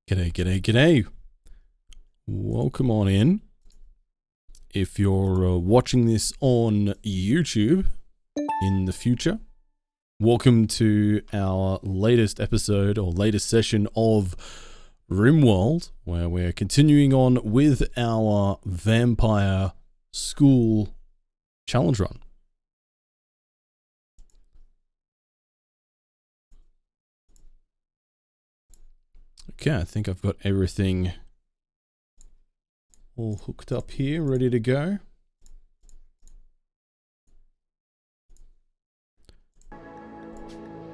G'day, g'day, g'day. Welcome on in. If you're watching this on YouTube in the future, welcome to our latest episode or latest session of RimWorld, where we're continuing on with our vampire school challenge run. Okay, I think I've got everything all hooked up here, ready to go.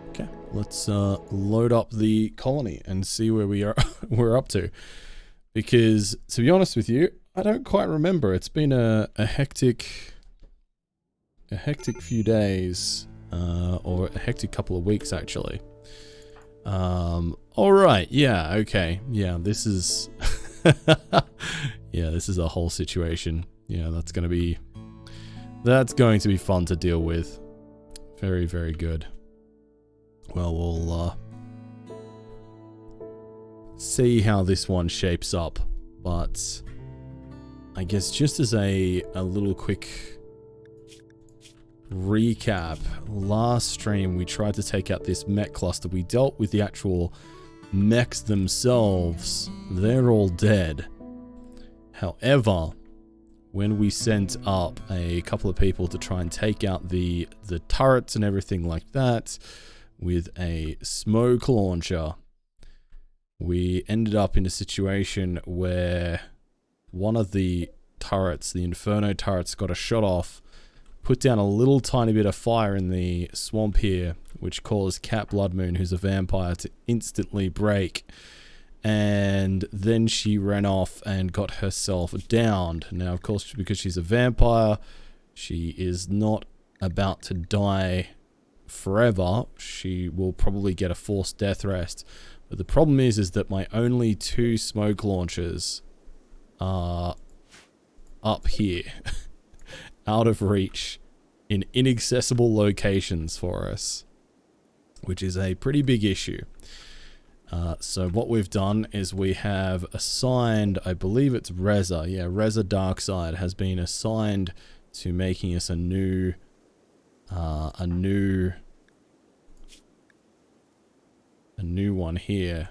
Okay, let's load up the colony and see where we're up to. Because to be honest with you, I don't quite remember. It's been a hectic few days, or a hectic couple of weeks actually. All right. Yeah. Okay. Yeah. This is, yeah, this is a whole situation. Yeah. That's going to be fun to deal with. Very, very good. Well, we'll, see how this one shapes up, but I guess just as a little quick recap, last stream we tried to take out this mech cluster. We dealt with the actual mechs themselves. They're all dead. However, when we sent up a couple of people to try and take out the turrets and everything like that with a smoke launcher, we ended up in a situation where one of the turrets, the Inferno turrets, got a shot off, put down a little tiny bit of fire in the swamp here, which caused Cat Bloodmoon, who's a vampire, to instantly break. And then she ran off and got herself downed. Now, of course, because she's a vampire, she is not about to die forever. She will probably get a forced death rest. But the problem is that my only two smoke launchers are up here. Out of reach in inaccessible locations for us, which is a pretty big issue. So what we've done is we have assigned, I believe it's Reza. Yeah, Reza Darkside has been assigned to making us a new one here.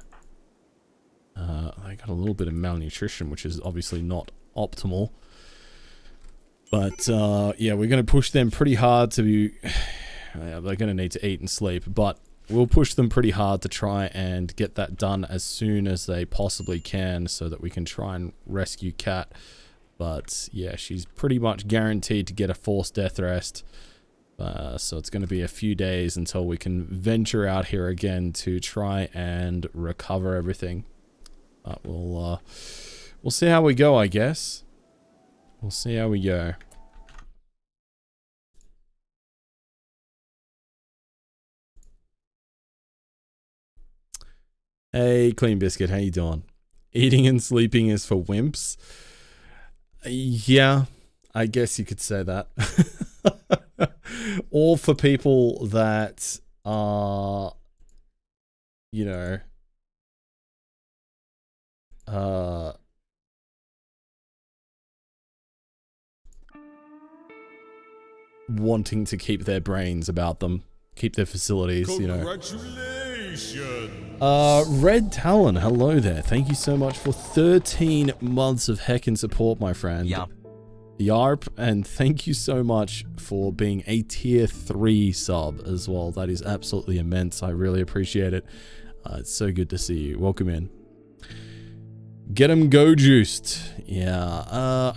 I got a little bit of malnutrition, which is obviously not optimal. But, yeah, we're going to push them pretty hard to be... they're going to need to eat and sleep, but we'll push them pretty hard to try and get that done as soon as they possibly can so that we can try and rescue Cat. But, yeah, she's pretty much guaranteed to get a forced death rest. So it's going to be a few days until we can venture out here again to try and recover everything. But we'll see how we go, I guess. We'll see how we go. Hey, Clean Biscuit, how you doing? Eating and sleeping is for wimps? Yeah, I guess you could say that. Or for people that are, you know, wanting to keep their brains about them, keep their facilities, you know. Congratulations! Red Talon, hello there. Thank you so much for 13 months of heckin' support, my friend. Yup. Yarp, and thank you so much for being a tier 3 sub as well. That is absolutely immense. I really appreciate it. It's so good to see you. Welcome in. Get 'em go juiced. Yeah.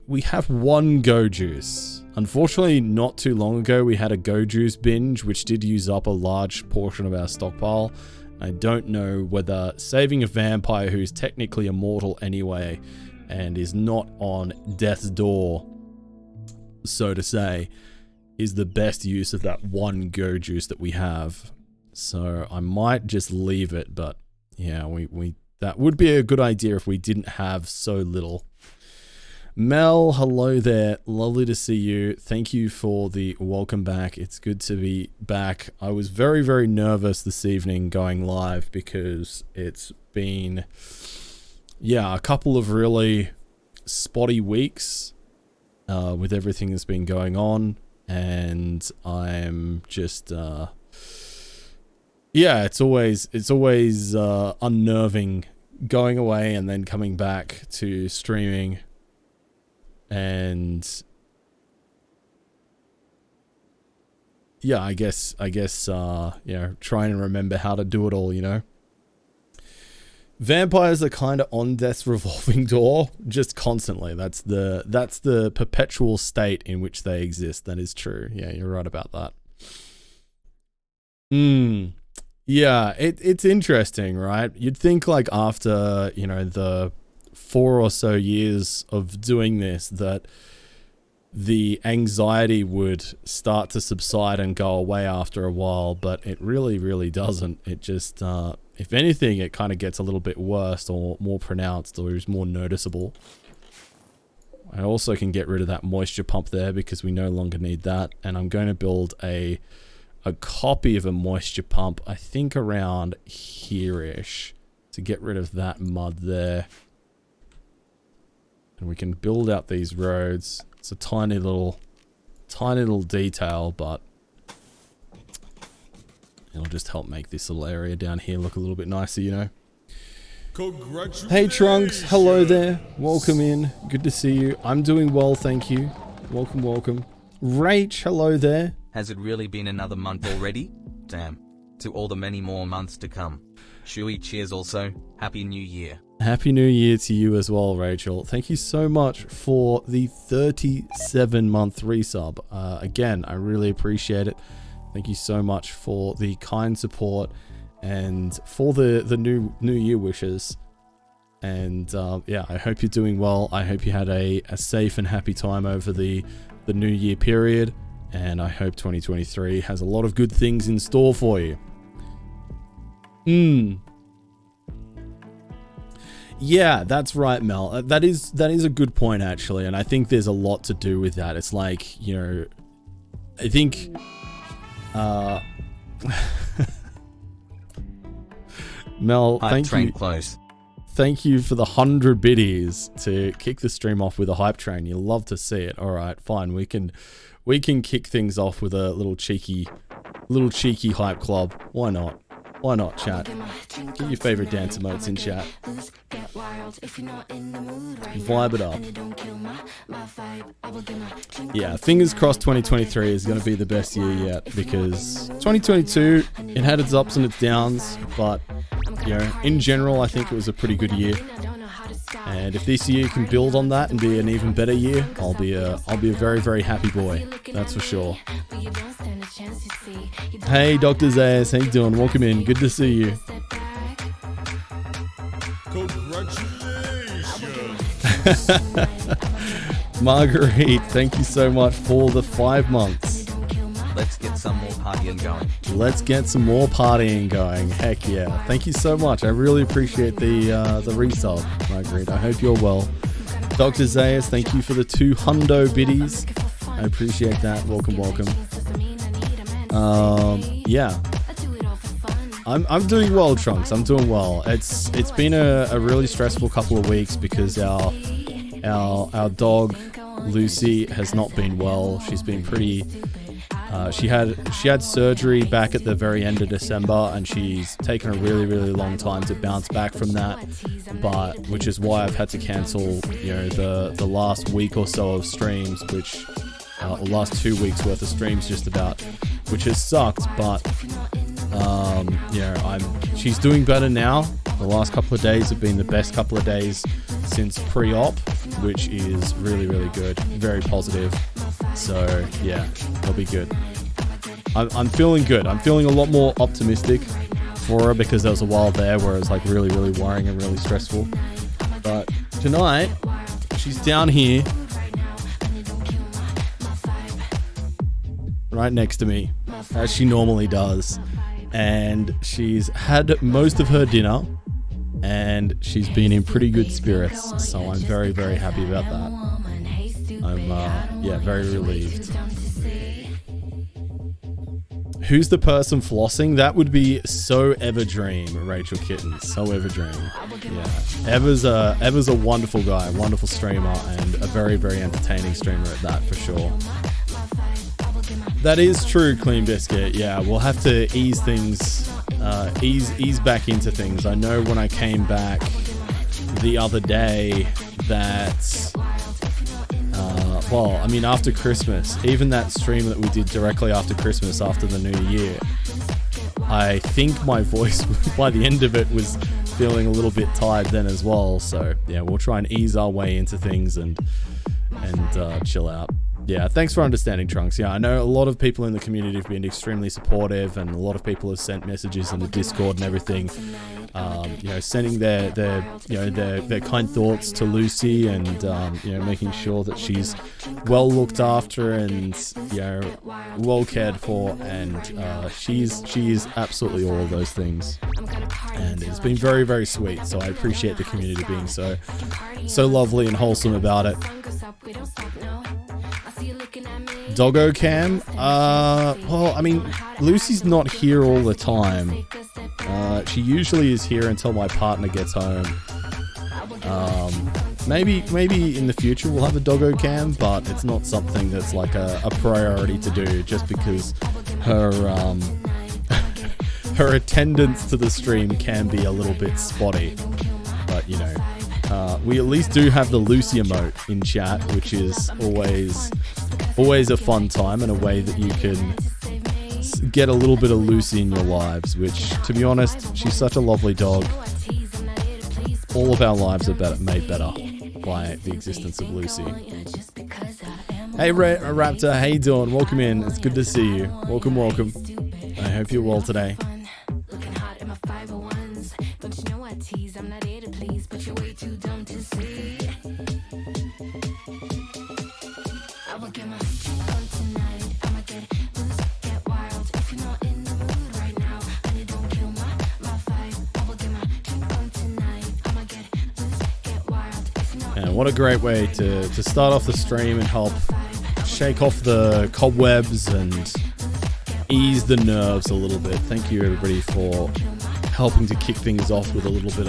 We have one go juice. Unfortunately, not too long ago, we had a go juice binge, which did use up a large portion of our stockpile. I don't know whether saving a vampire who's technically immortal anyway and is not on death's door, so to say, is the best use of that one go juice that we have. So I might just leave it, but yeah, that would be a good idea if we didn't have so little. Mel, hello there. Lovely to see you. Thank you for the welcome back. It's good to be back. I was very, very nervous this evening going live because it's been, a couple of really spotty weeks with everything that's been going on. And I'm just, it's always unnerving going away and then coming back to streaming. And I guess trying to remember how to do it all, Vampires are kind of on death's revolving door, just constantly. That's the perpetual state in which they exist. That is true. Yeah, you're right about that. Yeah, it's interesting, right? You'd think like after, the 4 or so years of doing this that the anxiety would start to subside and go away after a while, but it really, really doesn't. It just, if anything, it kind of gets a little bit worse or more pronounced or is more noticeable. I also can get rid of that moisture pump there because we no longer need that. And I'm going to build a copy of a moisture pump, I think around here-ish, to get rid of that mud there. And we can build out these roads. It's a tiny little detail, but it'll just help make this little area down here look a little bit nicer, Congratulations. Hey Trunks, hello there. Welcome in. Good to see you. I'm doing well, thank you. Welcome, welcome. Rach, hello there. Has it really been another month already? Damn. To all the many more months to come. Shui, cheers also. Happy New Year. Happy New Year to you as well, Rachel. Thank you so much for the 37-month resub. Again, I really appreciate it. Thank you so much for the kind support and for the new year wishes. And I hope you're doing well. I hope you had a safe and happy time over the new year period. And I hope 2023 has a lot of good things in store for you. Yeah, that's right, Mel. That is a good point, actually. And I think there's a lot to do with that. It's like, I think... Mel, thank you. Close. Thank you for the 100 biddies to kick the stream off with a hype train. You love to see it. All right, fine. We can kick things off with a little cheeky hype club. Why not? Why not, chat? Get your favorite dance emotes in chat. Vibe it up. Yeah, fingers crossed 2023 is going to be the best year yet, because 2022, it had its ups and its downs, but, in general, I think it was a pretty good year. And if this year can build on that and be an even better year, I'll be a very, very happy boy. That's for sure. Hey, Dr. Zayas, how you doing? Welcome in. Good to see you. Congratulations. Marguerite, thank you so much for the 5 months. Let's get some more partying going. Let's get some more partying going. Heck yeah. Thank you so much. I really appreciate the resub, Marguerite. I hope you're well. Dr. Zayas, thank you for the 200 biddies. I appreciate that. Welcome, welcome. I'm doing well, Trunks. I'm doing well. It's been a really stressful couple of weeks because our dog Lucy has not been well. She's been pretty. She had surgery back at the very end of December, and she's taken a really, really long time to bounce back from that. Which is why I've had to cancel, the last week or so of streams, which last 2 weeks worth of streams just about, which has sucked. But she's doing better now. The last couple of days have been the best couple of days since pre-op, which is really, really good. Very positive. So yeah, it'll be good. I'm feeling good. I'm feeling a lot more optimistic for her because there was a while there where it was like really, really worrying and really stressful. But tonight, she's down here, right next to me, as she normally does. And she's had most of her dinner, and she's been in pretty good spirits, so I'm very, very happy about that. I'm, yeah, very relieved. Who's the person flossing? That would be So Everdream, Rachel Kitten. So Everdream. Yeah. Ever's a wonderful guy, wonderful streamer, and a very, very entertaining streamer at that, for sure. That is true, Clean Biscuit. Yeah, we'll have to ease things, ease back into things. I know when I came back the other day that, well, I mean, after Christmas, even that stream that we did directly after Christmas, after the New Year, I think my voice, by the end of it, was feeling a little bit tired then as well. So, yeah, we'll try and ease our way into things and chill out. Yeah, thanks for understanding, Trunks. Yeah, I know a lot of people in the community have been extremely supportive, and a lot of people have sent messages in the Discord and everything. You know, sending their kind thoughts to Lucy, and you know, making sure that she's well looked after and, you know, well cared for, and she is absolutely all of those things. And it's been very, very sweet. So I appreciate the community being so lovely and wholesome about it. Doggo cam? Well, I mean, Lucy's not here all the time. She usually is here until my partner gets home. Maybe in the future we'll have a doggo cam, but it's not something that's like a priority to do, just because her her attendance to the stream can be a little bit spotty. But, you know, we at least do have the Lucy emote in chat, which is always a fun time, and a way that you can get a little bit of Lucy in your lives, which, to be honest, she's such a lovely dog. All of our lives are made better by the existence of Lucy. Hey Raptor, how you doing? Welcome in. It's good to see you. Welcome. I hope you're well today. And what a great way to start off the stream and help shake off the cobwebs and ease the nerves a little bit. Thank you everybody for helping to kick things off with a little bit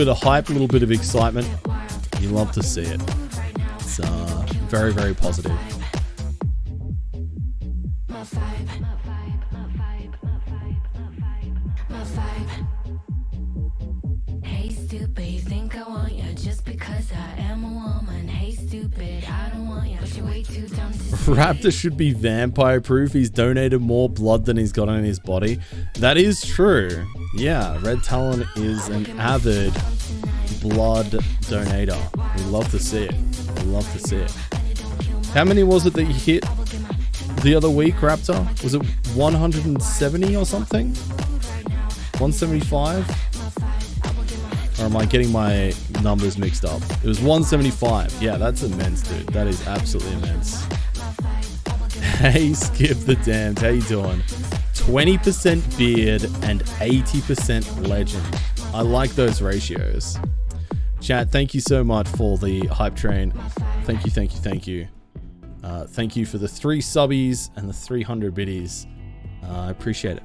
of hype, a little bit of excitement. You love to see it. It's very, very positive. Hey stupid, you think I want you just because I am a woman. Hey stupid, I don't want you, but you're way too dumb to see. Raptor should be vampire proof. He's donated more blood than he's got on his body. That is true. Yeah, Red Talon is an avid blood donator. We love to see it. We love to see it. How many was it that you hit the other week, Raptor? Was it 170 or something? 175? Or am I getting my numbers mixed up? It was 175. Yeah, that's immense, dude. That is absolutely immense. Hey, Skip the Damned. How you doing? 20% beard and 80% legend. I like those ratios. Chat, thank you so much for the hype train. Thank you. Thank you for the 3 subbies and the 300 biddies. I appreciate it.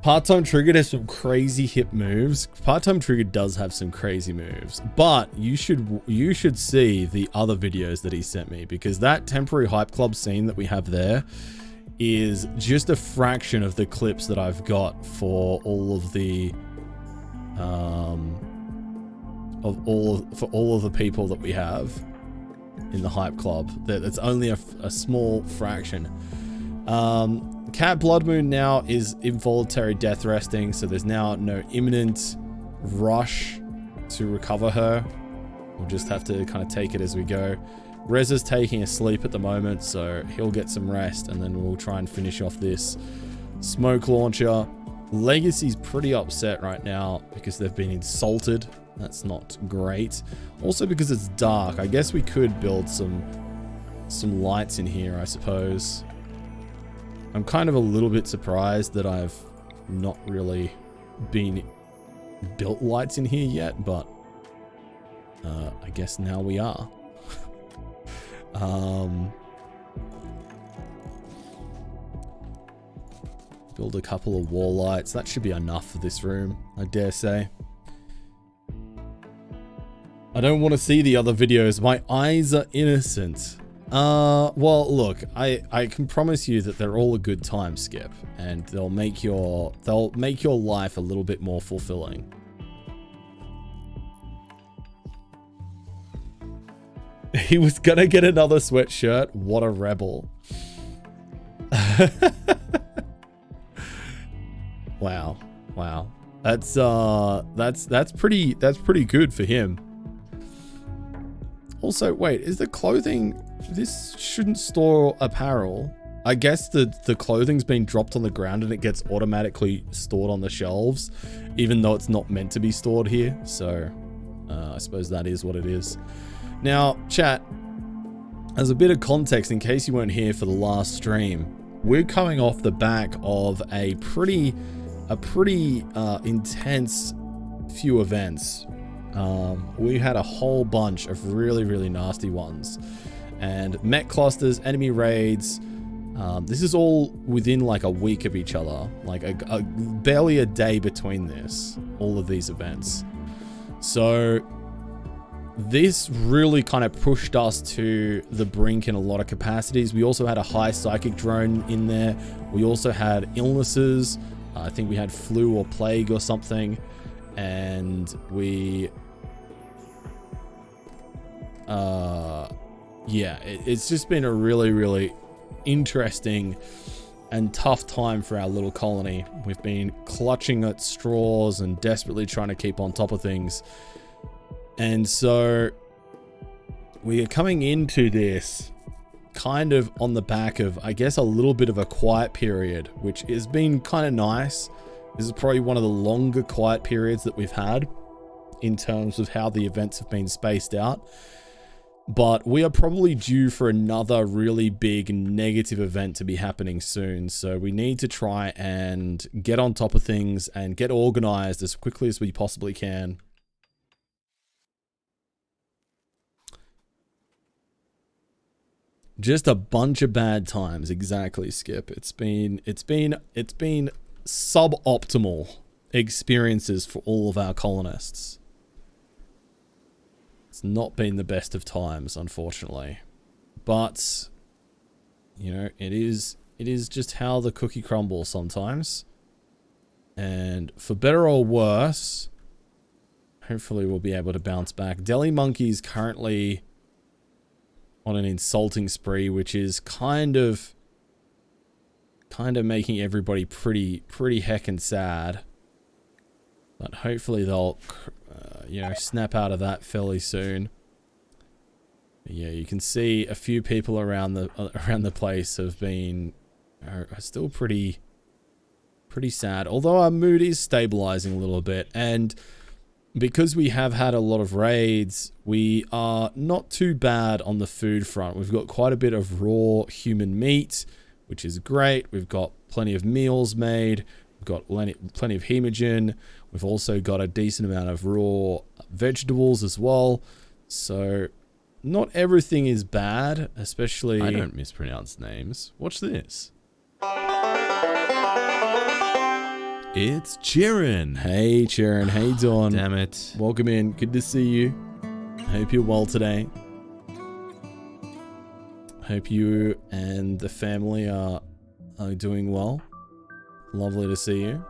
Part-Time Triggered has some crazy hip moves. Part-Time Triggered does have some crazy moves, but you should see the other videos that he sent me, because that temporary hype club scene that we have there is just a fraction of the clips that I've got for all of the all of the people that we have in the hype club. That's only a small fraction. Cat Blood Moon now is involuntary death resting, so there's now no imminent rush to recover her. We'll just have to kind of take it as we go. Reza's taking a sleep at the moment, so he'll get some rest, and then we'll try and finish off this smoke launcher. Legacy's pretty upset right now because they've been insulted. That's not great. Also because it's dark. I guess we could build some lights in here, I suppose. I'm kind of a little bit surprised that I've not really been built lights in here yet, but I guess now we are. Build a couple of wall lights. That should be enough for this room, I dare say. I don't want to see the other videos. My eyes are innocent. Well, look, I can promise you that they're all a good time, Skip, and they'll make your life a little bit more fulfilling. He was gonna get another sweatshirt. What a rebel. Wow. Wow. That's pretty good for him. Also, wait, is the clothing... This shouldn't store apparel. I guess the clothing's been dropped on the ground and it gets automatically stored on the shelves, even though it's not meant to be stored here. So, I suppose that is what it is. Now, chat, as a bit of context, in case you weren't here for the last stream, we're coming off the back of a pretty intense few events. We had a whole bunch of really nasty ones, and mech clusters, enemy raids. This is all within like a week of each other, like barely a day between this, all of these events. So this really kind of pushed us to the brink in a lot of capacities. We also had a high psychic drone in there. We also had illnesses. I think we had flu or plague or something. And we... yeah, it's just been a really interesting and tough time for our little colony. We've been clutching at straws and desperately trying to keep on top of things. And so we are coming into this kind of on the back of, I guess, a little bit of a quiet period, which has been kind of nice. This is probably one of the longer quiet periods that we've had in terms of how the events have been spaced out. But we are probably due for another really big negative event to be happening soon. So we need to try and get on top of things and get organized as quickly as we possibly can. Just a bunch of bad times. Exactly, Skip. It's been suboptimal experiences for all of our colonists. It's not been the best of times, unfortunately. But, you know, it is just how the cookie crumbles sometimes. And for better or worse, hopefully we'll be able to bounce back. Deli Monkey's currently on an insulting spree, which is kind of making everybody pretty heckin' sad. But hopefully they'll, you know, snap out of that fairly soon. Yeah, you can see a few people around the place have been are still pretty sad. Although our mood is stabilizing a little bit, and because we have had a lot of raids, we are not too bad on the food front. We've got quite a bit of raw human meat, which is great. We've got plenty of meals made. We've got plenty of hemogen. We've also got a decent amount of raw vegetables as well. So not everything is bad, especially... I don't mispronounce names. Watch this. It's Chirin. Hey, Chirin. How you doing? Damn it. Welcome in. Good to see you. Hope you're well today. Hope you and the family are doing well. Lovely to see you.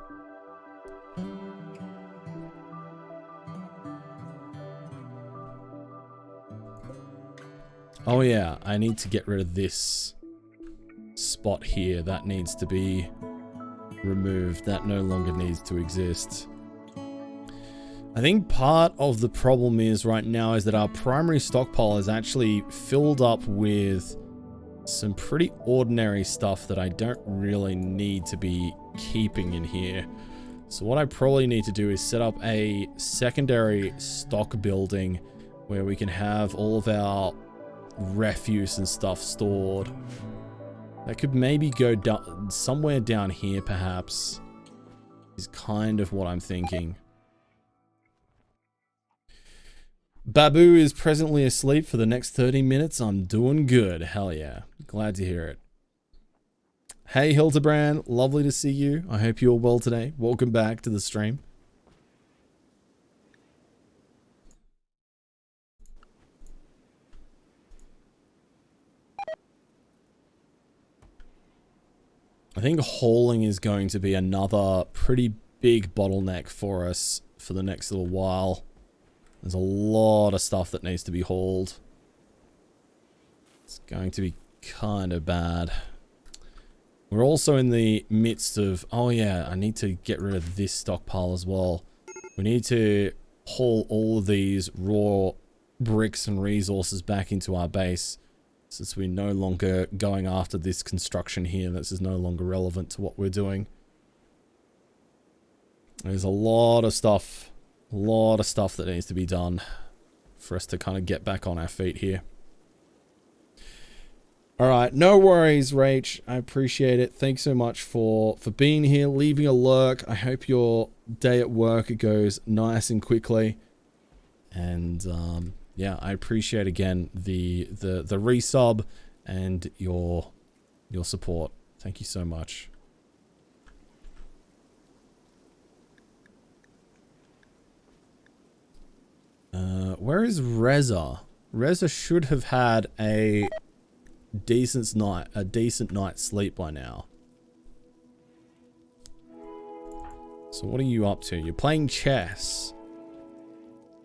Oh yeah, I need to get rid of this spot here. That needs to be removed. That no longer needs to exist. I think part of the problem is right now is that our primary stockpile is actually filled up with some pretty ordinary stuff that I don't really need to be keeping in here. So what I probably need to do is set up a secondary stock building where we can have all of our refuse and stuff stored. That could maybe go down somewhere down here, perhaps. is kind of what I'm thinking. Babu is presently asleep for the next 30 minutes. I'm doing good. Hell yeah. Glad to hear it. Hey Hildebrand, lovely to see you. I hope you're well today. Welcome back to the stream. I think hauling is going to be another pretty big bottleneck for us for the next little while. There's a lot of stuff that needs to be hauled. It's going to be kind of bad. We're also in the midst of... Oh yeah, I need to get rid of this stockpile as well. We need to haul all of these raw bricks and resources back into our base, since we're no longer going after this construction here. This is no longer relevant to what we're doing. There's a lot of stuff that needs to be done for us to kind of get back on our feet here. Alright, no worries, Rach. I appreciate it. Thanks so much for being here, leaving a lurk. I hope your day at work goes nice and quickly. And yeah, I appreciate again the resub and your support. Thank you so much. Where is Reza? Reza should have had a decent night's sleep by now. So what are you up to? You're playing chess.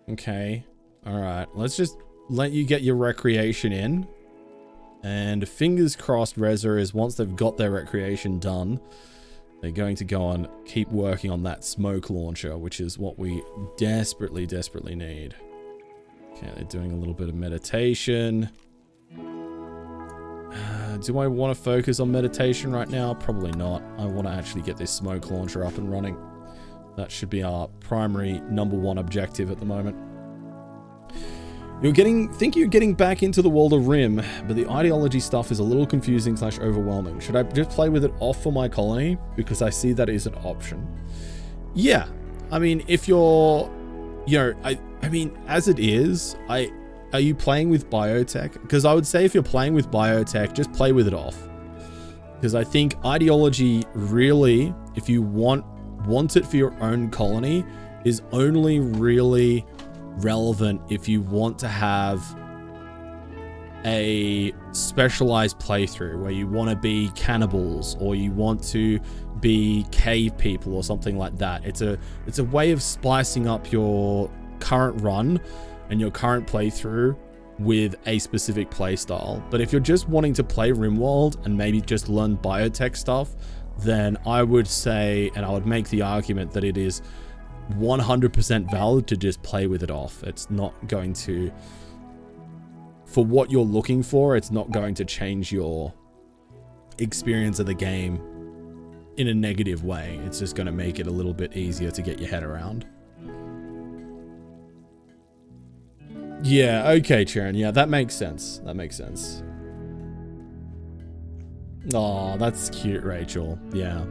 Okay. Alright. Let's just let you get your recreation in. And fingers crossed Reza is, once they've got their recreation done, they're going to go and keep working on that smoke launcher, which is what we desperately, desperately need. Okay, they're doing a little bit of meditation. Do I want to focus on meditation right now? Probably not. I want to actually get this smoke launcher up and running. That should be our primary #1 objective at the moment. Think you're getting back into the world of Rim, but the ideology stuff is a little confusing / overwhelming. Should I just play with it off for my colony? Because I see that is an option. Yeah. I mean, if you're... You know, I mean, as it is, are you playing with biotech? Because I would say if you're playing with biotech, just play with it off. Because I think ideology really, if you want it for your own colony, is only really relevant if you want to have a specialized playthrough where you want to be cannibals or you want to be cave people or something like that. It's a way of splicing up your current run and your current playthrough with a specific playstyle. But if you're just wanting to play RimWorld and maybe just learn biotech stuff, then I would say, and I would make the argument that it is 100% valid to just play with it off. It's not going to, for what you're looking for, it's not going to change your experience of the game in a negative way. It's just going to make it a little bit easier to get your head around. Yeah, okay, Charon. Yeah, that makes sense. That makes sense. Aw, that's cute, Rachel. Yeah.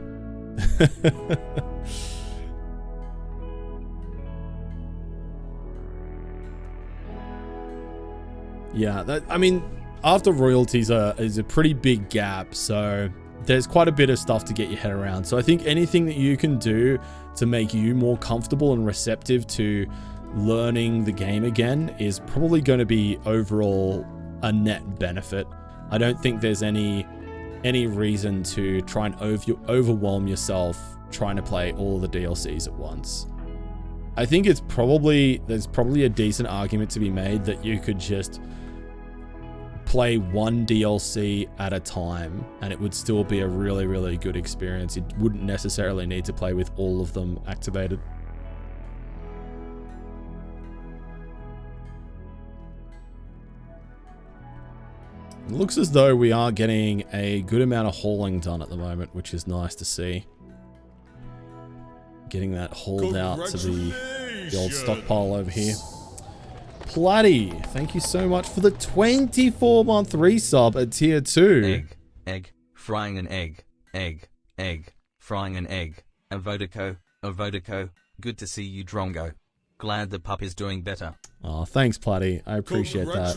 Yeah, I mean, after royalties is a pretty big gap, so there's quite a bit of stuff to get your head around. So I think anything that you can do to make you more comfortable and receptive to learning the game again is probably going to be overall a net benefit. I don't think there's any reason to try and overwhelm yourself trying to play all the DLCs at once. I think there's probably a decent argument to be made that you could just play one DLC at a time and it would still be a really, really good experience. You wouldn't necessarily need to play with all of them activated. It looks as though we are getting a good amount of hauling done at the moment, which is nice to see. Getting that hauled out to the old stockpile over here. Platty, thank you so much for the 24-month resub at tier 2. Egg, frying an egg, frying an egg. A Vodako, Avodaco, good to see you, Drongo. Glad the pup is doing better. Oh, thanks, Platty. I appreciate that.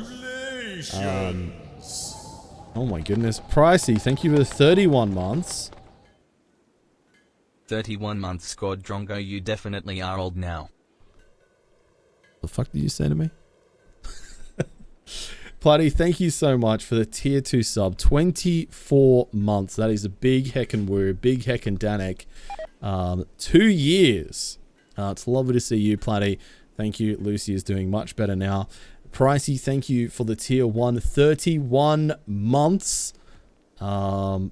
Oh my goodness. Pricey, thank you for the 31 months. 31 months scored, Drongo, you definitely are old now. The fuck did you say to me? Platty, thank you so much for the tier 2 sub. 24 months. That is a big heckin' woo. Big heckin' Danek. 2 years. It's lovely to see you, Platty. Thank you. Lucy is doing much better now. Pricey, thank you for the tier 1. 31 months. And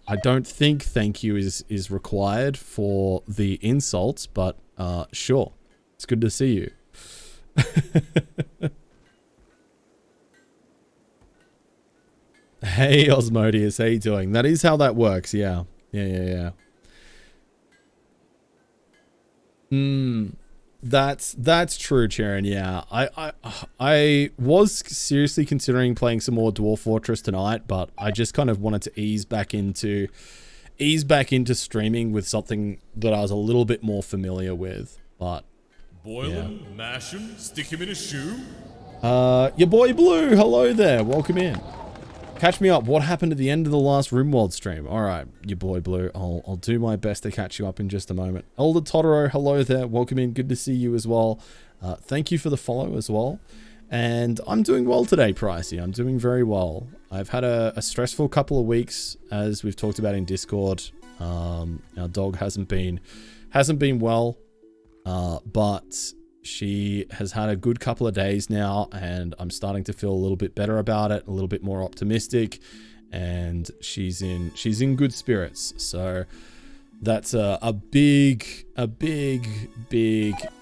I don't think thank you is required for the insults, but sure. It's good to see you. Hey, Osmodius, how you doing? That is how that works, yeah. Yeah. That's true, Charon, yeah. I was seriously considering playing some more Dwarf Fortress tonight, but I just kind of wanted to ease back into streaming with something that I was a little bit more familiar with, but boil him, mash him, stick him in a shoe. Your boy Blue, hello there, welcome in. Catch me up. What happened at the end of the last RimWorld stream? All right, your boy Blue. I'll do my best to catch you up in just a moment. Elder Totoro, hello there. Welcome in. Good to see you as well. Thank you for the follow as well. And I'm doing well today, Pricey. I'm doing very well. I've had a stressful couple of weeks, as we've talked about in Discord. Our dog hasn't been well, but she has had a good couple of days now, and I'm starting to feel a little bit better about it, a little bit more optimistic, and she's in good spirits. So that's a big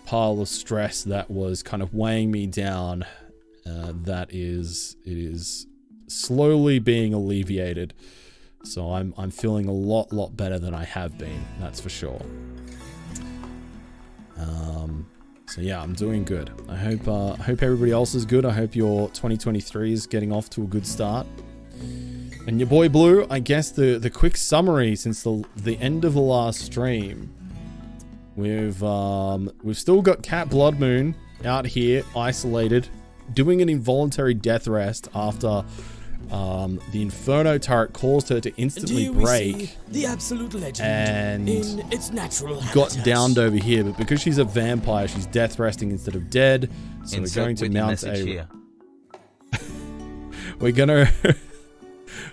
pile of stress that was kind of weighing me down. It is slowly being alleviated. So I'm feeling a lot better than I have been. That's for sure. So yeah, I'm doing good. I hope everybody else is good. I hope your 2023 is getting off to a good start. And your boy Blue, I guess the quick summary since the end of the last stream, we've still got Cat Blood Moon out here isolated, doing an involuntary death rest after the Inferno turret caused her to instantly break the absolute legend and in its natural got habitat. downed over here. But because she's a vampire, she's death resting instead of dead. So Insert we're going to mount here.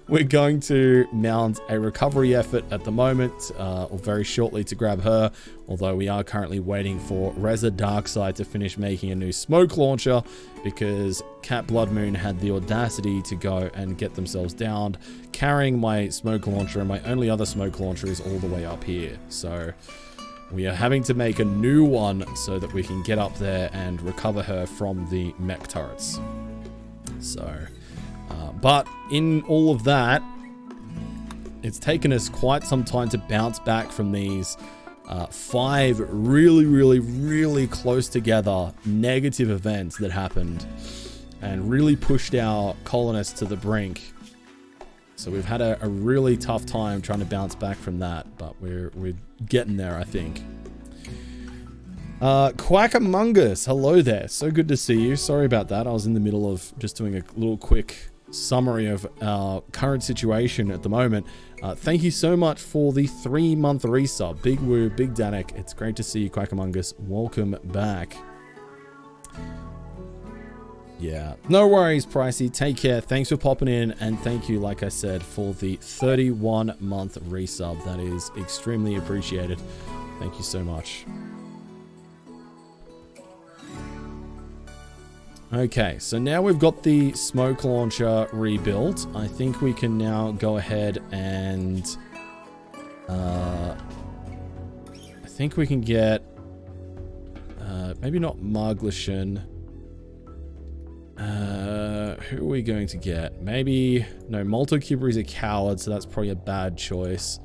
We're going to mount a recovery effort at the moment, or very shortly to grab her, although we are currently waiting for Reza Darkside to finish making a new smoke launcher, because Cat Blood Moon had the audacity to go and get themselves downed, carrying my smoke launcher, and my only other smoke launcher is all the way up here. So we are having to make a new one so that we can get up there and recover her from the mech turrets. So... but in all of that, it's taken us quite some time to bounce back from these 5 really close together negative events that happened and really pushed our colonists to the brink. So we've had a really tough time trying to bounce back from that, but we're getting there, I think. Quackamungus, hello there. So good to see you. Sorry about that. I was in the middle of just doing a little quick summary of our current situation at the moment. Thank you so much for the 3-month resub. Big woo, big Danek. It's great to see you, Quackamungus. Welcome back. Yeah, no worries, Pricey. Take care. Thanks for popping in, and thank you, like I said, for the 31-month resub. That is extremely appreciated. Thank you so much. Okay, so now we've got the smoke launcher rebuilt. I think we can now go ahead and... I think we can get... maybe not Marglishan. Who are we going to get? Maybe... No, Moltokibri is a coward, so that's probably a bad choice.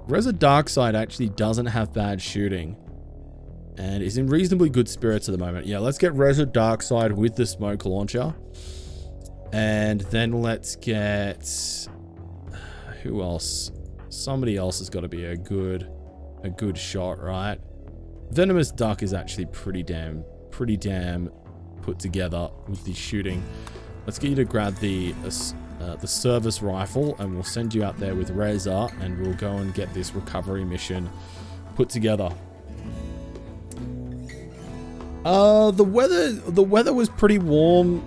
Reza Darkside actually doesn't have bad shooting. And is in reasonably good spirits at the moment. Yeah, let's get Reza Darkside with the smoke launcher. And then let's get... who else? Somebody else has got to be a good a good shot, right? Venomous Duck is actually pretty damn put together with the shooting. Let's get you to grab the service rifle, and we'll send you out there with Reza, and we'll go and get this recovery mission put together. The weather was pretty warm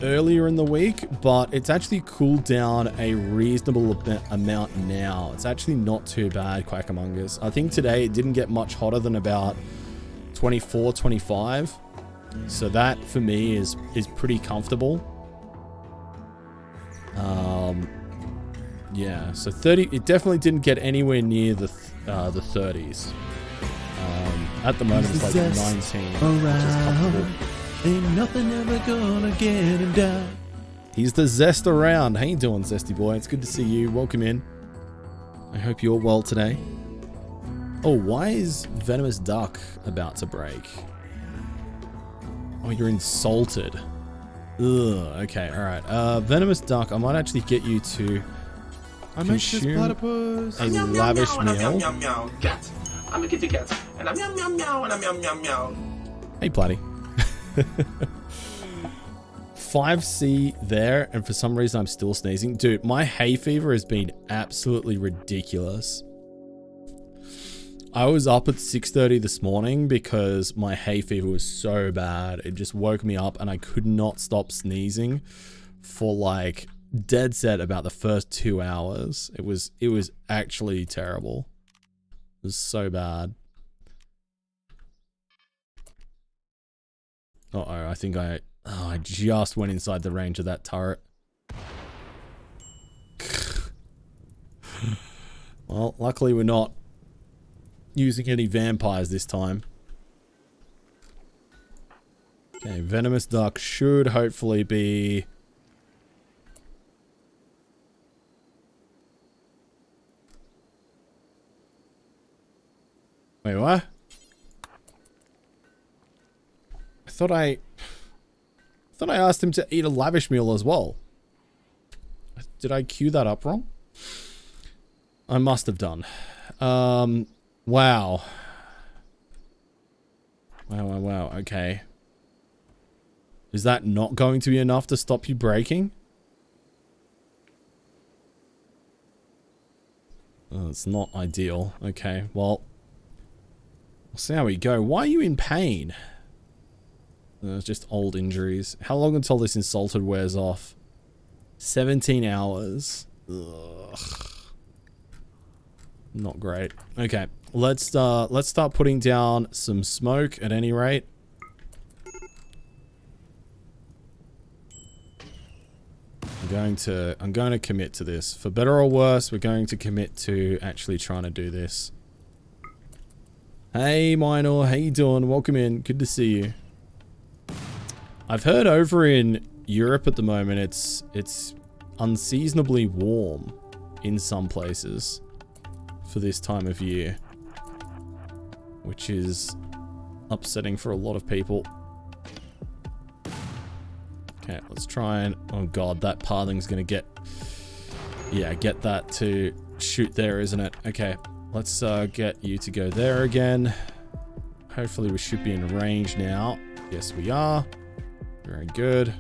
earlier in the week, but it's actually cooled down a reasonable amount now. It's actually not too bad, Quackamongus. I think today it didn't get much hotter than about 24, 25. So that for me is pretty comfortable. Yeah, so 30, it definitely didn't get anywhere near the 30s. At the moment it's like 19, which is comfortable. Ain't nothing ever gonna get him down. He's the zest around. How you doing, Zesty boy? It's good to see you. Welcome in. I hope you're well today. Oh, why is Venomous Duck about to break? Oh, you're insulted. Ugh, okay, alright. Venomous Duck, I might actually get you to consume a lavish meal. I'm a kitty cat, and I'm meow meow meow, and I'm meow meow meow. Hey, Platty. 5C there, and for some reason I'm still sneezing. Dude, my hay fever has been absolutely ridiculous. I was up at 6:30 this morning because my hay fever was so bad. It just woke me up and I could not stop sneezing for like dead set about the first 2 hours. It was actually terrible. It was so bad. Uh-oh, I think I just went inside the range of that turret. Well, luckily we're not using any vampires this time. Okay, Venomous Duck should hopefully be... Wait, what? I thought I asked him to eat a lavish meal as well. Did I cue that up wrong? I must have done. Wow. Wow. Okay. Is that not going to be enough to stop you breaking? Oh, it's not ideal. Okay, well. We'll see how we go. Why are you in pain? It's just old injuries. How long until this insulted wears off? 17 hours. Ugh. Not great. Okay, let's start putting down some smoke at any rate. I'm going to commit to this. For better or worse, we're going to commit to actually trying to do this. Hey Minor, how you doing? Welcome in. Good to see you. I've heard over in Europe at the moment it's unseasonably warm in some places for this time of year, which is upsetting for a lot of people. Okay, let's try and... Oh god, that pathing's gonna get... Yeah, get that to shoot there, isn't it? Okay, let's get you to go there again. Hopefully we should be in range now. Yes, we are. Very good.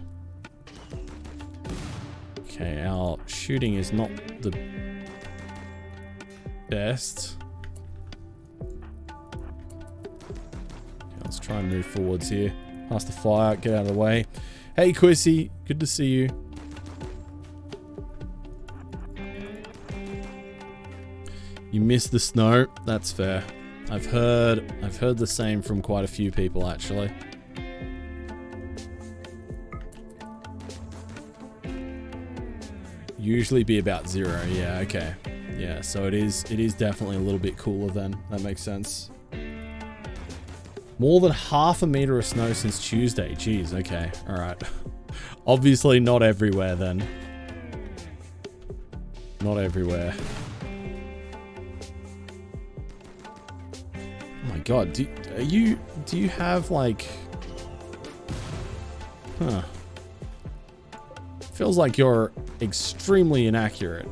Okay, our shooting is not the best. Okay, let's try and move forwards here. Pass the fire, get out of the way. Hey Quissy, good to see you. You missed the snow. That's fair. I've heard the same from quite a few people actually. Usually be about 0. Yeah, okay. Yeah, so it is definitely a little bit cooler then. That makes sense. More than half a meter of snow since Tuesday. Jeez, okay. All right. Obviously not everywhere then. Not everywhere. Oh my god, do you have like... Huh. Feels like you're extremely inaccurate.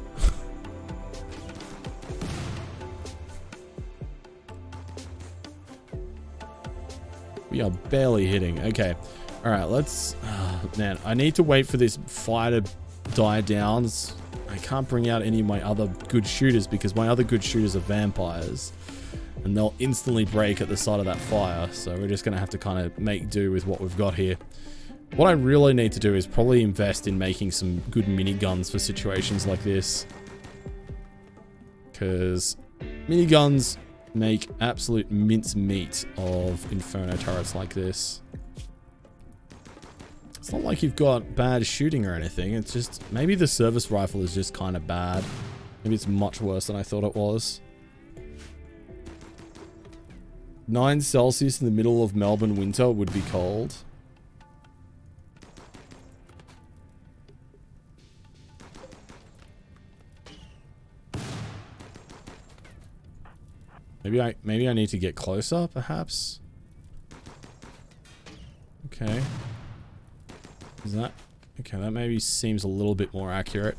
We are barely hitting. Okay. All right, let's... man, I need to wait for this fire to die down. I can't bring out any of my other good shooters because my other good shooters are vampires. And they'll instantly break at the sight of that fire. So we're just going to have to kind of make do with what we've got here. What I really need to do is probably invest in making some good miniguns for situations like this. Because miniguns make absolute mincemeat of Inferno turrets like this. It's not like you've got bad shooting or anything. It's just, maybe the service rifle is just kind of bad. Maybe it's much worse than I thought it was. 9 Celsius in the middle of Melbourne winter would be cold. Maybe I need to get closer, perhaps. Okay. Is that... okay, that maybe seems a little bit more accurate.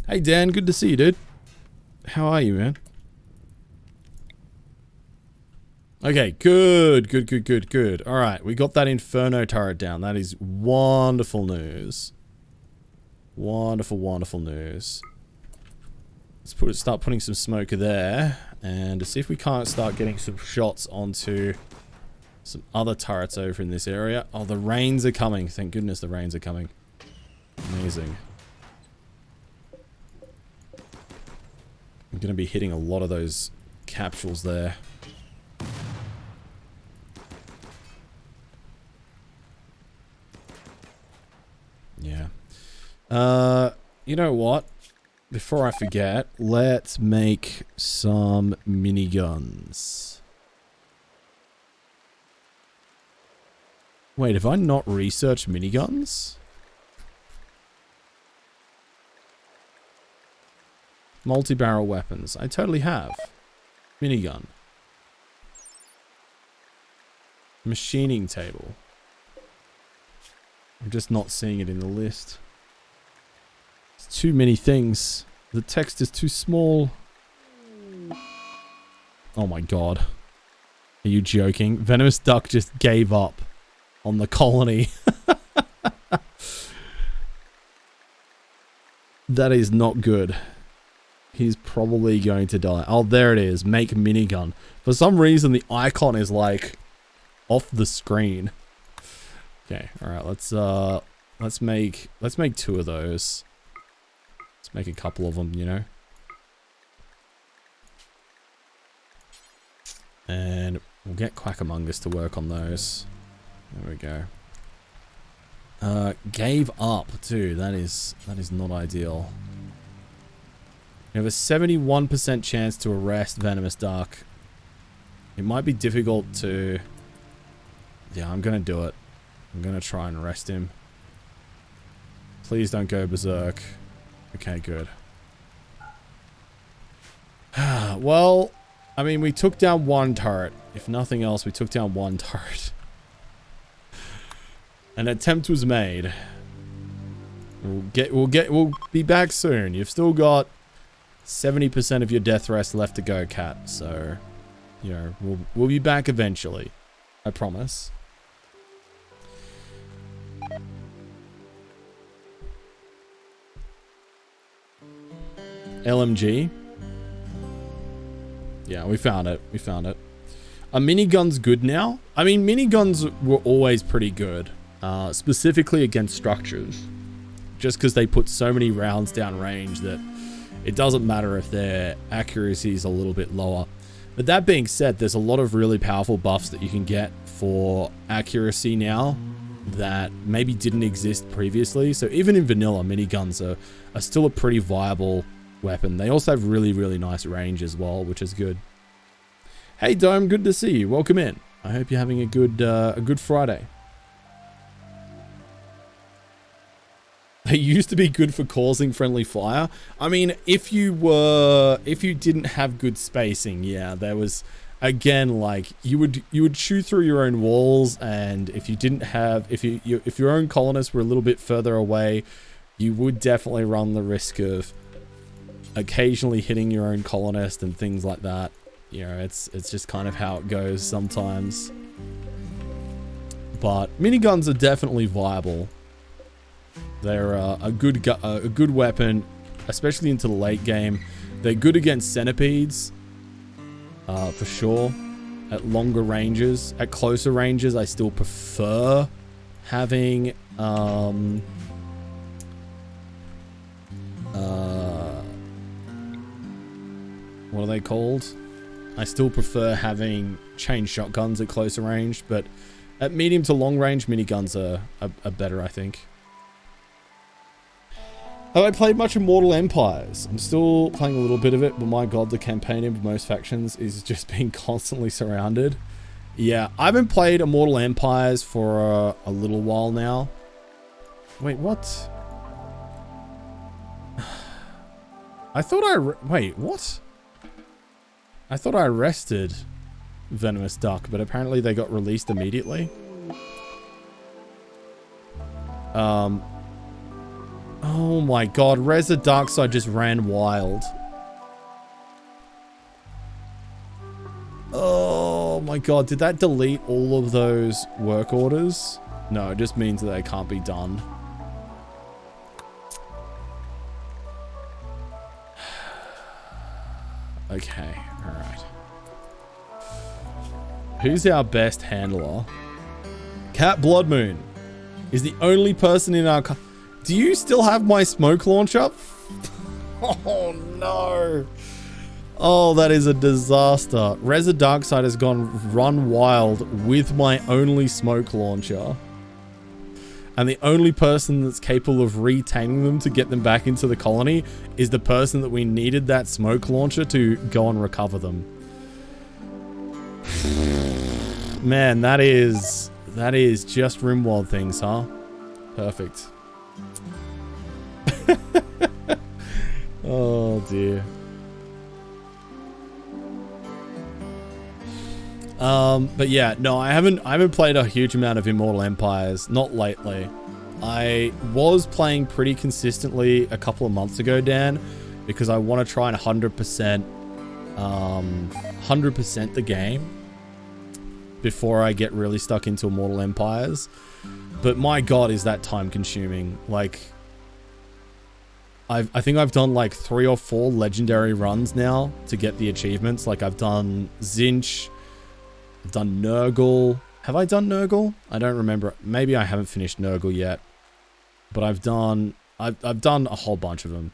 Hey Dan, good to see you, dude. How are you, man? Okay, good. Alright, we got that Inferno turret down. That is wonderful news. Wonderful news. Let's start putting some smoke there, and to see if we can't start getting some shots onto some other turrets over in this area. Oh, the rains are coming. Thank goodness the rains are coming. Amazing. I'm going to be hitting a lot of those capsules there. Yeah. You know what? Before I forget, let's make some miniguns. Wait, have I not researched miniguns? Multi-barrel weapons. I totally have. Minigun. Machining table. I'm just not seeing it in the list. It's too many things. The text is too small. Oh my god. Are you joking? Venomous Duck just gave up on the colony. That is not good. He's probably going to die. Oh, there it is. Make minigun. For some reason, the icon is like off the screen. Okay, all right. Let's make 2 of those. Let's make a couple of them, you know. And we'll get Quackamungus to work on those. There we go. Gave up too. That is not ideal. You have a 71% chance to arrest Venomous Duck. It might be difficult to... yeah, I'm gonna do it. I'm gonna try and arrest him. Please don't go berserk. Okay, good. Well, I mean, we took down 1 turret. If nothing else, we took down 1 turret. An attempt was made. We'll be back soon. You've still got 70% of your death rest left to go, Cat. So, you know, we'll be back eventually. I promise. LMG. Yeah, we found it. We found it. Are miniguns good now? I mean, miniguns were always pretty good. Specifically against structures. Just because they put so many rounds down range that it doesn't matter if their accuracy is a little bit lower. But that being said, there's a lot of really powerful buffs that you can get for accuracy now that maybe didn't exist previously. So even in vanilla, miniguns are still a pretty viable weapon. They also have really, really nice range as well, which is good. Hey Dome, good to see you. Welcome in. I hope you're having a good Friday. They used to be good for causing friendly fire. I mean, if you didn't have good spacing, yeah, there was, again, like you would shoot through your own walls, and if you didn't have, if your own colonists were a little bit further away, you would definitely run the risk of occasionally hitting your own colonist and things like that. you know, it's just kind of how it goes sometimes. But miniguns are definitely viable. They're a good weapon, especially into the late game. They're good against centipedes, for sure. At longer ranges, at closer ranges, I still prefer having what are they called? I still prefer having chain shotguns at closer range, but at medium to long range, miniguns are better, I think. Have I played much Immortal Empires? I'm still playing a little bit of it, but my god, the campaign of most factions is just being constantly surrounded. Yeah, I haven't played Immortal Empires for a little while now. Wait, what? I thought wait, what? I thought I arrested Venomous Duck, but apparently they got released immediately. Oh my god, Reza Darkside just ran wild. Oh my god, did that delete all of those work orders? No, it just means that they can't be done. Okay, alright. Who's our best handler? Cat Bloodmoon is the only person in our... Do you still have my smoke launcher? Oh no. Oh, that is a disaster. Reza Darkside has run wild with my only smoke launcher. And the only person that's capable of retaming them to get them back into the colony is the person that we needed that smoke launcher to go and recover them. Man, that is just Rimworld things, huh? Perfect. Oh dear. But yeah, no, I haven't played a huge amount of Immortal Empires, not lately. I was playing pretty consistently a couple of months ago, Dan, because I want to try and 100% the game before I get really stuck into Immortal Empires. But my god, is that time consuming. Like, I think I've done like 3 or 4 legendary runs now to get the achievements. Like, I've done Zinch, I've done Nurgle. Have I done Nurgle? I don't remember. Maybe I haven't finished Nurgle yet. But I've done a whole bunch of them.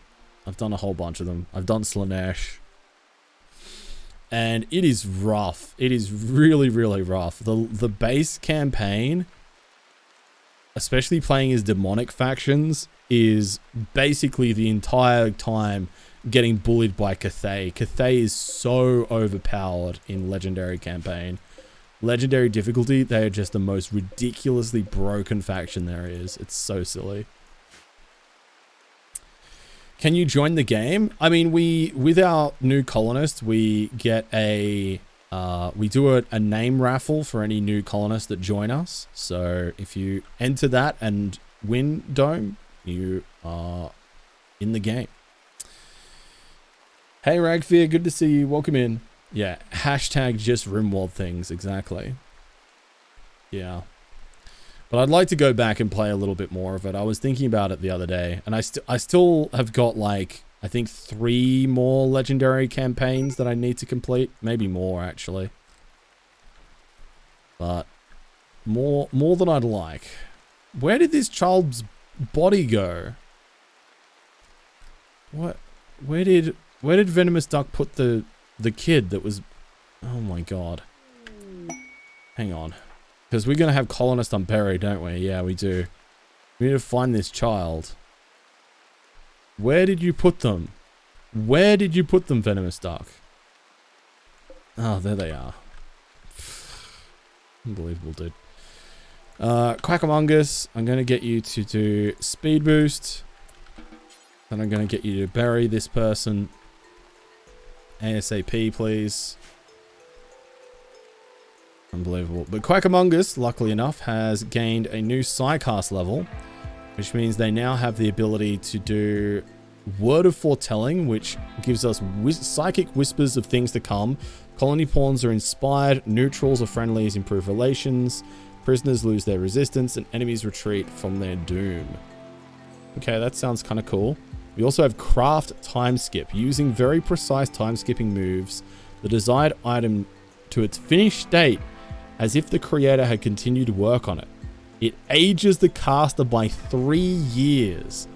I've done Slanesh. And it is rough. It is really, really rough. The base campaign, especially playing as demonic factions, is basically the entire time getting bullied by Cathay. Cathay is so overpowered in Legendary campaign. Legendary difficulty, they are just the most ridiculously broken faction there is. It's so silly. Can you join the game? I mean, with our new colonist, we get we do a name raffle for any new colonists that join us. So if you enter that and win Dome, you are in the game. Hey Ragfear, good to see you. Welcome in. Yeah, hashtag just Rimworld things, exactly. Yeah. But I'd like to go back and play a little bit more of it. I was thinking about it the other day, and I still have got like, I think 3 more legendary campaigns that I need to complete. Maybe more, actually. But more than I'd like. Where did this child's body go? What? Where did Venomous Duck put the kid that was... Oh my god. Hang on. Because we're going to have Colonist unburied, don't we? Yeah, we do. We need to find this child. Where did you put them? Where did you put them, Venomous Duck? Oh, there they are. Unbelievable, dude. Quackamungus, I'm going to get you to do speed boost. Then I'm going to get you to bury this person. ASAP, please. Unbelievable. But Quackamungus, luckily enough, has gained a new Psycast level, which means they now have the ability to do Word of Foretelling, which gives us psychic whispers of things to come. Colony pawns are inspired. Neutrals or friendlies improve relations. Prisoners lose their resistance, and enemies retreat from their doom. Okay, that sounds kind of cool. We also have Craft Time Skip. Using very precise time skipping moves, the desired item to its finished state as if the creator had continued work on it. It ages the caster by 3 years.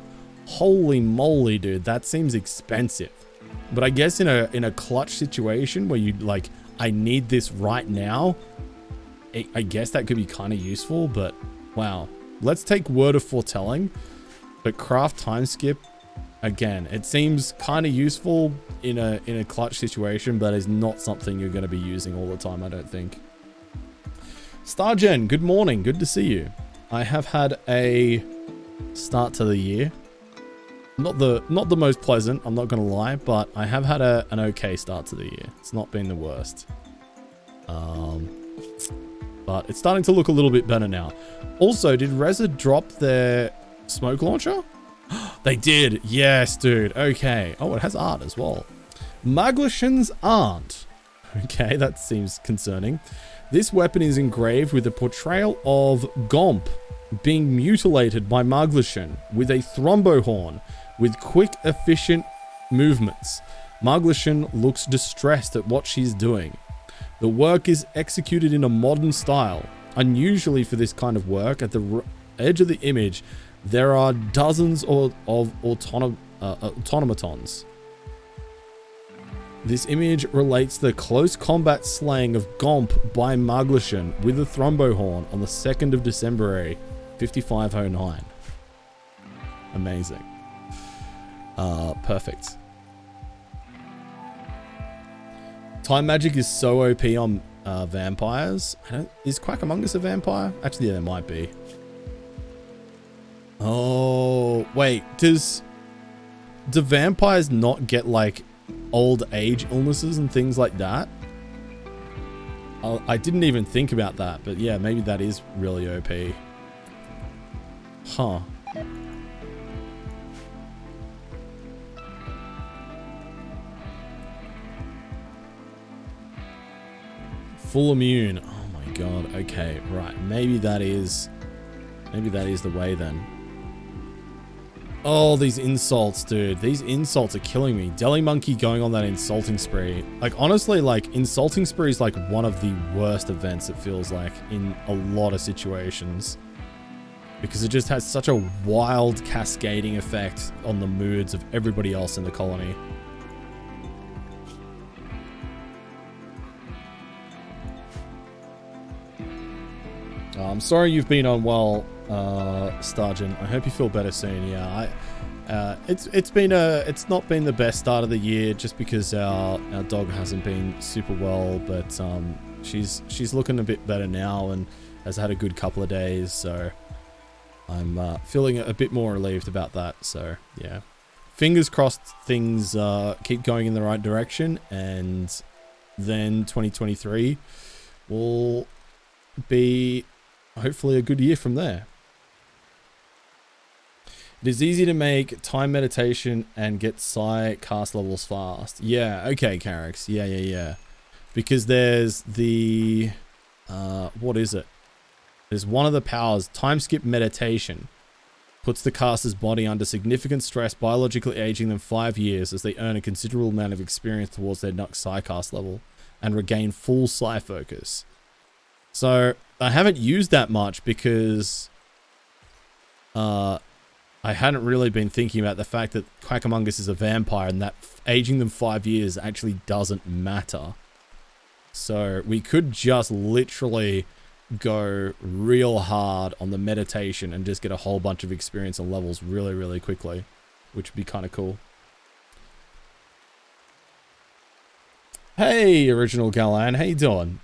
Holy moly, dude, that seems expensive. But I guess in a clutch situation where you like, I need this right now, I guess that could be kind of useful, but wow. Let's take Word of Foretelling, but Craft Time Skip, again, it seems kind of useful in a clutch situation, but is not something you're going to be using all the time, I don't think. Stargen, good morning. Good to see you. I have had a start to the year. Not the most pleasant, I'm not going to lie, but I have had an okay start to the year. It's not been the worst. But it's starting to look a little bit better now. Also, did Reza drop their smoke launcher? They did. Yes, dude. Okay. Oh, it has art as well. Maglishan's Aunt. Okay, that seems concerning. This weapon is engraved with a portrayal of Gomp being mutilated by Maglishan with a thrombohorn with quick, efficient movements. Maglishan looks distressed at what she's doing. The work is executed in a modern style. Unusually for this kind of work, at the edge of the image, there are dozens of automatons. This image relates the close combat slaying of Gomp by Maglishan with a thrombohorn on the 2nd of December, 5509. Amazing. Perfect. Time magic is so OP on vampires. Is Quack Among Us a vampire? Actually, yeah, there might be. Oh, wait. Do vampires not get like old age illnesses and things like that? I didn't even think about that, but yeah, maybe that is really OP. Huh. Full immune. Oh my god. Okay, right. Maybe that is the way then. Oh, these insults, dude. These insults are killing me. Deli Monkey going on that insulting spree. Like, honestly, like, insulting spree is like one of the worst events, it feels like, in a lot of situations. Because it just has such a wild cascading effect on the moods of everybody else in the colony. I'm sorry you've been unwell, Stargen. I hope you feel better soon. Yeah, it's not been the best start of the year just because our dog hasn't been super well, but she's looking a bit better now and has had a good couple of days, so I'm feeling a bit more relieved about that. So yeah, fingers crossed things keep going in the right direction, and then 2023 will be hopefully a good year from there. It is easy to make time meditation and get psi cast levels fast. Yeah, okay, Carrix. Yeah. Because there's the... what is it? There's one of the powers, time skip meditation. Puts the caster's body under significant stress, biologically aging them 5 years as they earn a considerable amount of experience towards their Nux psi cast level and regain full psi focus. So, I haven't used that much because I hadn't really been thinking about the fact that Quack Among Us is a vampire and that aging them 5 years actually doesn't matter. So we could just literally go real hard on the meditation and just get a whole bunch of experience and levels really, really quickly, which would be kind of cool. Hey, Original Galan, how you doing?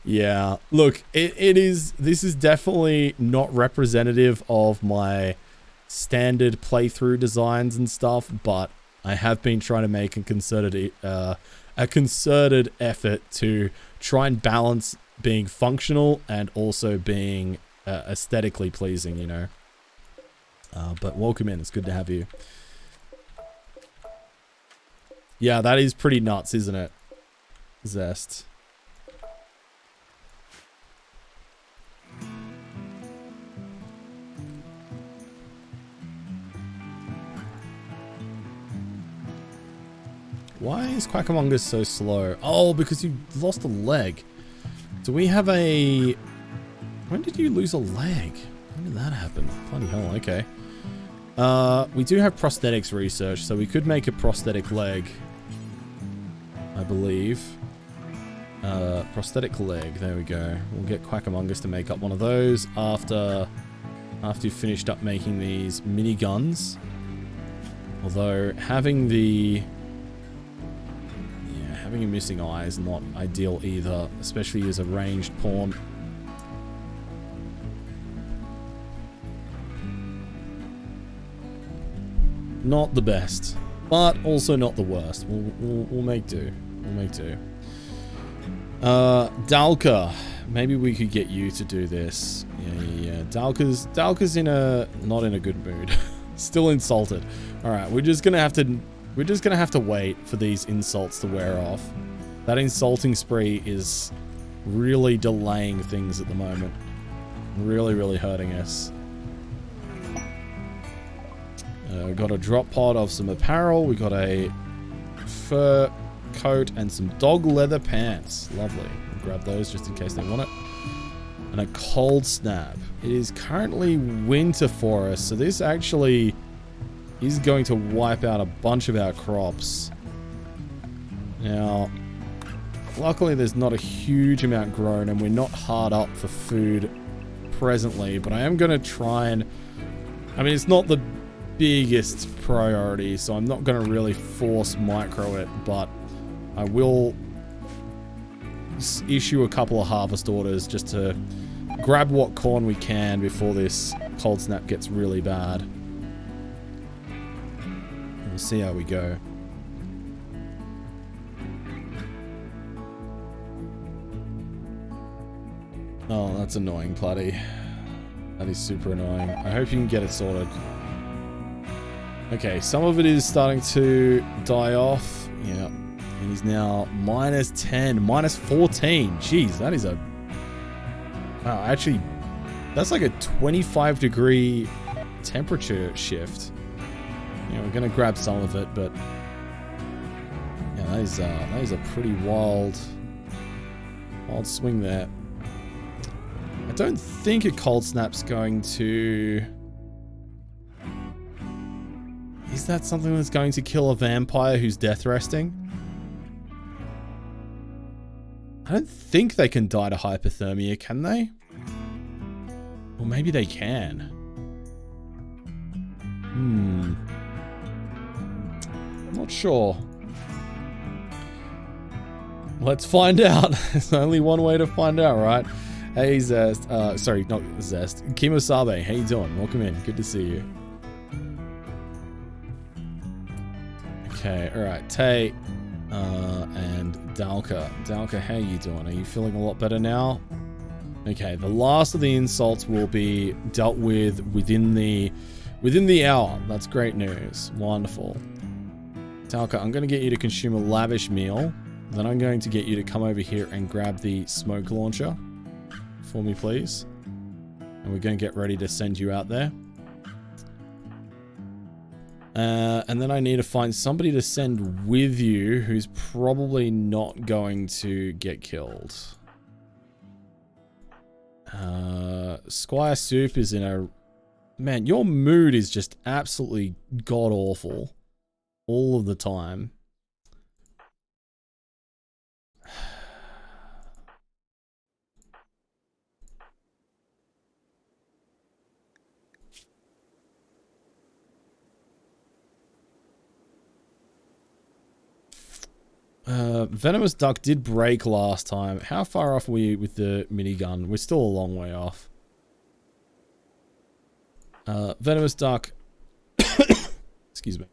Yeah, look, this is definitely not representative of my standard playthrough designs and stuff, but I have been trying to make a concerted effort to try and balance being functional and also being aesthetically pleasing, you know. But welcome in. It's good to have you. Yeah, that is pretty nuts, isn't it? Zest. Why is Quackamongus so slow? Oh, because you lost a leg. Do we have a... When did you lose a leg? When did that happen? Bloody hell, okay. We do have prosthetics research, so we could make a prosthetic leg. I believe. Prosthetic leg, there we go. We'll get Quackamongus to make up one of those after you've finished up making these miniguns. Although, having the... Yeah, having a missing eye is not ideal either, especially as a ranged pawn. Not the best, but also not the worst. We'll make do. We'll make do. Dalka. Maybe we could get you to do this. Yeah. Dalka's not in a good mood. Still insulted. Alright, we're just gonna have to wait for these insults to wear off. That insulting spree is really delaying things at the moment. Really hurting us. We got a drop pod of some apparel. We got a fur coat and some dog leather pants. Lovely. We'll grab those just in case they want it. And a cold snap. It is currently winter for us, so this actually is going to wipe out a bunch of our crops. Now, luckily there's not a huge amount grown and we're not hard up for food presently, but I am going to try and... I mean, it's not the biggest priority, so I'm not going to really force micro it, but I will issue a couple of harvest orders just to grab what corn we can before this cold snap gets really bad. We'll see how we go. Oh, that's annoying, Plutty. That is super annoying. I hope you can get it sorted. Okay, some of it is starting to die off. Yeah. And he's now minus 10, minus 14. Jeez, that is a... Wow, actually, that's like a 25-degree temperature shift. Yeah, we're going to grab some of it, but... Yeah, that is a pretty wild swing there. I don't think a cold snap's going to... Is that something that's going to kill a vampire who's death resting? I don't think they can die to hypothermia, can they? Or maybe they can. Not sure. Let's find out. There's only one way to find out, right? Hey, Zest. Sorry, not Zest. Kimosabe, how you doing? Welcome in. Good to see you. Okay, alright, Tay and Dalka. Dalka, how you doing? Are you feeling a lot better now? Okay, the last of the insults will be dealt with within the hour. That's great news. Wonderful. Dalka, I'm going to get you to consume a lavish meal. Then I'm going to get you to come over here and grab the smoke launcher for me, please. And we're going to get ready to send you out there. And then I need to find somebody to send with you who's probably not going to get killed. Squire Soup is in a... Man, your mood is just absolutely god-awful. All of the time. Venomous Duck did break last time. How far off are we with the minigun? We're still a long way off. Venomous Duck. Excuse me.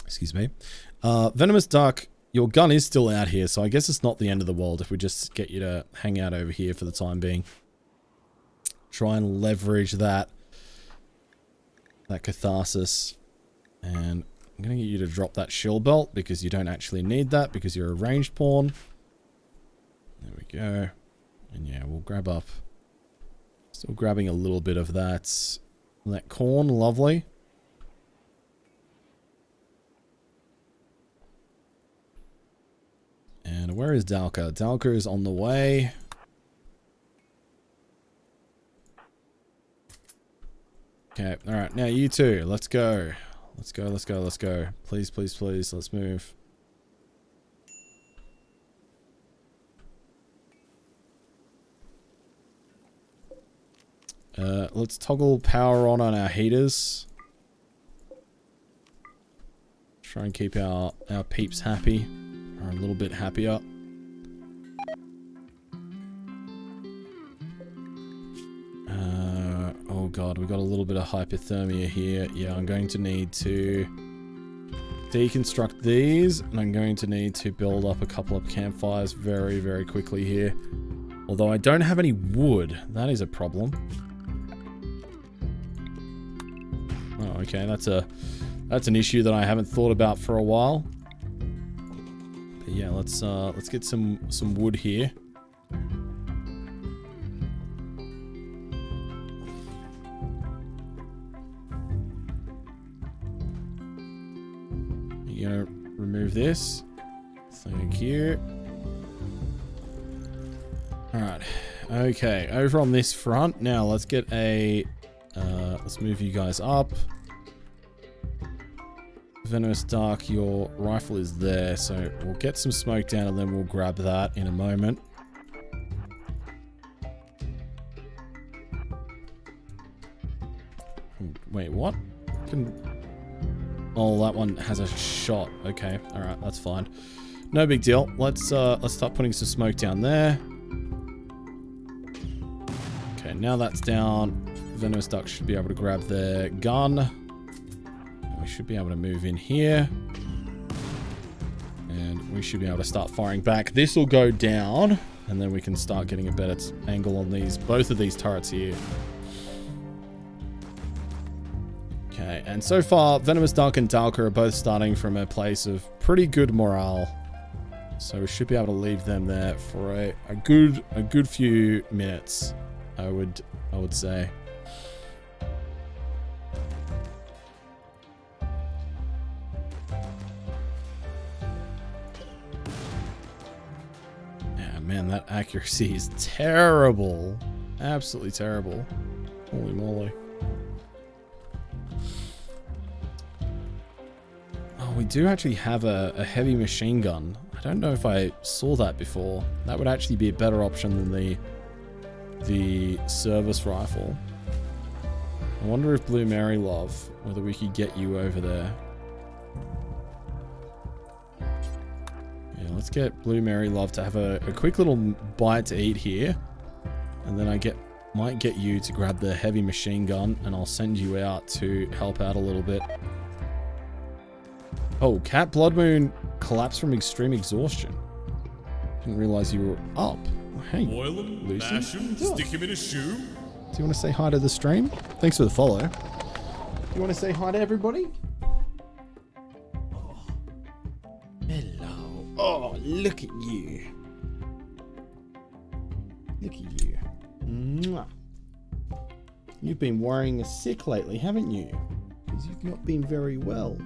Excuse me. Venomous Duck, your gun is still out here, so I guess it's not the end of the world if we just get you to hang out over here for the time being. Try and leverage that catharsis. And I'm going to get you to drop that shield belt because you don't actually need that because you're a ranged pawn. There we go. And yeah, we'll grab up. Still grabbing a little bit of that corn. Lovely. And where is Dalka? Dalka is on the way. Okay, alright, now you two, let's go. Let's go, let's go, let's go. Please, please, please, let's move. Let's toggle power on our heaters. Try and keep our peeps happy. Or a little bit happier. Oh god, we got a little bit of hypothermia here. Yeah, I'm going to need to deconstruct these, and I'm going to need to build up a couple of campfires very, very quickly here. Although I don't have any wood, that is a problem. Oh, okay, that's an issue that I haven't thought about for a while. But yeah, let's get some wood here. You're gonna remove this. Thank you. Alright. Okay, over on this front. Now let's get a let's move you guys up. Venomous Dark, your rifle is there, so we'll get some smoke down and then we'll grab that in a moment. Wait, what? Oh, that one has a shot. Okay, alright, that's fine. No big deal. Let's start putting some smoke down there. Okay, now that's down. Venomous Duck should be able to grab their gun. We should be able to move in here. And we should be able to start firing back. This will go down, and then we can start getting a better angle on both of these turrets here. Okay, and so far, Venomous Duck and Dalka are both starting from a place of pretty good morale. So we should be able to leave them there for a good few minutes, I would say. Yeah, man, that accuracy is terrible. Absolutely terrible. Holy moly. We do actually have a heavy machine gun. I don't know if I saw that before. That would actually be a better option than the service rifle. I wonder if Blue Mary Love, whether we could get you over there. Yeah, let's get Blue Mary Love to have a quick little bite to eat here. And then I might get you to grab the heavy machine gun, and I'll send you out to help out a little bit. Oh, Cat Blood Moon collapsed from extreme exhaustion. Didn't realize you were up. Hey, Boil him, Lucy. mash him, stick him in a shoe. Do you want to say hi to the stream? Thanks for the follow. You want to say hi to everybody? Oh. Hello. Oh, look at you. Look at you. Mwah. You've been worrying sick lately, haven't you? Because you've not been very well.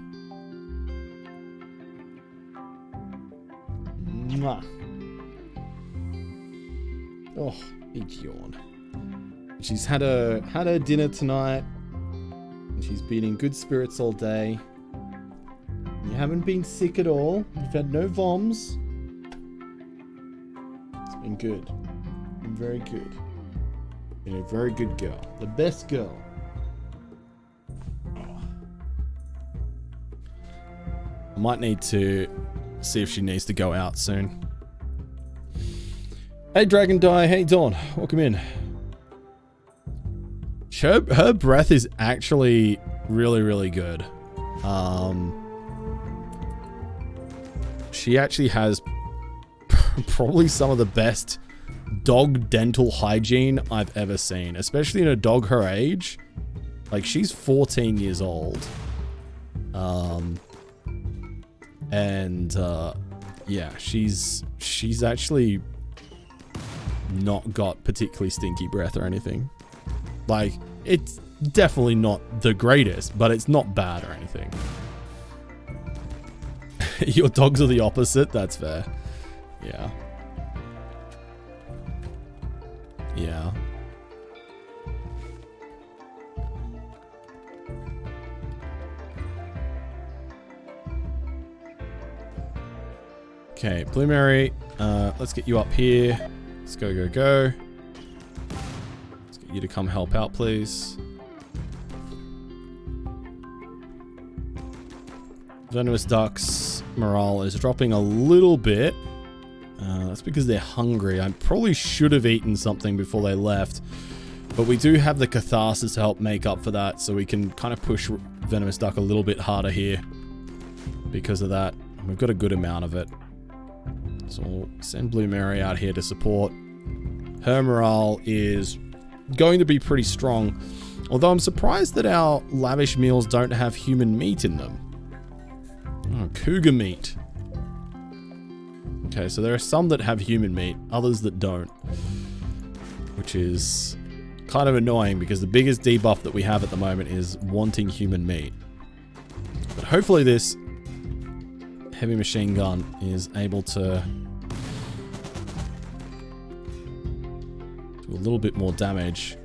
Mwah. Oh, big yawn. She's had her dinner tonight, and she's been in good spirits all day. You haven't been sick at all. You've had no voms. It's been good. Been very good. Been a very good girl. The best girl. Oh. I might need to see if she needs to go out soon. Hey Dragon Die, hey Dawn, welcome in. Her breath is actually really, really good. She actually has probably some of the best dog dental hygiene I've ever seen, especially in a dog her age. Like, she's 14 years old. Yeah, she's actually not got particularly stinky breath or anything. Like, it's definitely not the greatest, but it's not bad or anything. Your dogs are the opposite. That's fair. Yeah. Yeah. Okay, Blue Mary, let's get you up here. Let's go, go, go. Let's get you to come help out, please. Venomous Duck's morale is dropping a little bit. That's because they're hungry. I probably should have eaten something before they left. But we do have the Catharsis to help make up for that, so we can kind of push Venomous Duck a little bit harder here. Because of that. We've got a good amount of it. So we'll send Blue Mary out here to support. Her morale is going to be pretty strong. Although I'm surprised that our lavish meals don't have human meat in them. Oh, cougar meat. Okay, so there are some that have human meat, others that don't. Which is kind of annoying because the biggest debuff that we have at the moment is wanting human meat. But hopefully this heavy machine gun is able to do a little bit more damage.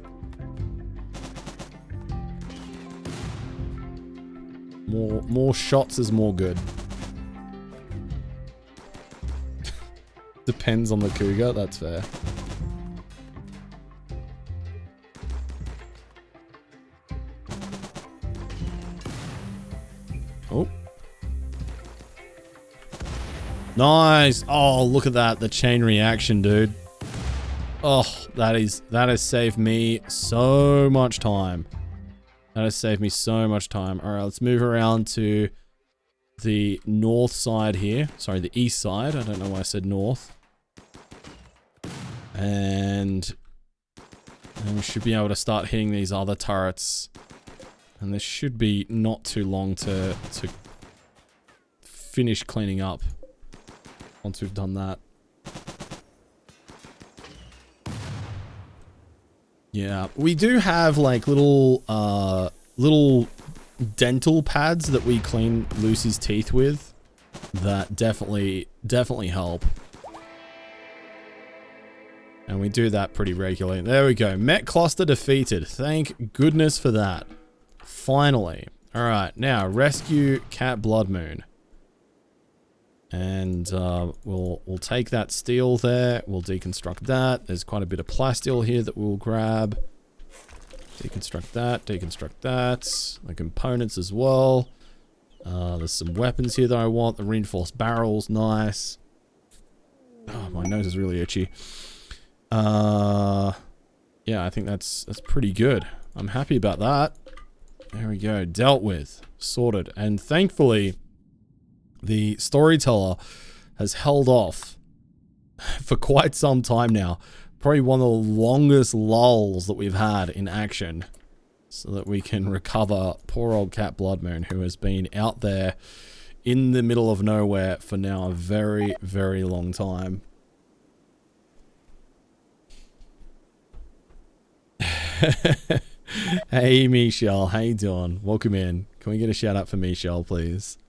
More shots is more good. Depends on the cougar, that's fair. Oh. Nice. Oh, look at that. The chain reaction, dude. Oh, that has saved me so much time. That has saved me so much time. All right, let's move around to the north side here. Sorry, the east side. I don't know why I said north. And we should be able to start hitting these other turrets. And this should be not too long to finish cleaning up once we've done that. Yeah, we do have like little dental pads that we clean Lucy's teeth with that definitely help. And we do that pretty regularly. There we go. Mech cluster defeated. Thank goodness for that. Finally. All right, now rescue Cat Blood Moon. And we'll take that steel there. We'll deconstruct that. There's quite a bit of plasteel here that we'll grab. Deconstruct that. Deconstruct that. The components as well. There's some weapons here that I want. The reinforced barrels, nice. Oh, my nose is really itchy. Yeah, I think that's pretty good. I'm happy about that. There we go. Dealt with. Sorted. And thankfully, the storyteller has held off for quite some time now. Probably one of the longest lulls that we've had in action. So that we can recover poor old Cat Blood Moon, who has been out there in the middle of nowhere for now a very, very long time. Hey, Michelle. How you doing? Welcome in. Can we get a shout out for Michelle, please?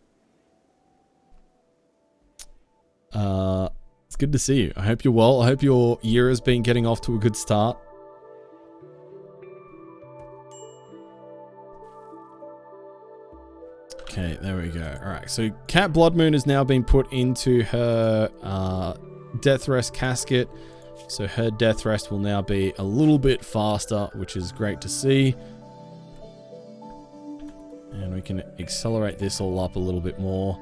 It's good to see you. I hope you're well. I hope your year has been getting off to a good start. Okay, there we go. Alright, so Cat Blood Moon has now been put into her death rest casket. So her death rest will now be a little bit faster, which is great to see. And we can accelerate this all up a little bit more.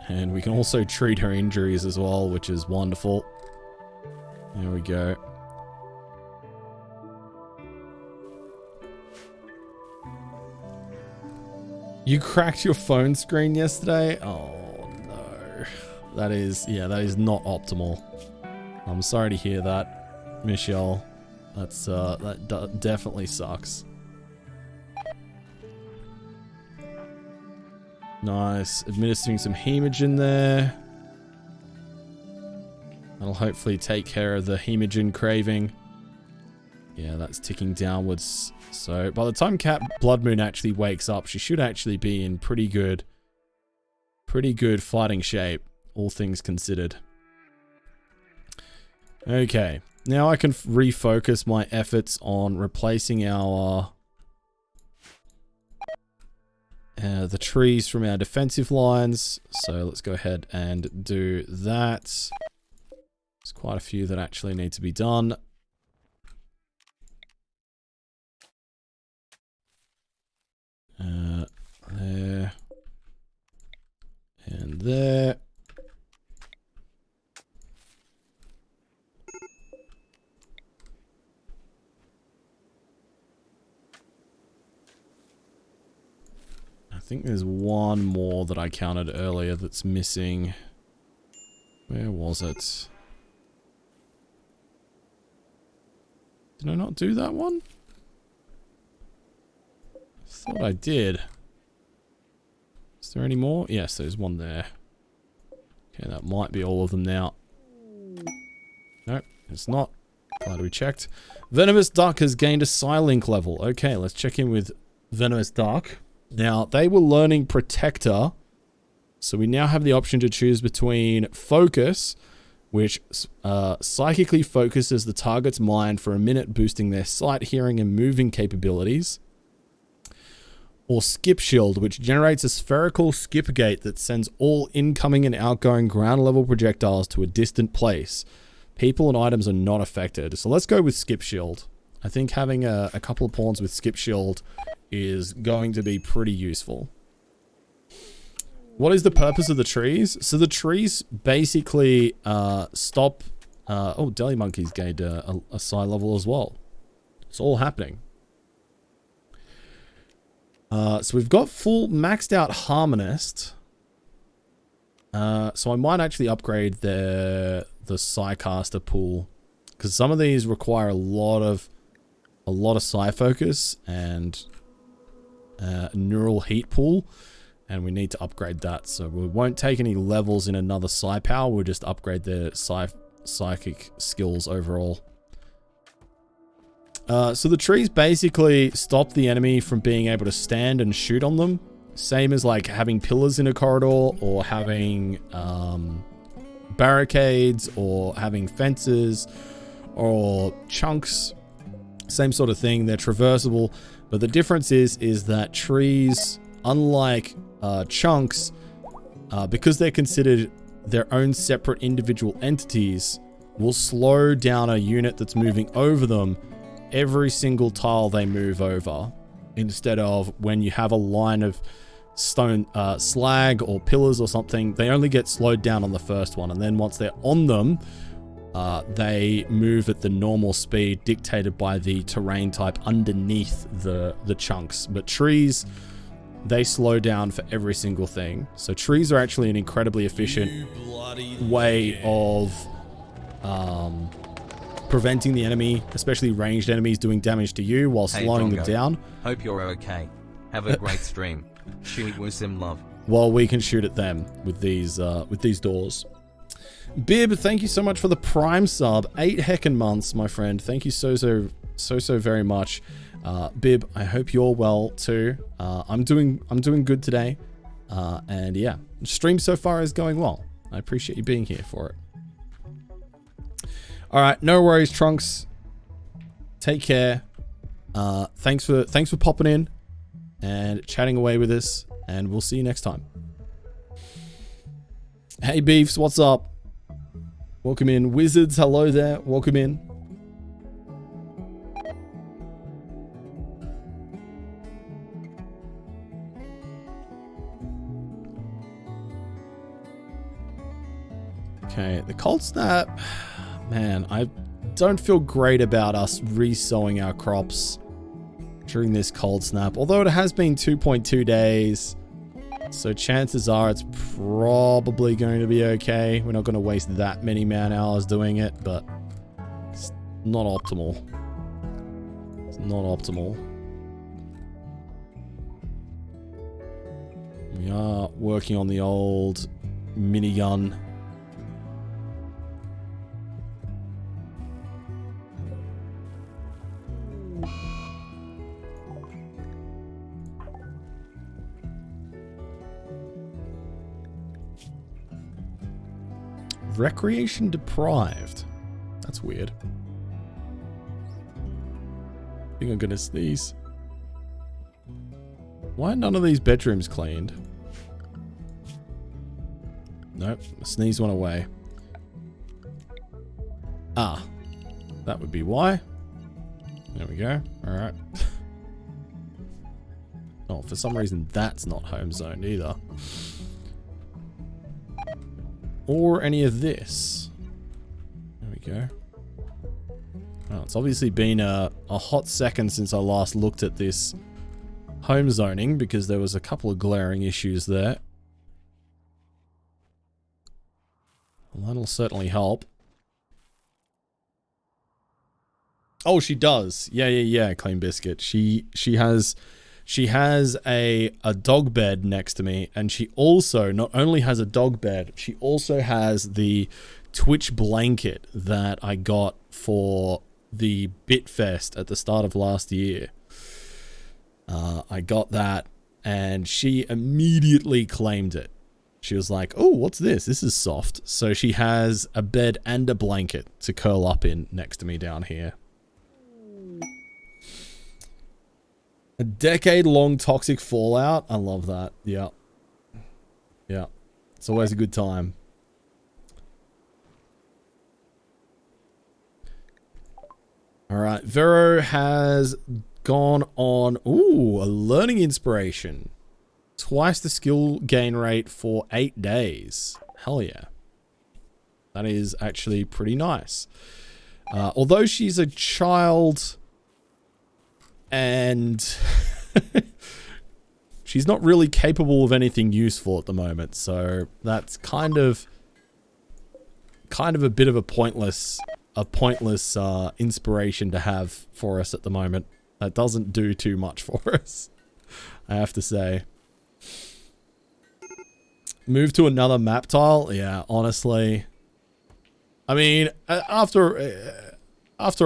And we can also treat her injuries as well, which is wonderful. There we go. You cracked your phone screen yesterday? Oh, no. That is not optimal. I'm sorry to hear that, Michelle. That definitely sucks. Nice. Administering some hemogen there. That'll hopefully take care of the hemogen craving. Yeah, that's ticking downwards. So by the time Cat Blood Moon actually wakes up, she should actually be in pretty good fighting shape, all things considered. Okay, now I can refocus my efforts on replacing our the trees from our defensive lines. So let's go ahead and do that. There's quite a few that actually need to be done. There. And there. I think there's one more that I counted earlier that's missing. Where was it? Did I not do that one? I thought I did. Is there any more? Yes, there's one there. Okay, that might be all of them now. Nope, it's not. Glad we checked. Venomous Duck has gained a Psylink level. Okay, let's check in with Venomous Duck. Now, they were learning Protector. So we now have the option to choose between Focus, which psychically focuses the target's mind for a minute, boosting their sight, hearing, and moving capabilities. Or Skip Shield, which generates a spherical skip gate that sends all incoming and outgoing ground level projectiles to a distant place. People and items are not affected. So let's go with Skip Shield. I think having a couple of pawns with Skip Shield is going to be pretty useful. What is the purpose of the trees? So the trees basically stop... oh, Deli Monkey's gained a psi level as well. It's all happening. So we've got full maxed out Harmonist. So I might actually upgrade the Psycaster pool, because some of these require a lot of Psi focus and neural heat pool, and we need to upgrade that. So we won't take any levels in another Psi power. We'll just upgrade their psychic skills overall. So the trees basically stop the enemy from being able to stand and shoot on them. Same as like having pillars in a corridor, or having barricades, or having fences, or chunks. Same sort of thing. They're traversable, but the difference is that trees, unlike chunks, because they're considered their own separate individual entities, will slow down a unit that's moving over them every single tile they move over, instead of when you have a line of stone slag or pillars or something, they only get slowed down on the first one, and then once they're on them, they move at the normal speed dictated by the terrain type underneath the chunks. But trees, they slow down for every single thing. So trees are actually an incredibly efficient way of preventing the enemy, especially ranged enemies, doing damage to you while slowing them down. Hope you're okay. Have a great stream. Shoot with some love. While we can shoot at them with these doors. Bib, thank you so much for the Prime sub. 8 heckin' months, my friend. Thank you so very much. Bib, I hope you're well too. I'm doing good today. And yeah, stream so far is going well. I appreciate you being here for it. All right, no worries, Trunks. Take care. Thanks for popping in and chatting away with us, and we'll see you next time. Hey Beefs, what's up? Welcome in. Wizards, hello there. Welcome in. Okay, the cold snap. Man, I don't feel great about us re-sowing our crops during this cold snap. Although it has been 2.2 days. So chances are it's probably going to be okay. We're not going to waste that many man hours doing it, but it's not optimal. It's not optimal. We are working on the old minigun. Recreation deprived. That's weird. I think I'm gonna sneeze. Why are none of these bedrooms cleaned? Nope, the sneeze went away. Ah, that would be why. There we go. Alright. Oh, for some reason that's not home zoned either. Or any of this. There we go. Oh, it's obviously been a hot second since I last looked at this home zoning because there was a couple of glaring issues there. Well, that'll certainly help. Oh, she does. Yeah, Clean Biscuit. She has a dog bed next to me, and she also not only has a dog bed, she also has the Twitch blanket that I got for the Bitfest at the start of last year. I got that, and she immediately claimed it. She was like, "Oh, what's this? This is soft." So she has a bed and a blanket to curl up in next to me down here. A decade-long toxic fallout. I love that. Yeah. Yeah. It's always a good time. Alright. Vero has gone on... Ooh, a learning inspiration. Twice the skill gain rate for 8 days. Hell yeah. That is actually pretty nice. Although she's a child... and she's not really capable of anything useful at the moment, so that's kind of a bit of a pointless inspiration to have for us at the moment. That doesn't do too much for us, I have to say. Move to another map tile? Yeah, honestly. I mean, after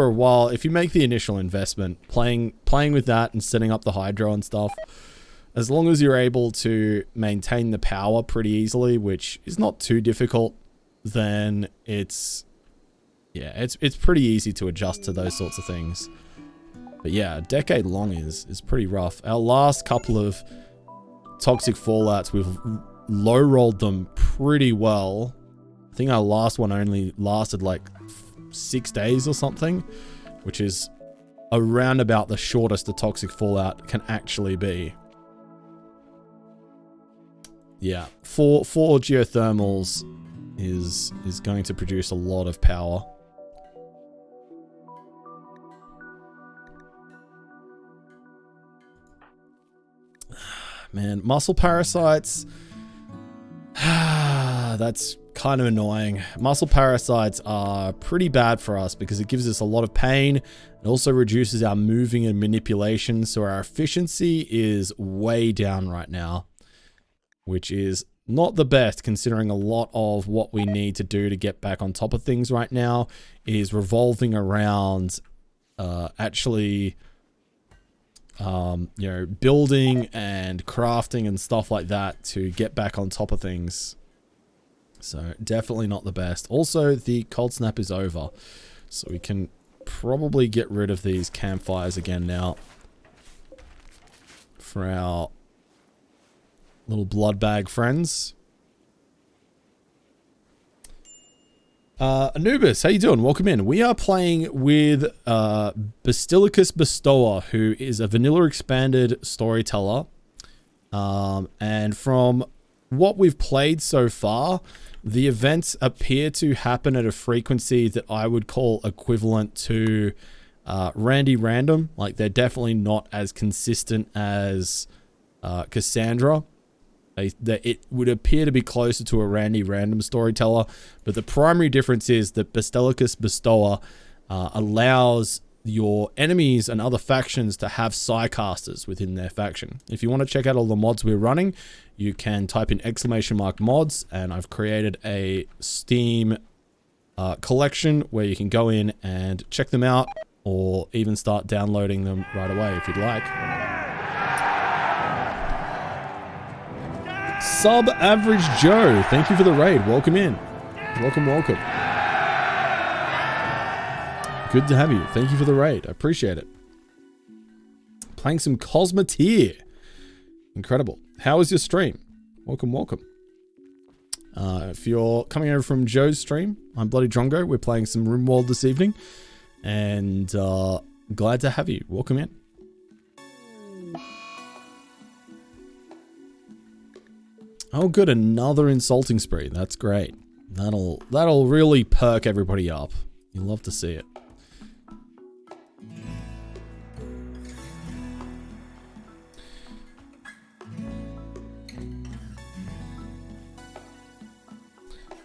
a while, if you make the initial investment, playing with that and setting up the hydro and stuff, as long as you're able to maintain the power pretty easily, which is not too difficult, then it's pretty easy to adjust to those sorts of things. But yeah, a decade long is pretty rough. Our last couple of toxic fallouts, we've low rolled them pretty well. I think our last one only lasted like 6 days or something, which is around about the shortest a toxic fallout can actually be. Yeah, four geothermals is going to produce a lot of power. Man, muscle parasites. That's kind of annoying. Muscle parasites are pretty bad for us because it gives us a lot of pain. It also reduces our moving and manipulation, so our efficiency is way down right now, which is not the best considering a lot of what we need to do to get back on top of things right now is revolving around actually you know, building and crafting and stuff like that to get back on top of things. So definitely not the best. Also, the cold snap is over, so we can probably get rid of these campfires again now for our little blood bag friends. Anubis, how you doing? Welcome in. We are playing with Basilicus Bestower, who is a vanilla expanded storyteller. And from what we've played so far, the events appear to happen at a frequency that I would call equivalent to Randy Random. Like, they're definitely not as consistent as Cassandra. It would appear to be closer to a Randy random storyteller, but the primary difference is that Bastelicus Bestower allows your enemies and other factions to have Psycasters within their faction. If you want to check out all the mods we're running, you can type in !mods, and I've created a Steam collection where you can go in and check them out, or even start downloading them right away if you'd like. Sub Average Joe, thank you for the raid. Welcome in. Welcome. Good to have you. Thank you for the raid. I appreciate it. Playing some Cosmoteer. Incredible. How was your stream? Welcome. If you're coming over from Joe's stream, I'm Bloody Drongo. We're playing some RimWorld this evening. And glad to have you. Welcome in. Oh, good. Another insulting spree. That's great. That'll really perk everybody up. You'll love to see it.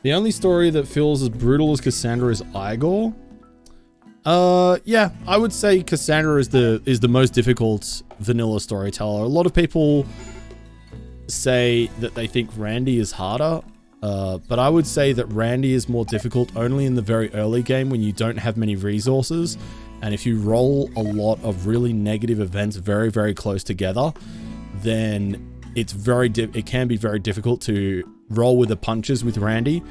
The only story that feels as brutal as Cassandra is Igor. Yeah, I would say Cassandra is the most difficult vanilla storyteller. A lot of people say that they think Randy is harder, but I would say that Randy is more difficult only in the very early game when you don't have many resources, and if you roll a lot of really negative events very, very close together, then it can be very difficult to roll with the punches with Randy.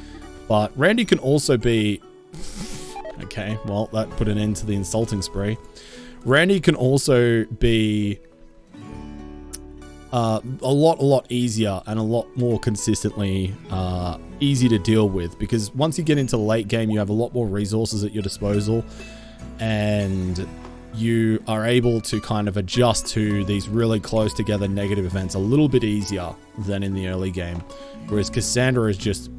But Randy can also be... Okay, well, that put an end to the insulting spree. Randy can also be a lot easier and a lot more consistently easy to deal with, because once you get into the late game, you have a lot more resources at your disposal, and you are able to kind of adjust to these really close together negative events a little bit easier than in the early game. Whereas Cassandra is just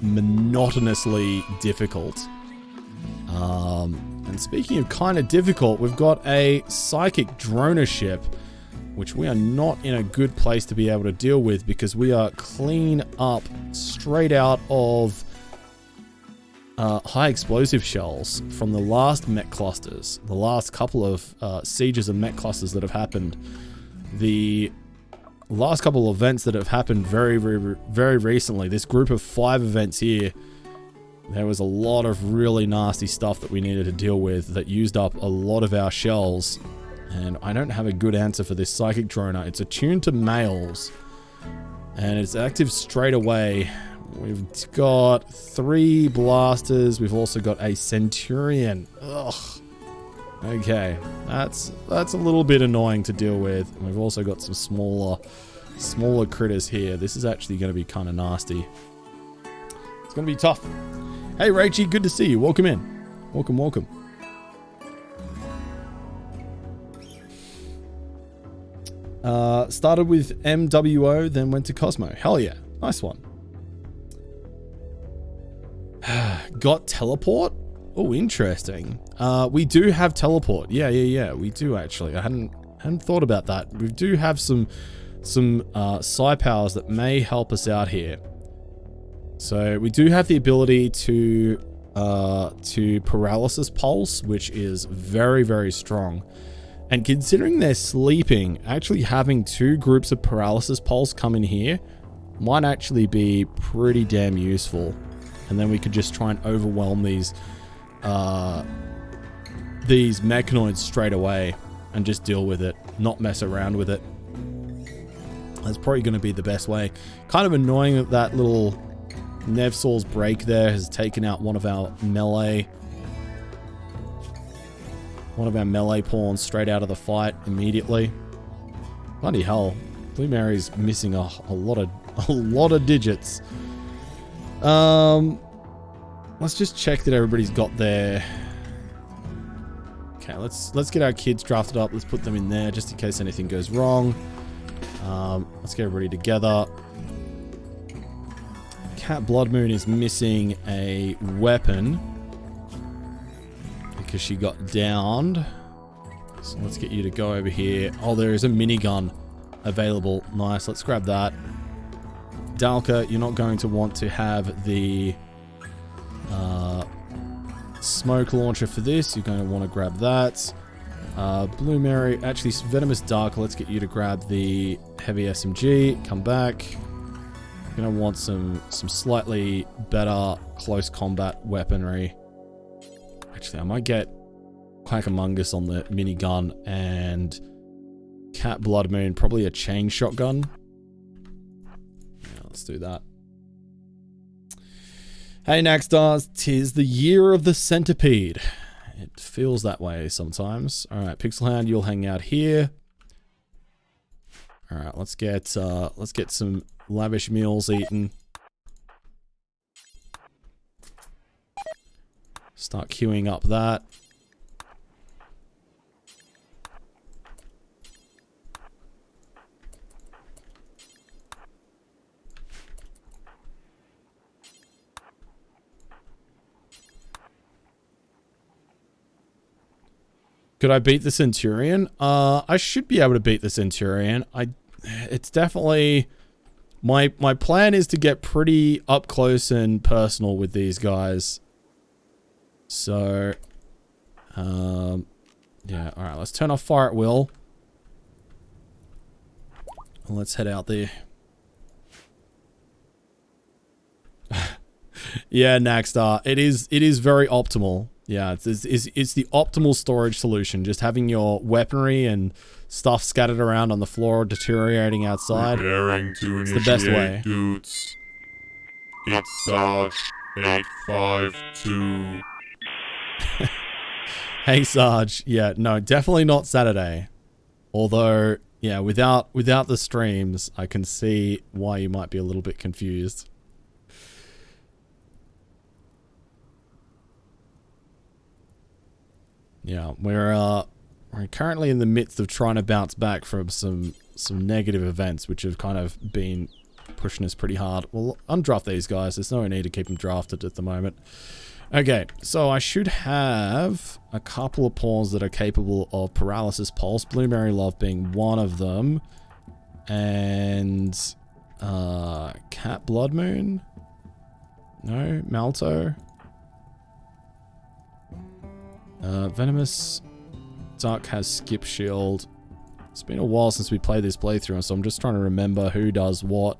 monotonously difficult. And speaking of kind of difficult, we've got a psychic droner ship, which we are not in a good place to be able to deal with, because we are clean up straight out of high explosive shells from the last mech clusters, the last couple of sieges of mech clusters that have happened. The last couple of events that have happened very, very, very recently, this group of 5 events here, there was a lot of really nasty stuff that we needed to deal with that used up a lot of our shells, and I don't have a good answer for this psychic droner. It's attuned to males, and it's active straight away. We've got 3 blasters. We've also got a centurion. Ugh. Okay, that's a little bit annoying to deal with. And we've also got some smaller critters here. This is actually going to be kind of nasty. It's going to be tough. Hey, Rachie, good to see you. Welcome in. Welcome. Started with MWO, then went to Cosmo. Hell yeah. Nice one. Got teleport? Oh, interesting. We do have teleport. Yeah. We do actually. I hadn't thought about that. We do have some psi powers that may help us out here. So we do have the ability to paralysis pulse, which is very, very strong. And considering they're sleeping, actually having 2 groups of paralysis pulse come in here might actually be pretty damn useful. And then we could just try and overwhelm these mechanoids straight away and just deal with it, not mess around with it. That's probably going to be the best way. Kind of annoying that that little Nevsor's break there has taken out one of our melee pawns straight out of the fight immediately. Bloody hell, Blue Mary's missing a lot of digits. Let's just check that everybody's got their... Okay, let's get our kids drafted up. Let's put them in there just in case anything goes wrong. Let's get everybody together. Cat Blood Moon is missing a weapon because she got downed. So let's get you to go over here. Oh, there is a minigun available. Nice, let's grab that. Dalka, you're not going to want to have the smoke launcher for this. You're going to want to grab that. Blue Mary, actually Venomous Dark, let's get you to grab the heavy SMG. Come back. You're going to want some slightly better close combat weaponry. Actually, I might get Quackamungus on the minigun and Cat Blood Moon, probably a chain shotgun. Yeah, let's do that. Hey Naxstars, 'tis the year of the centipede. It feels that way sometimes. Alright, Pixelhound, you'll hang out here. Alright, let's get some lavish meals eaten. Start queuing up that. Could I beat the Centurion? I should be able to beat the Centurion. It's definitely... My plan is to get pretty up close and personal with these guys. So... yeah, alright, let's turn off fire at will. And let's head out there. Yeah, Naxstar, it is very optimal. Yeah, it's the optimal storage solution. Just having your weaponry and stuff scattered around on the floor, deteriorating outside. Preparing to It's the best way. Dudes. It's Sarge 852. Hey Sarge, yeah, no, definitely not Saturday. Although, yeah, without the streams, I can see why you might be a little bit confused. Yeah, we're currently in the midst of trying to bounce back from some negative events which have kind of been pushing us pretty hard. We'll undraft these guys. There's no need to keep them drafted at the moment. Okay, so I should have a couple of pawns that are capable of Paralysis Pulse. Blueberry Love being one of them. And Cat Blood Moon? No, Malto. Venomous Dark has Skip Shield. It's been a while since we played this playthrough, so I'm just trying to remember who does what.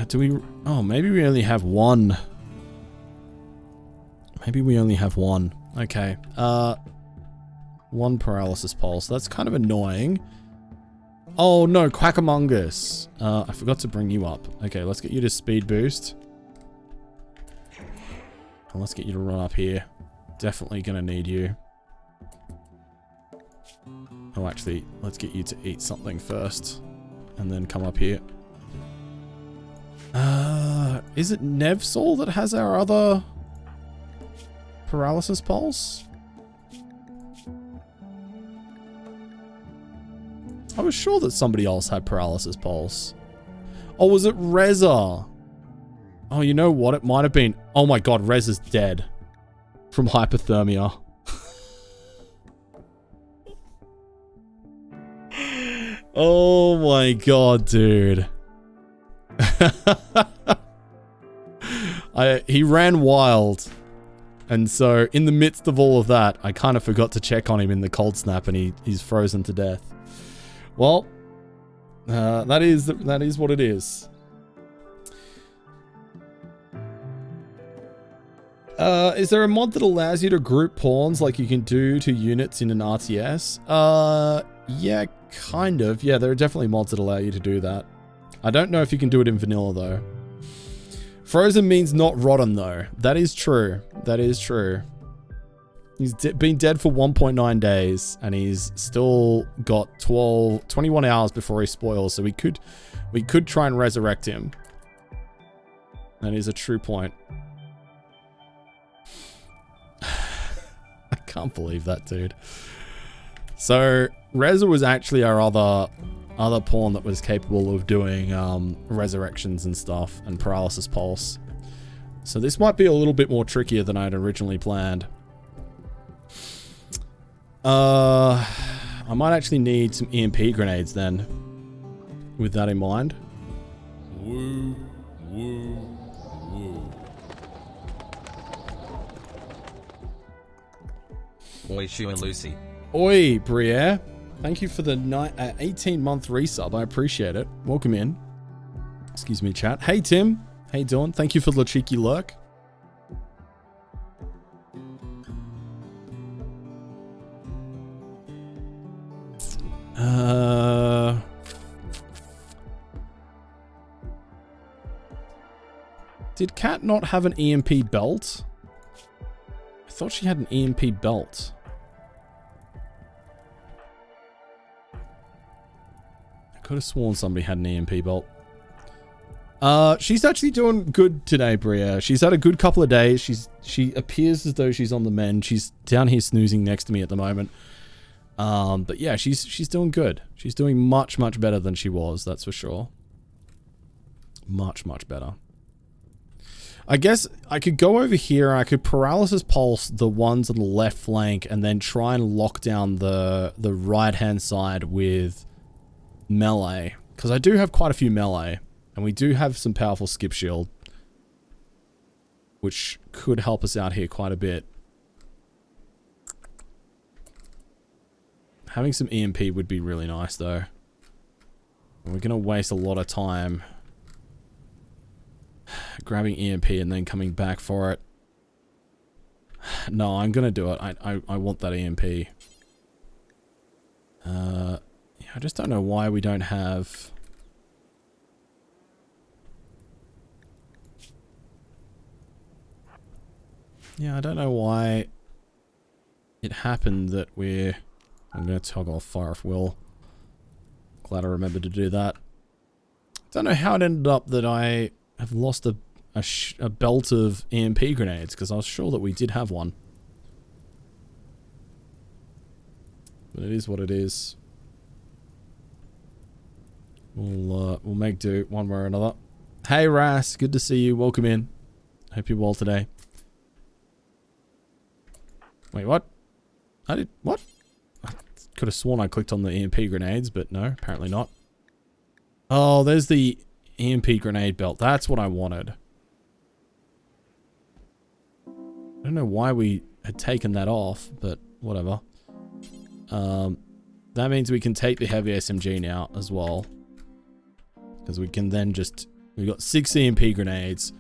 Do we... Oh, maybe we only have one. Maybe we only have one. Okay. One Paralysis Pulse. That's kind of annoying. Oh, no. Quackamungus. I forgot to bring you up. Okay, let's get you to Speed Boost. And let's get you to run up here. Definitely gonna need you. Oh, actually, let's get you to eat something first. And then come up here. Is it Nevsol that has our other Paralysis Pulse? I was sure that somebody else had Paralysis Pulse. Oh, was it Reza? Oh, you know what? It might have been... Oh my god, Reza's dead. From hypothermia. Oh my god, dude. He ran wild. And so, in the midst of all of that, I kind of forgot to check on him in the cold snap and he's frozen to death. Well, that is what it is. Is there a mod that allows you to group pawns like you can do to units in an RTS? Yeah, kind of. Yeah, there are definitely mods that allow you to do that. I don't know if you can do it in vanilla, though. Frozen means not rotten, though. That is true. That is true. He's been dead for 1.9 days, and he's still got 21 hours before he spoils, so we could try and resurrect him. That is a true point. I can't believe that, dude. So, Reza was actually our other pawn that was capable of doing resurrections and stuff, and Paralysis Pulse. So this might be a little bit more trickier than I'd originally planned. I might actually need some EMP grenades then. with that in mind. Woo, woo, woo. Oi, Shu and Lucy. Oi, Briere. Thank you for the 18-month resub. I appreciate it. Welcome in. Excuse me, chat. Hey, Tim. How you doing? Thank you for the cheeky lurk. Did Kat not have an EMP belt? I thought she had an EMP belt. I could have sworn somebody had an EMP belt. She's actually doing good today, Bria. She's had a good couple of days. She appears as though she's on the mend. She's down here snoozing next to me at the moment. But yeah, she's doing good. She's doing much, much better than she was, that's for sure. Much, much better. I guess I could go over here. I could paralysis pulse the ones on the left flank and then try and lock down the right-hand side with melee. Because I do have quite a few melee. And we do have some powerful skip shield. Which could help us out here quite a bit. Having some EMP would be really nice though. And we're going to waste a lot of time grabbing EMP and then coming back for it. No, I'm going to do it. I want that EMP. Yeah, I just don't know why we don't have... Yeah, I don't know why it happened that we're... I'm going to toggle off fire if will. Glad I remembered to do that. Don't know how it ended up that I have lost a belt of EMP grenades, because I was sure that we did have one. But it is what it is. We'll make do one way or another. Hey Ras, good to see you. Welcome in. Hope you're well today. Wait, what? I did... What? I could have sworn I clicked on the EMP grenades, but no, apparently not. Oh, there's the EMP grenade belt. That's what I wanted. I don't know why we had taken that off, but whatever. That means we can take the heavy SMG now as well. Because we can then just... We've got 6 EMP grenades.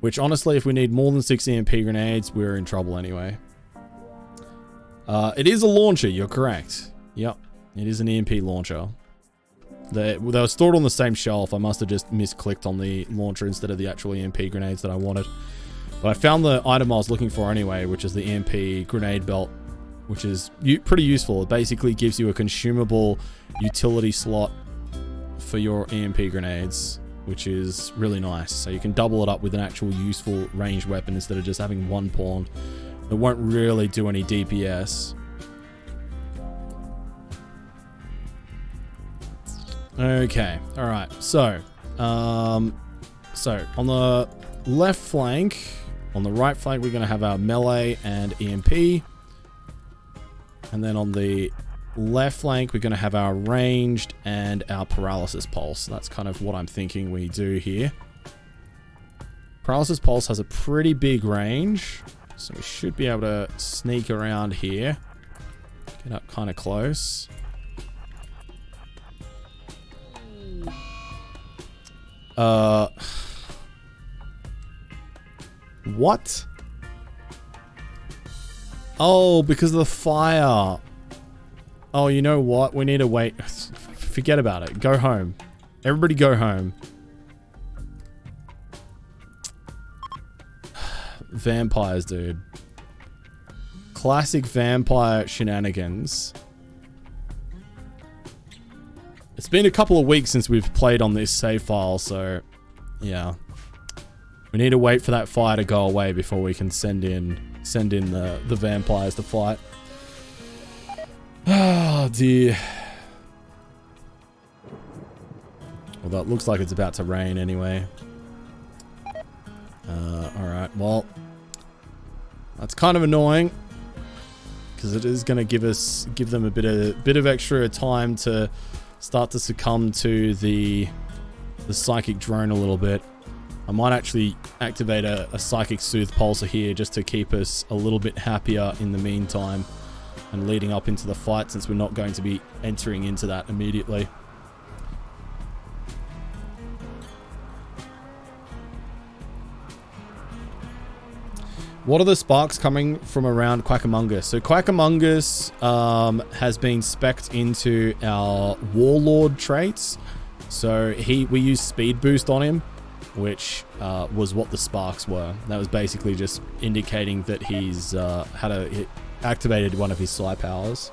Which honestly, if we need more than 6 EMP grenades, we're in trouble anyway. It is a launcher, you're correct. Yep, it is an EMP launcher. They were stored on the same shelf. I must have just misclicked on the launcher instead of the actual EMP grenades that I wanted. But I found the item I was looking for anyway, which is the EMP grenade belt, which is pretty useful. It basically gives you a consumable utility slot for your EMP grenades, which is really nice. So you can double it up with an actual useful ranged weapon instead of just having one pawn. It won't really do any DPS. Okay, alright, so on the left flank, on the right flank we're going to have our melee and EMP. And then on the left flank we're going to have our ranged and our paralysis pulse. That's kind of what I'm thinking we do here. Paralysis pulse has a pretty big range. So we should be able to sneak around here. Get up kind of close. What? Oh, because of the fire. Oh, you know what? We need to wait. Forget about it. Go home. Everybody go home. Vampires, dude. Classic vampire shenanigans. It's been a couple of weeks since we've played on this save file, so yeah. We need to wait for that fire to go away before we can send in the vampires to fight. Oh dear. Well, that looks like it's about to rain anyway. Alright, well, that's kind of annoying because it is going to give them a bit of extra time to start to succumb to the psychic drone a little bit. I might actually activate a psychic soothe pulsar here just to keep us a little bit happier in the meantime and leading up into the fight, since we're not going to be entering into that immediately. What are the sparks coming from around Quackamungus? So Quackamungus has been spec'd into our Warlord traits. So we use speed boost on him, which was what the sparks were. That was basically just indicating that he's activated one of his psi powers.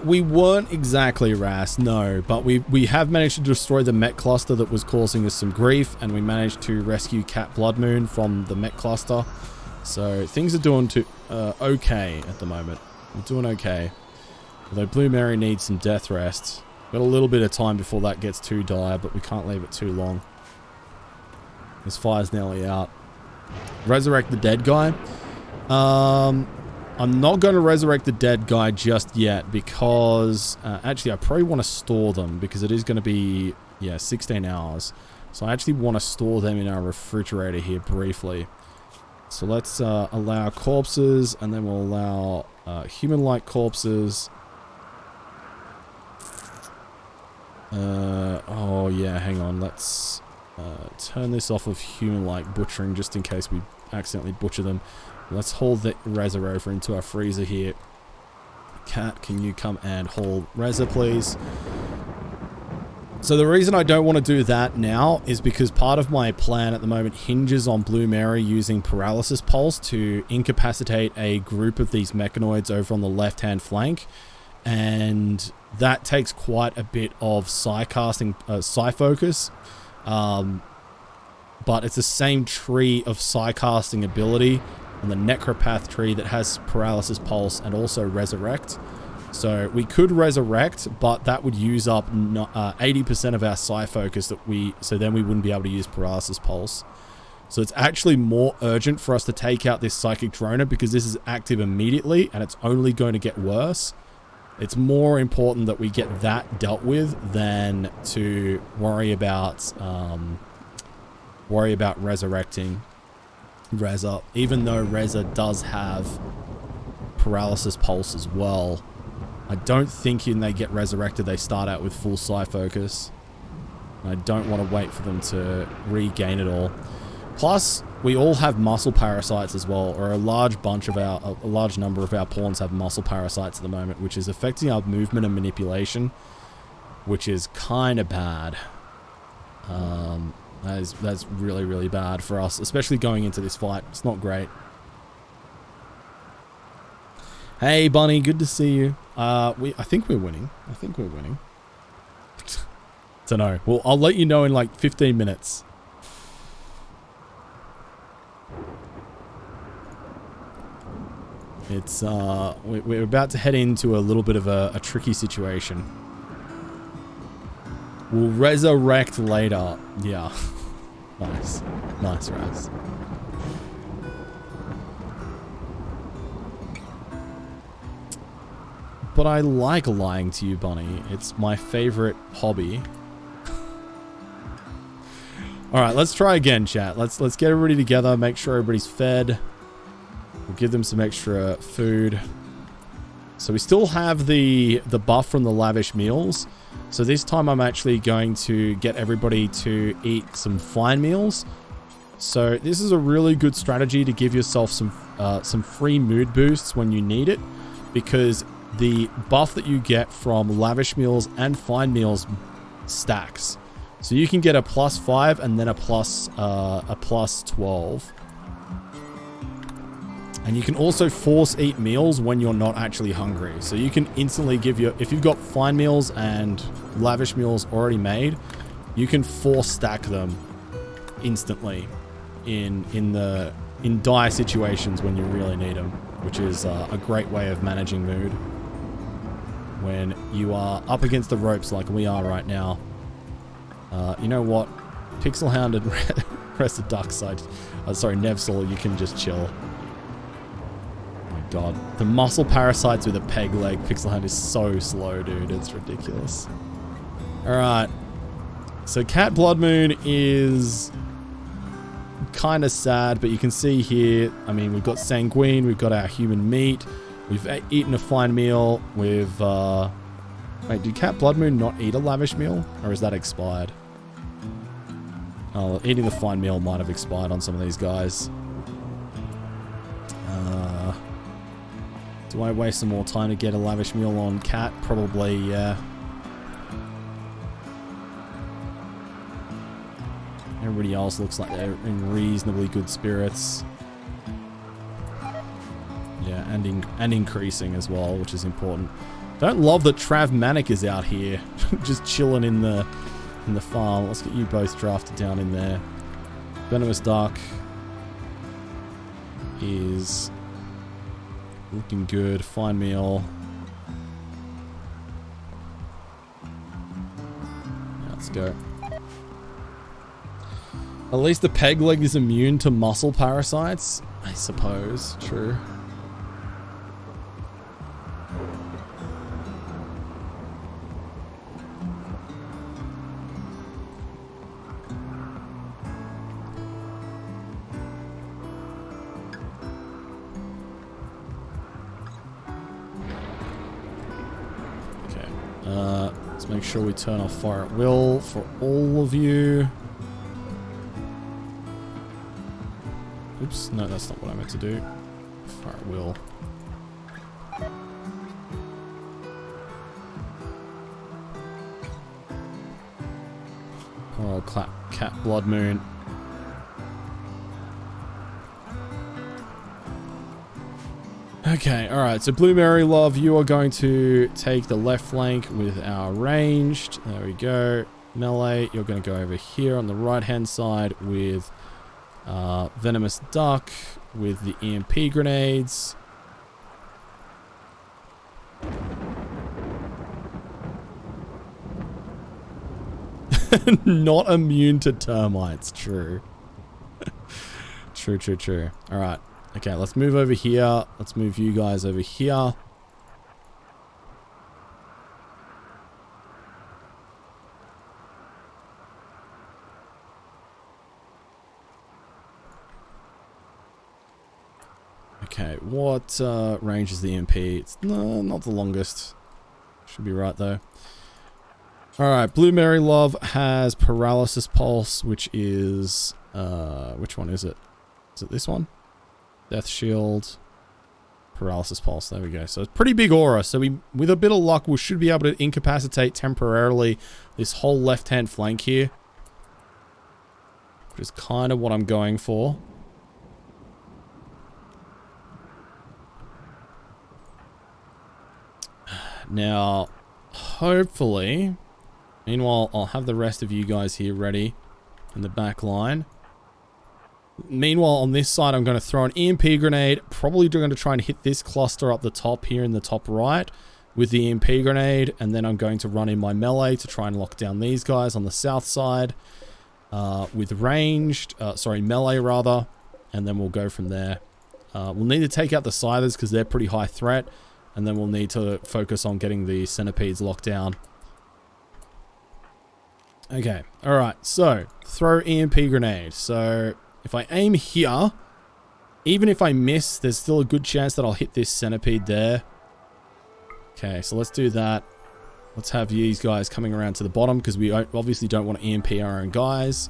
We weren't exactly Ras, no, but we have managed to destroy the mech cluster that was causing us some grief, and we managed to rescue Cat Bloodmoon from the mech cluster. So things are doing okay at the moment. We're doing okay. Although Blue Mary needs some death rest. Got a little bit of time before that gets too dire, but we can't leave it too long. This fire's nearly out. Resurrect the dead guy. I'm not going to resurrect the dead guy just yet because actually I probably want to store them because it is going to be 16 hours. So I actually want to store them in our refrigerator here briefly. So let's allow corpses, and then we'll allow human-like corpses. Oh yeah, hang on. Let's turn this off of human-like butchering just in case we accidentally butcher them. Let's haul the Reza over into our freezer here. Cat, can you come and haul Reza, please? So the reason I don't want to do that now is because part of my plan at the moment hinges on Blue Mary using Paralysis Pulse to incapacitate a group of these mechanoids over on the left-hand flank. And that takes quite a bit of psi casting, psi focus. But it's the same tree of psi casting ability on the Necropath tree that has Paralysis Pulse and also Resurrect. So we could Resurrect, but that would use up 80% of our psi focus so then we wouldn't be able to use Paralysis Pulse. So it's actually more urgent for us to take out this Psychic Droner because this is active immediately and it's only going to get worse. It's more important that we get that dealt with than to worry about resurrecting Reza, even though Reza does have Paralysis Pulse as well. I don't think when they get resurrected they start out with full psi focus. I don't want to wait for them to regain it all. Plus, we all have muscle parasites as well, or a large number of our pawns have muscle parasites at the moment, which is affecting our movement and manipulation, which is kind of bad. That's really, really bad for us, especially going into this fight. It's not great. Hey, Bunny, good to see you. I think we're winning. Don't know. Well, I'll let you know in like 15 minutes. It's we're about to head into a little bit of a tricky situation. We'll resurrect later. Yeah. Nice. Nice, Raz. But I like lying to you, Bunny. It's my favorite hobby. Alright, let's try again, chat. Let's get everybody together, make sure everybody's fed. We'll give them some extra food. So we still have the buff from the lavish meals. So this time I'm actually going to get everybody to eat some fine meals. So this is a really good strategy to give yourself some free mood boosts when you need it, because the buff that you get from lavish meals and fine meals stacks. So you can get a +5 and then a +12. And you can also force eat meals when you're not actually hungry. So you can instantly if you've got fine meals and lavish meals already made, you can force stack them instantly in dire situations when you really need them, which is a great way of managing mood when you are up against the ropes like we are right now. You know what? Pixelhound and Rested Darkside. Sorry, Nevsol, you can just chill. God. The muscle parasites with a peg leg pixel hand is so slow, dude. It's ridiculous. Alright. So Cat Blood Moon is kind of sad, but you can see here, I mean, we've got Sanguine, we've got our human meat, we've eaten a fine meal, we've, wait, did Cat Blood Moon not eat a lavish meal? Or is that expired? Oh, eating the fine meal might have expired on some of these guys. Do I waste some more time to get a lavish meal on Cat? Probably, yeah. Everybody else looks like they're in reasonably good spirits. Yeah, and increasing as well, which is important. Don't love that Trav Manic is out here, just chilling in the farm. Let's get you both drafted down in there. Venomous Duck is looking good. Fine meal. Let's go. At least the peg leg is immune to muscle parasites. I suppose. True. Let's make sure we turn off fire at will for all of you. Oops, no, that's not what I meant to do. Fire at will. Poor old Cat Blood Moon. Okay, alright, so Blue Mary Love, you are going to take the left flank with our ranged. There we go. Melee, you're going to go over here on the right-hand side with Venomous Duck, with the EMP grenades. Not immune to termites, true. True. Alright. Okay, let's move over here. Let's move you guys over here. Okay, what range is the EMP? It's not the longest. Should be right though. Alright, Blue Mary Love has Paralysis Pulse, which is... which one is it? Is it this one? Death Shield, Paralysis Pulse. There we go. So it's pretty big aura. So we, with a bit of luck, we should be able to incapacitate temporarily this whole left-hand flank here, which is kind of what I'm going for. Now, hopefully, meanwhile, I'll have the rest of you guys here ready in the back line. Meanwhile, on this side, I'm going to throw an EMP grenade. Probably going to try and hit this cluster up the top here in the top right with the EMP grenade. And then I'm going to run in my melee to try and lock down these guys on the south side with ranged, melee rather. And then we'll go from there. We'll need to take out the Scythers because they're pretty high threat. And then we'll need to focus on getting the centipedes locked down. Okay, alright, so throw EMP grenade. So if I aim here, even if I miss, there's still a good chance that I'll hit this centipede there. Okay, so let's do that. Let's have these guys coming around to the bottom because we obviously don't want to EMP our own guys.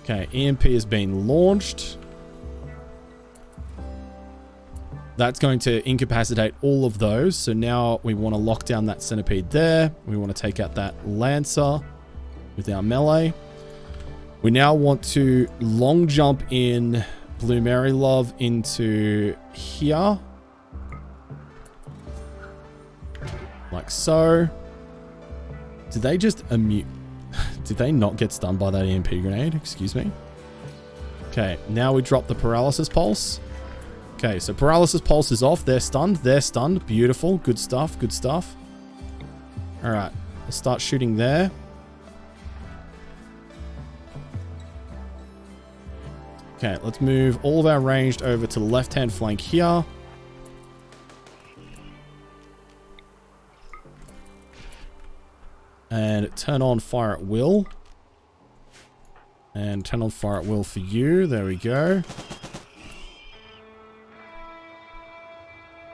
Okay, EMP has been launched. That's going to incapacitate all of those. So now we want to lock down that centipede there. We want to take out that lancer with our melee. We now want to long jump in Blue Mary Love into here. Like so. Did they just immune? Did they not get stunned by that EMP grenade? Excuse me. Okay, now we drop the Paralysis Pulse. Okay, so Paralysis Pulse is off. They're stunned. They're stunned. Beautiful. Good stuff. Good stuff. Alright. Let's start shooting there. Okay, let's move all of our ranged over to the left-hand flank here. And turn on fire at will. And turn on fire at will for you. There we go.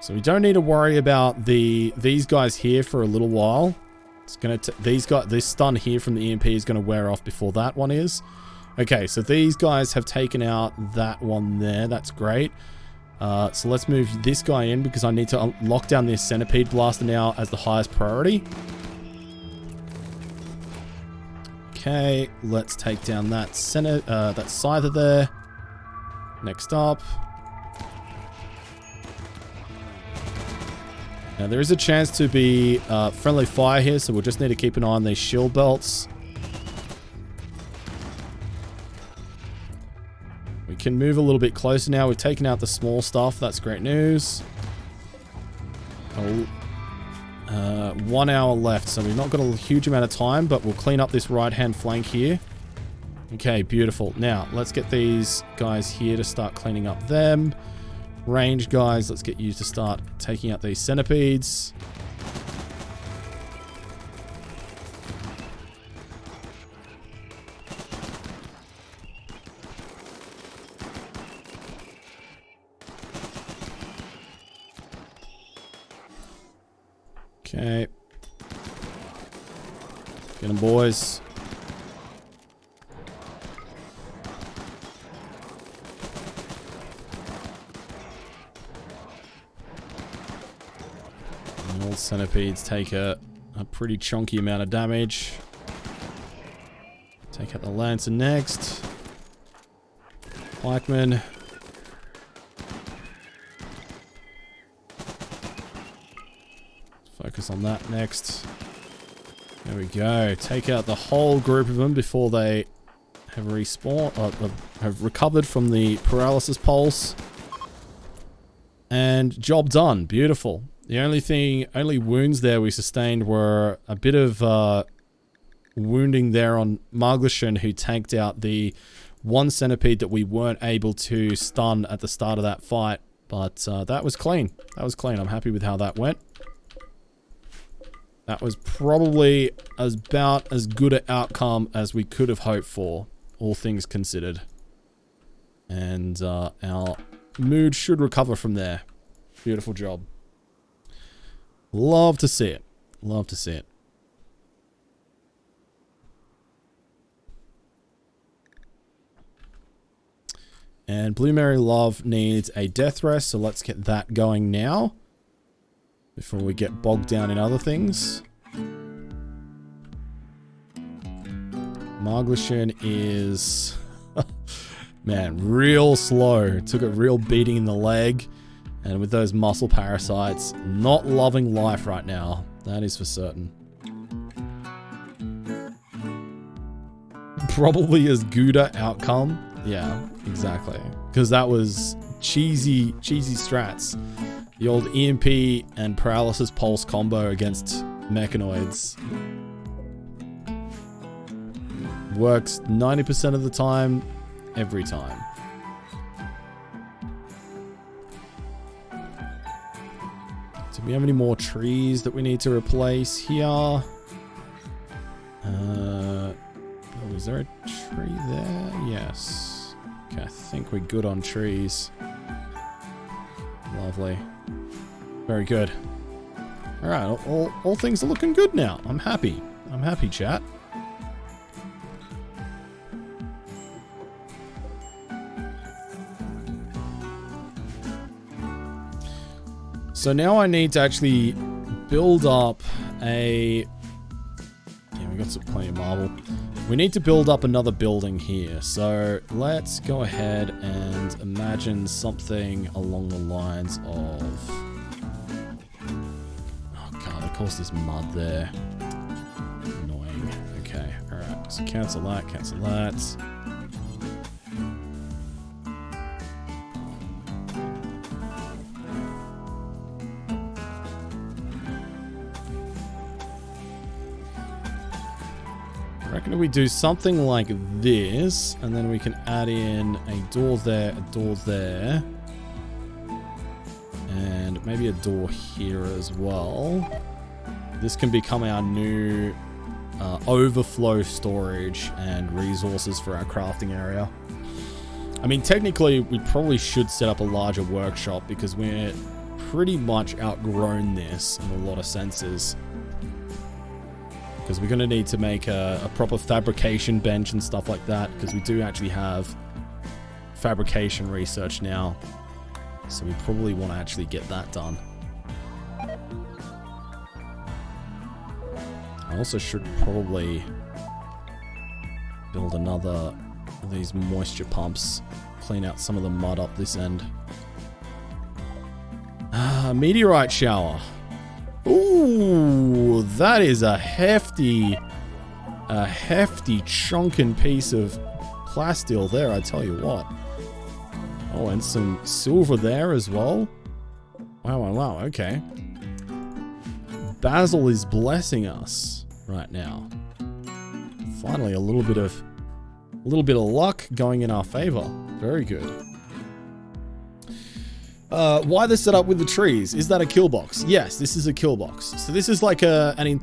So we don't need to worry about these guys here for a little while. It's gonna this stun here from the EMP is gonna wear off before that one is. Okay, so these guys have taken out that one there. That's great. So let's move this guy in because I need to lock down this centipede blaster now as the highest priority. Okay, let's take down that that scyther there. Next up. Now there is a chance to be friendly fire here, so we'll just need to keep an eye on these shield belts. We can move a little bit closer now. We've taken out the small stuff. That's great news. 1 hour left, so we've not got a huge amount of time, but we'll clean up this right-hand flank here. Okay, beautiful. Now, let's get these guys here to start cleaning up them. Range guys, let's get you to start taking out these centipedes. Okay. Get them, boys. And all centipedes take a pretty chunky amount of damage. Take out the Lancer next. Pikeman. Focus on that next. There we go. Take out the whole group of them before they have respawned, have recovered from the paralysis pulse. And job done. Beautiful. The only wounds there we sustained were a bit of wounding there on Marglishan, who tanked out the one centipede that we weren't able to stun at the start of that fight. But that was clean. That was clean. I'm happy with how that went. That was probably about as good an outcome as we could have hoped for, all things considered. And our mood should recover from there. Beautiful job. Love to see it. Love to see it. And Blue Mary Love needs a death rest, so let's get that going now. Before we get bogged down in other things. Marglishan is... man, real slow. Took a real beating in the leg. And with those muscle parasites, not loving life right now. That is for certain. Probably as good an outcome. Yeah, exactly. Because that was cheesy strats. The old EMP and paralysis pulse combo against mechanoids. Works 90% of the time, every time. Do we have any more trees that we need to replace here? Oh, is there a tree there? Yes. Okay, I think we're good on trees. Lovely. Very good. Alright, all things are looking good now. I'm happy. I'm happy, chat. So now I need to actually build up a... yeah, we got plenty of marble. We need to build up another building here. So let's go ahead and imagine something along the lines of... oh god, of course there's mud there. Annoying. Okay, alright. So cancel that, cancel that. reckon if we do something like this, and then we can add in a door there, and maybe a door here as well. This can become our new overflow storage and resources for our crafting area. I mean, technically, we probably should set up a larger workshop because we're pretty much outgrown this in a lot of senses. Because we're going to need to make a proper fabrication bench and stuff like that, because we do actually have fabrication research now. So we probably want to actually get that done. I also should probably build another of these moisture pumps, clean out some of the mud up this end. Meteorite shower. Ooh, that is a hefty chunkin' piece of plasteel there, I tell you what. Oh, and some silver there as well. Wow, okay. Basil is blessing us right now. Finally, a little bit of luck going in our favor. Very good. Why the setup with the trees? Is that a kill box? Yes, this is a kill box. So this is like an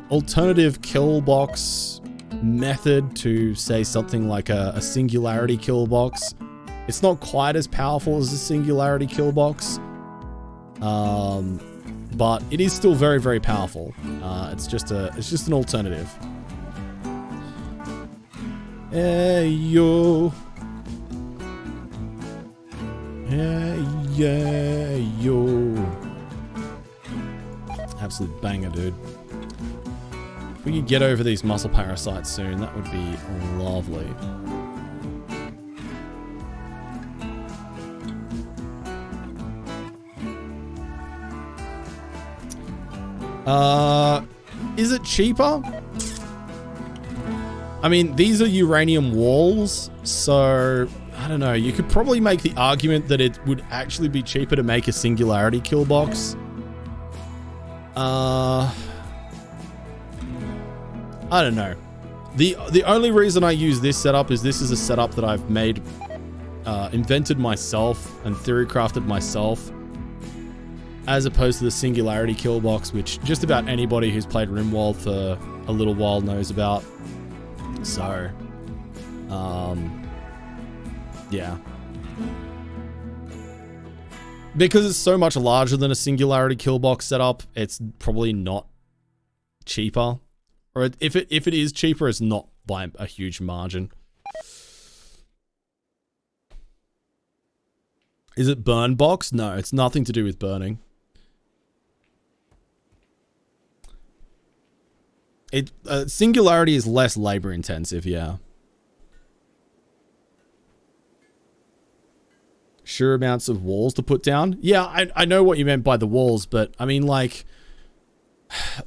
alternative kill box method to say something like a singularity kill box. It's not quite as powerful as a singularity kill box, but it is still very, very powerful. It's just an alternative. Hey yo. Hey, yeah, yo. Absolute banger, dude. If we could get over these muscle parasites soon, that would be lovely. Is it cheaper? I mean, these are uranium walls, so I don't know. You could probably make the argument that it would actually be cheaper to make a singularity kill box. I don't know. The only reason I use this setup is this is a setup that I've made, invented myself and theory crafted myself, as opposed to the singularity kill box, which just about anybody who's played RimWorld for a little while knows about. So, yeah. Because it's so much larger than a singularity kill box setup, it's probably not cheaper. Or if it is cheaper, it's not by a huge margin. Is it burn box? No, it's nothing to do with burning. Singularity is less labor intensive, yeah. Sure amounts of walls to put down. Yeah, I know what you meant by the walls, but I mean, like,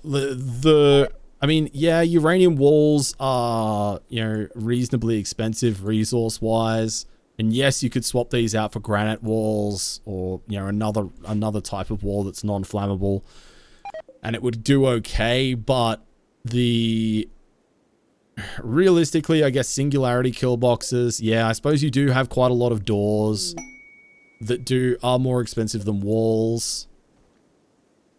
I mean, yeah, uranium walls are, you know, reasonably expensive resource-wise. And yes, you could swap these out for granite walls or, you know, another type of wall that's non-flammable. And it would do okay, but realistically, I guess singularity kill boxes, yeah, I suppose you do have quite a lot of doors that are more expensive than walls.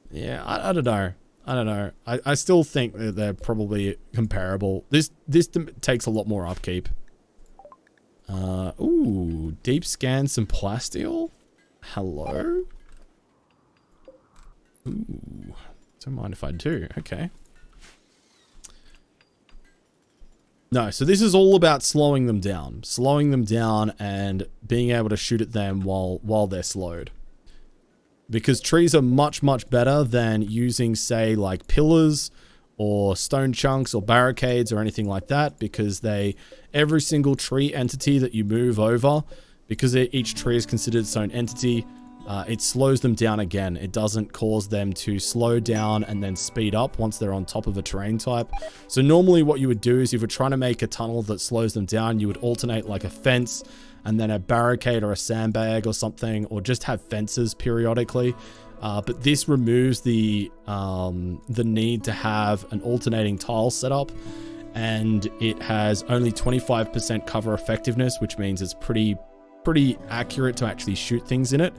Yeah, I don't know. I still think that they're probably comparable. This takes a lot more upkeep. Ooh, deep scan some plasteel. Hello. Ooh, don't mind if I do. Okay. No, so this is all about slowing them down and being able to shoot at them while they're slowed. Because trees are much, much better than using, say, like pillars or stone chunks or barricades or anything like that, because every single tree entity that you move over, because each tree is considered its own entity, it slows them down again. It doesn't cause them to slow down and then speed up once they're on top of a terrain type. So normally what you would do is if you're trying to make a tunnel that slows them down, you would alternate like a fence and then a barricade or a sandbag or something, or just have fences periodically. But this removes the need to have an alternating tile setup. and it has only 25% cover effectiveness, which means it's pretty accurate to actually shoot things in it.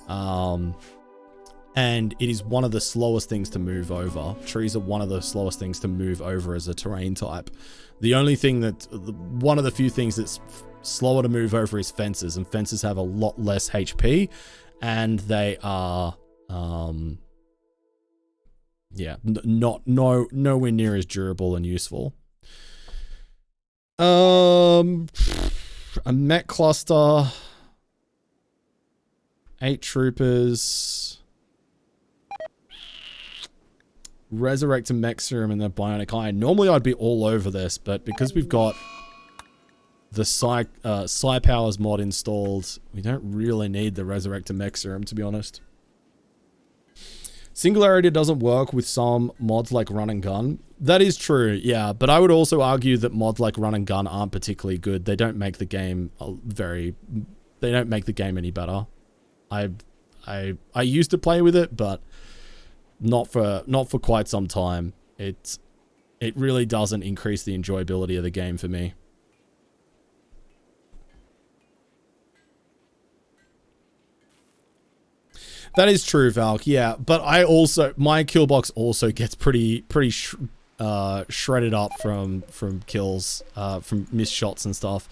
And it is one of the slowest things to move over. Trees are one of the slowest things to move over as a terrain type. The only thing one of the few things that's slower to move over is fences, and fences have a lot less HP, and they are, nowhere near as durable and useful. A mech cluster, 8 troopers, resurrect a mech serum and the bionic eye. Normally I'd be all over this, but because we've got the Psi Powers mod installed, we don't really need the resurrect a mech serum, to be honest. Singularity doesn't work with some mods like run and gun. That is true, yeah, but I would also argue that mods like run and gun aren't particularly good. They don't make the game they don't make the game any better. I used to play with it, but not for quite some time. It really doesn't increase the enjoyability of the game for me. That is true, Valk. Yeah, but my kill box also gets pretty shredded up from kills, from missed shots and stuff.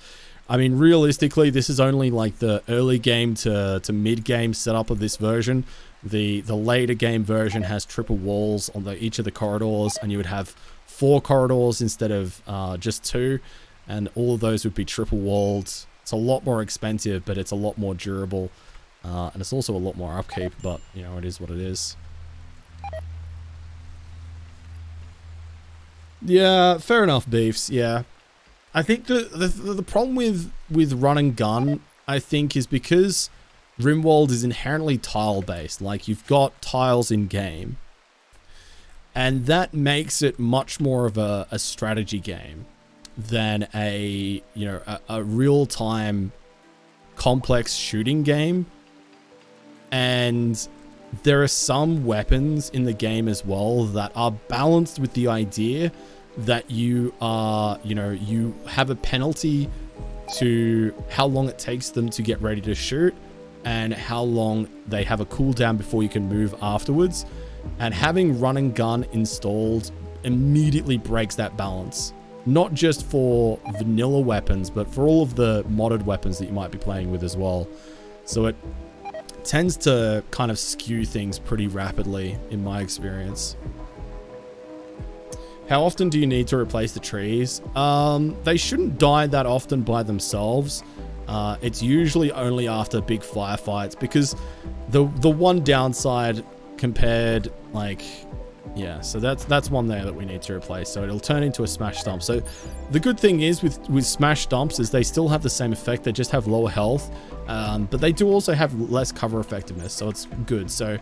I mean, realistically, this is only like the early game to mid game setup of this version. The later game version has triple walls on each of the corridors, and you would have 4 corridors instead of just 2, and all of those would be triple walled. It's a lot more expensive, but it's a lot more durable. And it's also a lot more upkeep, but, you know, it is what it is. Yeah, fair enough, Beefs, yeah. I think the problem with run and gun, I think, is because RimWorld is inherently tile-based. Like, you've got tiles in-game, and that makes it much more of a strategy game than a real-time complex shooting game. And there are some weapons in the game as well that are balanced with the idea that you have a penalty to how long it takes them to get ready to shoot and how long they have a cooldown before you can move afterwards. And having run and gun installed immediately breaks that balance. Not just for vanilla weapons, but for all of the modded weapons that you might be playing with as well. So it tends to kind of skew things pretty rapidly in my experience. How often do you need to replace the trees? They shouldn't die that often by themselves. It's usually only after big firefights, because the one downside compared, like, yeah, so that's one there that we need to replace. So it'll turn into a smash stump. So the good thing is with smash stumps is they still have the same effect. They just have lower health, but they do also have less cover effectiveness. So it's good. So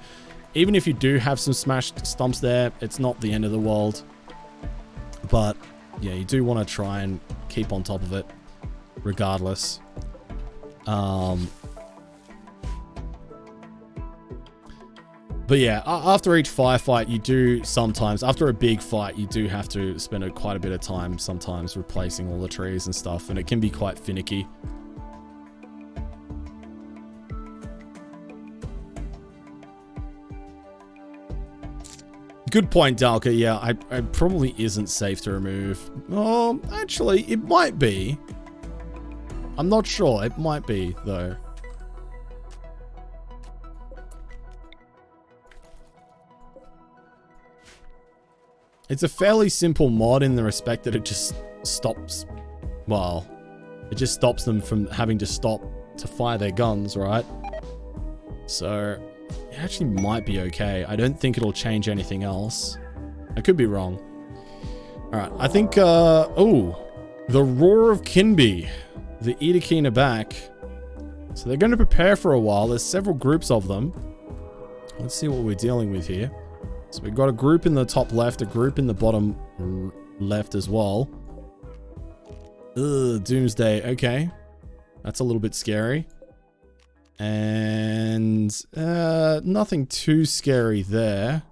even if you do have some smash stumps there, it's not the end of the world. But yeah, you do want to try and keep on top of it regardless. But yeah, after each firefight, you do sometimes, after a big fight, you do have to spend quite a bit of time sometimes replacing all the trees and stuff, and it can be quite finicky. Good point, Dalka. Yeah, it probably isn't safe to remove. Oh, actually, it might be. I'm not sure. It might be, though. It's a fairly simple mod in the respect that it just stops, well, it just stops them from having to stop to fire their guns, right? So it actually might be okay. I don't think it'll change anything else. I could be wrong. All right, I think, oh, the Roar of Kinby. The Edakeen are back. So they're going to prepare for a while. There's several groups of them. Let's see what we're dealing with here. So we've got a group in the top left, a group in the bottom left as well. Ugh, Doomsday. Okay. That's a little bit scary. And nothing too scary there.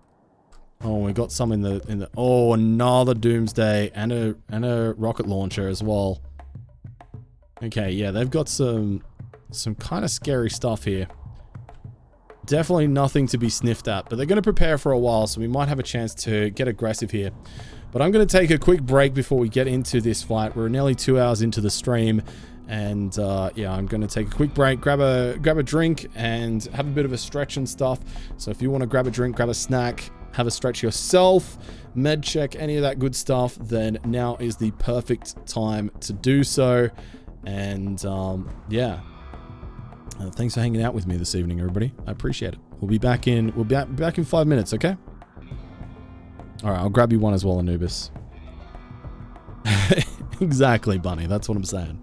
Oh, we got some in the oh, another Doomsday and a rocket launcher as well. Okay, yeah, they've got some kind of scary stuff here. Definitely nothing to be sniffed at, but they're going to prepare for a while, so we might have a chance to get aggressive here. But I'm going to take a quick break before we get into this fight. We're nearly 2 hours into the stream, and yeah, I'm going to take a quick break, grab a drink, and have a bit of a stretch and stuff. So if you want to grab a drink, grab a snack, have a stretch yourself, med check, any of that good stuff, then now is the perfect time to do so. And yeah, thanks for hanging out with me this evening, everybody. I appreciate it. We'll be back in 5 minutes, okay? All right, I'll grab you one as well, Anubis. Exactly, Bunny. That's what I'm saying.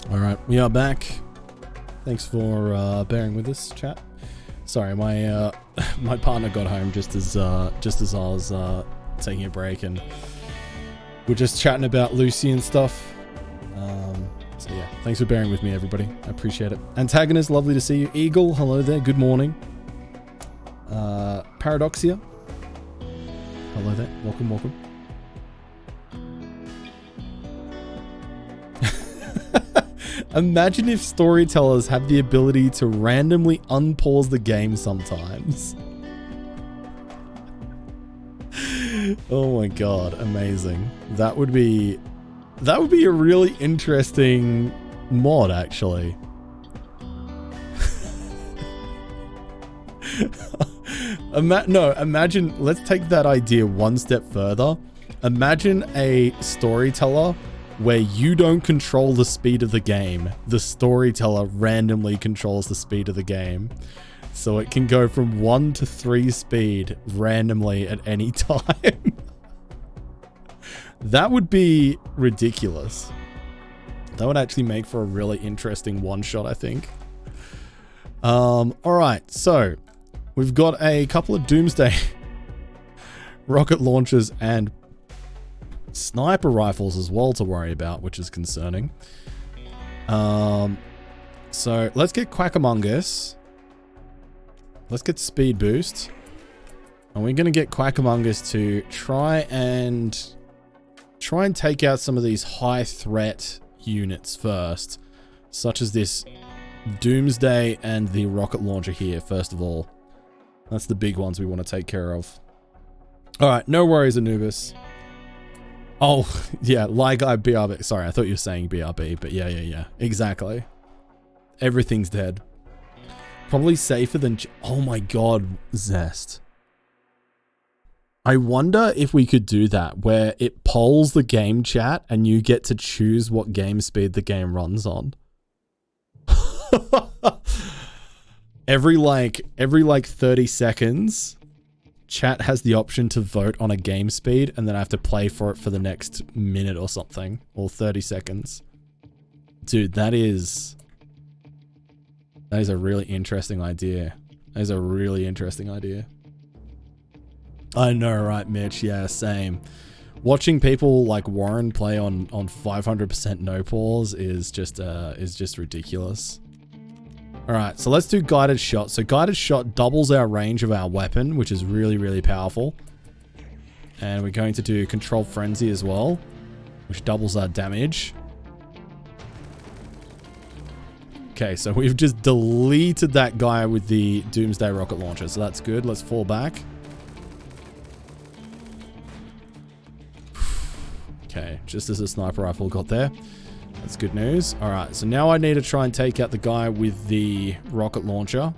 All right, we are back. Thanks for bearing with us, chat. Sorry, my my partner got home just as I was taking a break, and we're just chatting about Lucy and stuff. So yeah, thanks for bearing with me, everybody. I appreciate it. Antagonist, lovely to see you. Eagle, hello there. Good morning. Paradoxia, hello there. Welcome, welcome. Imagine if storytellers had the ability to randomly unpause the game sometimes. Oh my god, amazing. That would be a really interesting mod, actually. Imagine, let's take that idea one step further. Imagine a storyteller where you don't control the speed of the game. The storyteller randomly controls the speed of the game. So it can go from 1 to 3 speed randomly at any time. That would be ridiculous. That would actually make for a really interesting one-shot, I think. Alright, so we've got a couple of Doomsday rocket launchers and sniper rifles as well to worry about, which is concerning. So let's get Quackamungus. Let's get speed boost. And we're going to get Quackamungus to try and take out some of these high threat units first, such as this Doomsday and the rocket launcher here, first of all. That's the big ones we want to take care of. Alright, no worries, Anubis. Oh, yeah, Ligai BRB. Sorry, I thought you were saying BRB, but yeah. Exactly. Everything's dead. Probably safer than... Oh my god, Zest. I wonder if we could do that, where it polls the game chat and you get to choose what game speed the game runs on. every like 30 seconds, chat has the option to vote on a game speed, and then I have to play for it for the next minute or something, or 30 seconds. Dude, that is a really interesting idea. That is a really interesting idea. I know, right, Mitch? Yeah, same. Watching people like Warren play on 500% no pause is just ridiculous. All right, so let's do guided shot. So guided shot doubles our range of our weapon, which is really, really powerful. And we're going to do controlled frenzy as well, which doubles our damage. Okay, so we've just deleted that guy with the Doomsday rocket launcher, so that's good. Let's fall back. Okay, just as the sniper rifle got there. That's good news. All right, so now I need to try and take out the guy with the rocket launcher.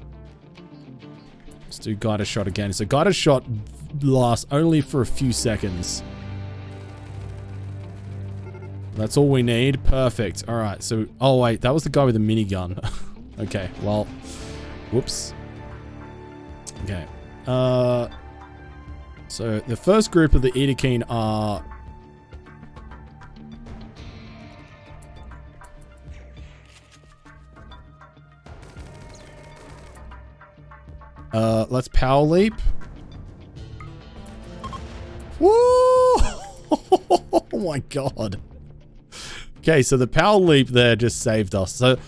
Let's do guided shot again. So guided shot lasts only for a few seconds. That's all we need. Perfect. All right, so... Oh, wait, that was the guy with the minigun. Okay, well... Whoops. Okay. So the first group of the Edekeen are... let's power leap. Woo! Oh my god. Okay, so the power leap there just saved us. So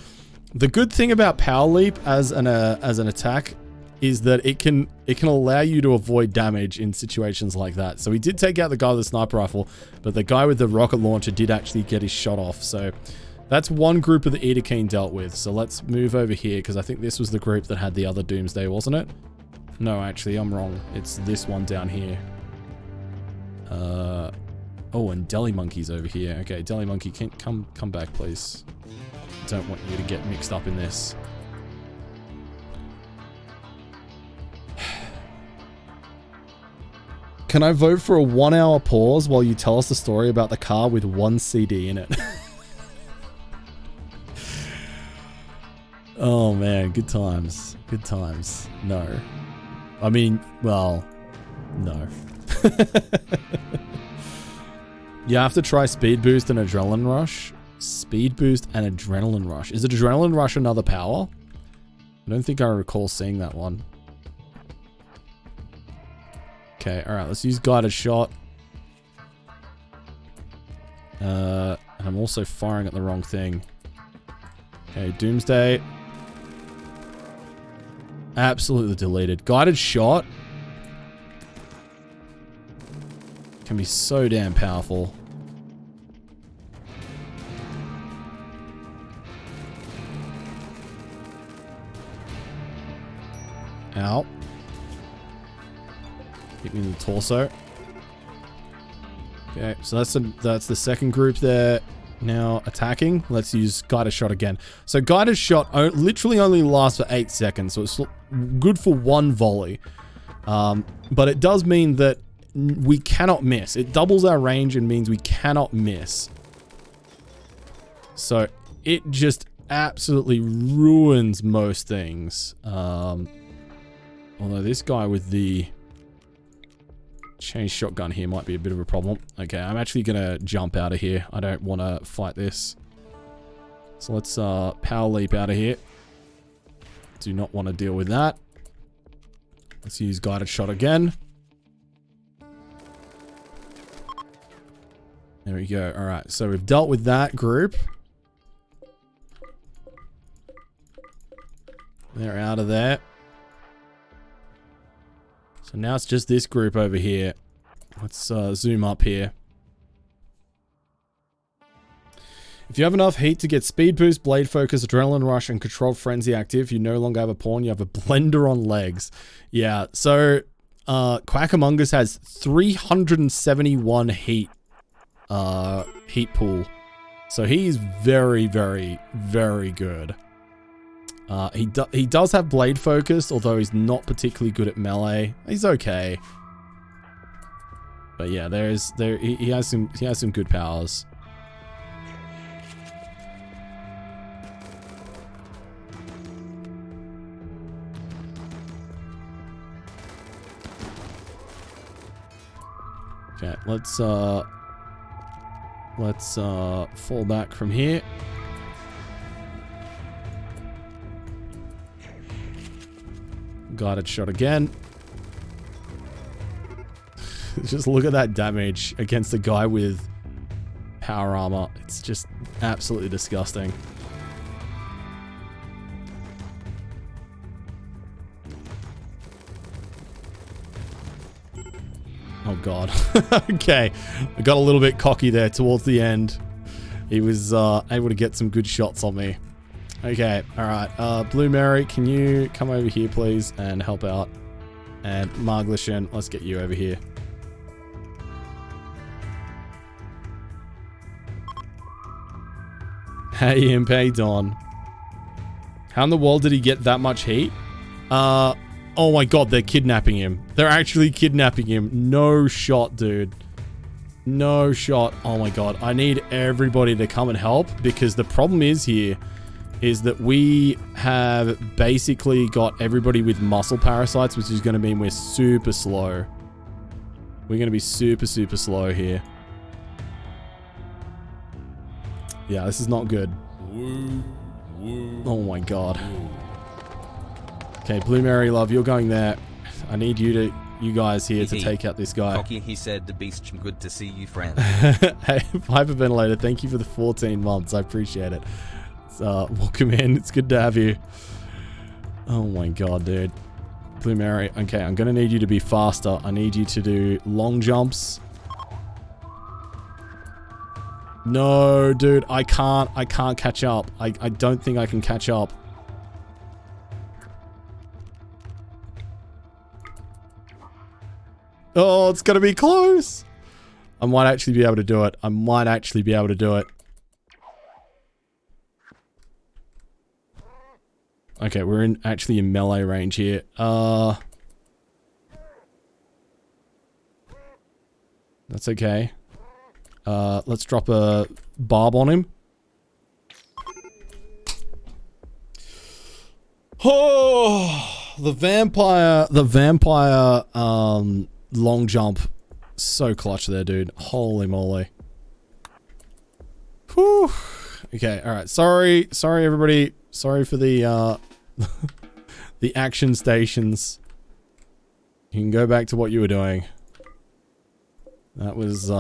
the good thing about power leap as an attack is that it can allow you to avoid damage in situations like that. So we did take out the guy with the sniper rifle, but the guy with the rocket launcher did actually get his shot off. So that's one group of the Edekeen dealt with. So let's move over here, because I think this was the group that had the other Doomsday, wasn't it? No, actually, I'm wrong. It's this one down here. Oh, and Deli Monkey's over here. Okay, Deli Monkey, come back, please. Don't want you to get mixed up in this. Can I vote for a 1 hour pause while you tell us the story about the car with 1 CD in it? Oh man, good times. Good times. No. I mean, well, no. You have to try Speed Boost and Adrenaline Rush. Speed Boost and Adrenaline Rush. Is Adrenaline Rush another power? I don't think I recall seeing that one. Okay, alright, let's use guided shot. And I'm also firing at the wrong thing. Okay, Doomsday. Absolutely deleted. Guided shot can be so damn powerful. Ow. Hit me in the torso. Okay, so that's the second group there. Now attacking. Let's use guided shot again. So guided shot literally only lasts for 8 seconds, so it's good for 1 volley. But it does mean that we cannot miss. It doubles our range and means we cannot miss. So it just absolutely ruins most things. Although this guy with the chain shotgun here might be a bit of a problem. Okay, I'm actually gonna jump out of here. I don't want to fight this. So let's power leap out of here. Do not want to deal with that. Let's use guided shot again. There we go. All right, so we've dealt with that group. They're out of there. So now it's just this group over here. Let's zoom up here. If you have enough heat to get speed boost, blade focus, adrenaline rush, and controlled frenzy active, you no longer have a pawn, you have a blender on legs. Yeah, so Quack Among Us has 371 heat pool. So he's very, very, very good. He does have blade focus, although he's not particularly good at melee. He's okay. But yeah, he has some good powers. Okay, let's fall back from here. Guided shot again. Just look at that damage against a guy with power armor. It's just absolutely disgusting. Oh god. Okay. I got a little bit cocky there towards the end. He was able to get some good shots on me. Okay, alright. Blue Mary, can you come over here please and help out? And Marglishan, let's get you over here. Hey Imp, hey Don. How in the world did he get that much heat? Oh my god, they're kidnapping him. They're actually kidnapping him. No shot, dude. No shot. Oh my god. I need everybody to come and help because the problem is here is that we have basically got everybody with muscle parasites, which is going to mean we're super slow. We're going to be super, super slow here. Yeah, this is not good. Oh my god. Okay, Blue Mary Love, you're going there. I need you guys here to take out this guy. Cocky, he said, the beast, good to see you, friend. Hey, Hyperventilator, thank you for the 14 months. I appreciate it. Welcome in. It's good to have you. Oh my god, dude. Blue Mary. Okay, I'm gonna need you to be faster. I need you to do long jumps. No, dude, I can't catch up. I don't think I can catch up. Oh, it's gonna be close. I might actually be able to do it. I might actually be able to do it. Okay, we're actually in melee range here. That's okay. Let's drop a barb on him. Oh, the vampire, long jump. So clutch there, dude. Holy moly. Whew. Okay, alright. Sorry everybody. Sorry for the, the action stations. You can go back to what you were doing. That was,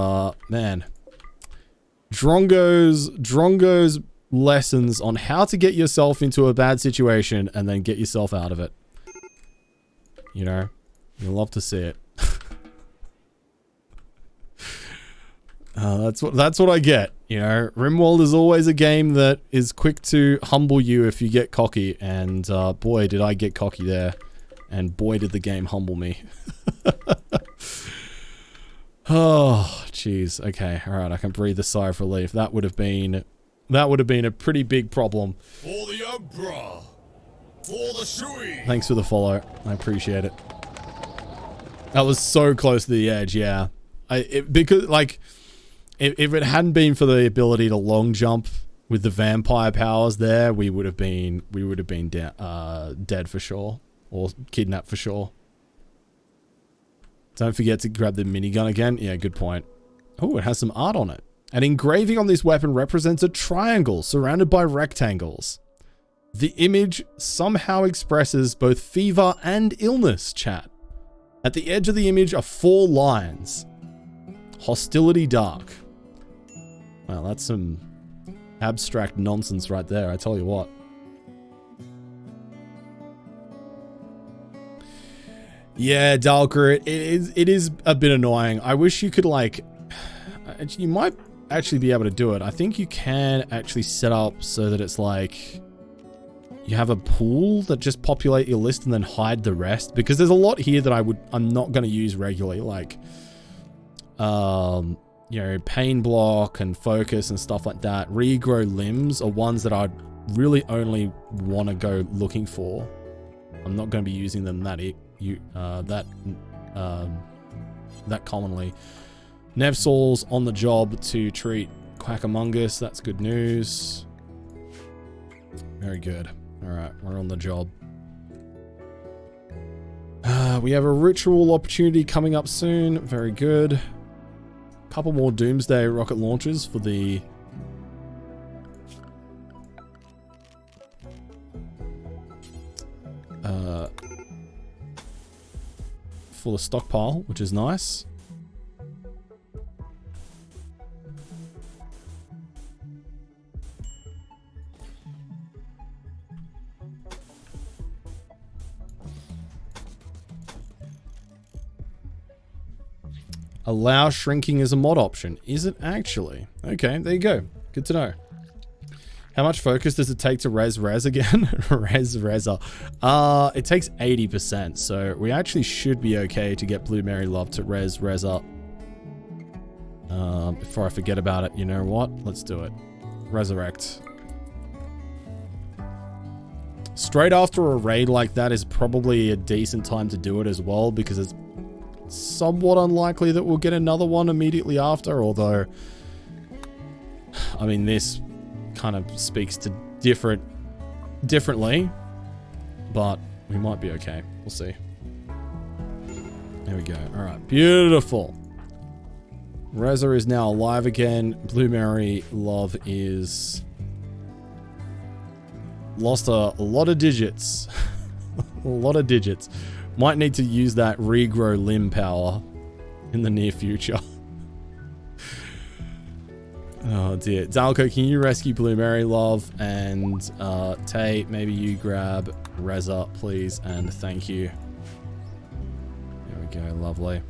man. Drongo's lessons on how to get yourself into a bad situation and then get yourself out of it. You know, you'll love to see it. That's what I get. You know, Rimworld is always a game that is quick to humble you if you get cocky, and boy did I get cocky there, and boy did the game humble me. Oh, jeez. Okay, all right. I can breathe a sigh of relief. That would have been a pretty big problem. For the Emperor! For the Shui! Thanks for the follow. I appreciate it. That was so close to the edge. Yeah, because like, if it hadn't been for the ability to long jump with the vampire powers, there we would have been dead for sure, or kidnapped for sure. Don't forget to grab the minigun again. Yeah, good point. Oh, it has some art on it. An engraving on this weapon represents a triangle surrounded by rectangles. The image somehow expresses both fever and illness, chat. At the edge of the image are 4 lines. Hostility dark. Well, that's some abstract nonsense right there, I tell you what. Yeah, Dalker, it is a bit annoying. I wish you could, like, you might actually be able to do it. I think you can actually set up so that it's like you have a pool that just populate your list and then hide the rest, because there's a lot here that I'm not going to use regularly, like you know, pain block and focus and stuff like that. Regrow limbs are ones that really only want to go looking for. I'm not going to be using them that commonly. Nevsol's on the job to treat Quackamungus. That's good news. Very good. All right, we're on the job. We have a ritual opportunity coming up soon. Very good. Couple more Doomsday rocket launchers for the stockpile, which is nice. Allow shrinking as a mod option. Is it actually? Okay, there you go. Good to know. How much focus does it take to res again? Reza. It takes 80%, so we actually should be okay to get Blue Mary Love to res up. Before I forget about it, you know what? Let's do it. Resurrect. Straight after a raid like that is probably a decent time to do it as well, because it's somewhat unlikely that we'll get another one immediately after, although, I mean, this kind of speaks to differently, but we might be okay. We'll see. There we go. All right, beautiful. Reza is now alive again. Blue Mary Love is lost a lot of digits. A lot of digits. Might need to use that regrow limb power in the near future. Oh dear. Dalco, can you rescue Blue Mary Love? And Tay, maybe you grab Reza, please, and thank you. There we go, lovely.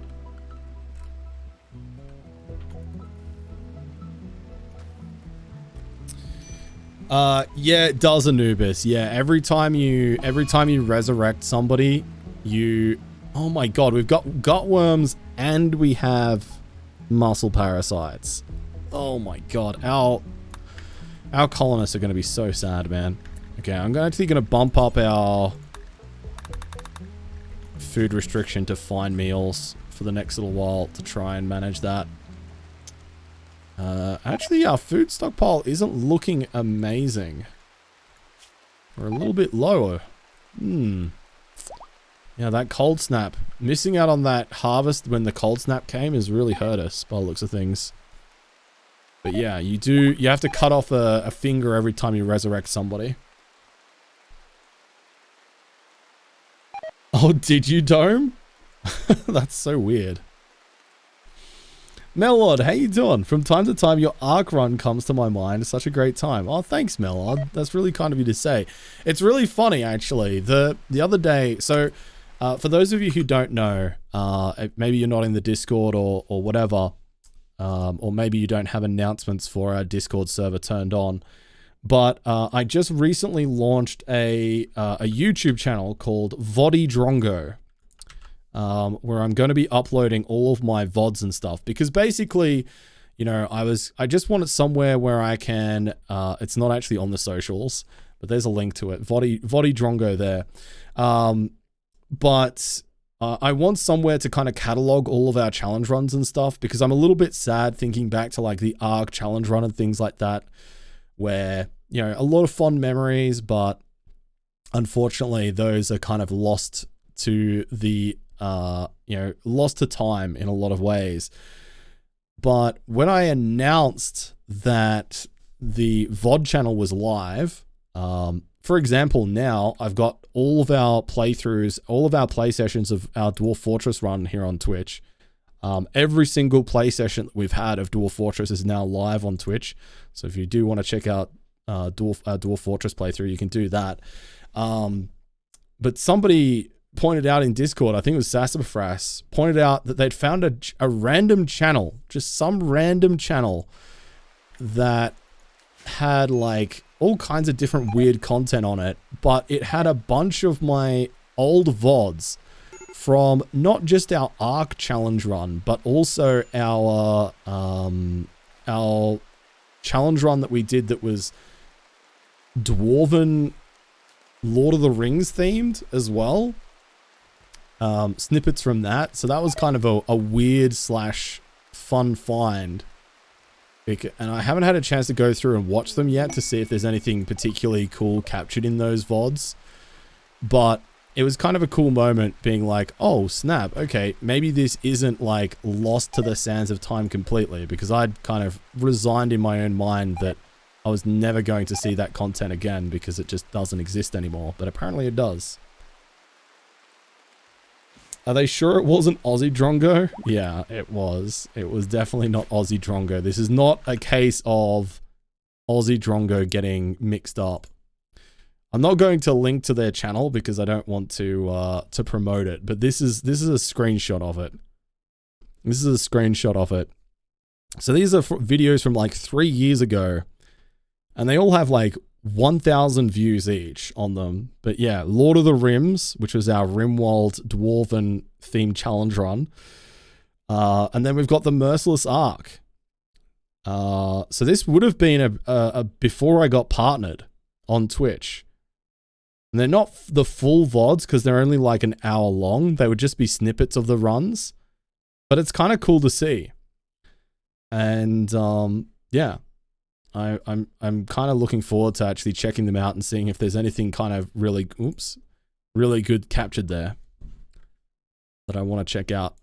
Yeah, it does, Anubis. Yeah, every time you resurrect somebody, oh my god, we've got gutworms and we have muscle parasites. Oh my god, our colonists are going to be so sad, man. Okay, I'm actually going to bump up our food restriction to fine meals for the next little while to try and manage that. Actually, our food stockpile isn't looking amazing. We're a little bit lower. Yeah, that cold snap. Missing out on that harvest when the cold snap came has really hurt us by the looks of things. But yeah, you have to cut off a finger every time you resurrect somebody. Oh, did you, Dome? That's so weird. Melod, how you doing? From time to time, your Ark run comes to my mind. It's such a great time. Oh, thanks, Melod. That's really kind of you to say. It's really funny, actually. The other day, so for those of you who don't know, maybe you're not in the Discord or whatever, or maybe you don't have announcements for our Discord server turned on, but I just recently launched a YouTube channel called VoDs Drongo. Where I'm going to be uploading all of my VODs and stuff, because basically, you know, I just wanted somewhere where I can, it's not actually on the socials, but there's a link to it, VoDs Drongo there. But I want somewhere to kind of catalog all of our challenge runs and stuff, because I'm a little bit sad thinking back to like the Ark challenge run and things like that, where, you know, a lot of fond memories, but unfortunately those are kind of lost to the you know, lost to time in a lot of ways. But when I announced that the VOD channel was live, for example, now I've got all of our playthroughs, all of our play sessions of our Dwarf Fortress run here on Twitch. Every single play session that we've had of Dwarf Fortress is now live on Twitch. So if you do want to check out Dwarf Fortress playthrough, you can do that. But somebody pointed out in Discord, I think it was Sassafras, pointed out that they'd found a random channel, just some random channel that had like all kinds of different weird content on it, but it had a bunch of my old VODs from not just our Ark challenge run, but also our challenge run that we did that was Dwarven Lord of the Rings themed as well. Snippets from that. So that was kind of a weird / fun find. And I haven't had a chance to go through and watch them yet to see if there's anything particularly cool captured in those VoDs. But it was kind of a cool moment being like, oh snap, okay, maybe this isn't like lost to the sands of time completely, because I'd kind of resigned in my own mind that I was never going to see that content again because it just doesn't exist anymore. But apparently it does. Are they sure it wasn't Aussie Drongo? Yeah, it was. It was definitely not Aussie Drongo. This is not a case of Aussie Drongo getting mixed up. I'm not going to link to their channel because I don't want to promote it, but this is a screenshot of it. This is a screenshot of it. So these are videos from like 3 years ago, and they all have like 1,000 views each on them. But yeah, Lord of the Rims, which was our Rimworld Dwarven themed challenge run. And then we've got the Merciless Arc. So this would have been a before I got partnered on Twitch. And they're not the full VoDs because they're only like an hour long. They would just be snippets of the runs. But it's kind of cool to see. And yeah. I'm kind of looking forward to actually checking them out and seeing if there's anything kind of really good captured there that I want to check out.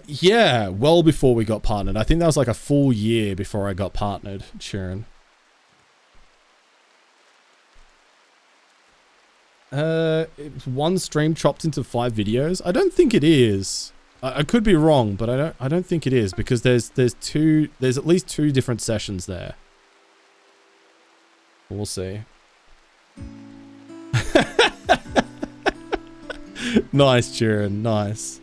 Yeah, well before we got partnered. I think that was like a full year before I got partnered, Sharon. It's one stream chopped into 5 videos. I don't think it is. I could be wrong, but I don't think it is because there's at least 2 different sessions there. We'll see. Nice, Sharon. Nice.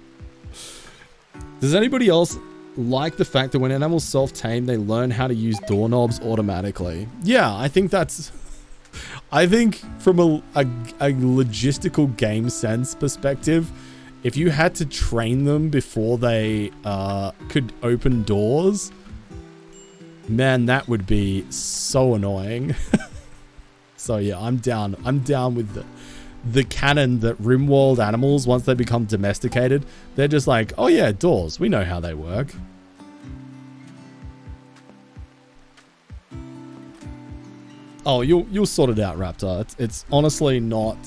Does anybody else like the fact that when animals self-tame, they learn how to use doorknobs automatically? Yeah, I think that's... I think from a logistical game sense perspective, if you had to train them before they could open doors, man, that would be so annoying. So yeah, I'm down. I'm down with the canon that Rimworld animals, once they become domesticated, they're just like, oh yeah, doors. We know how they work. Oh, you'll sort it out, Raptor. It's honestly not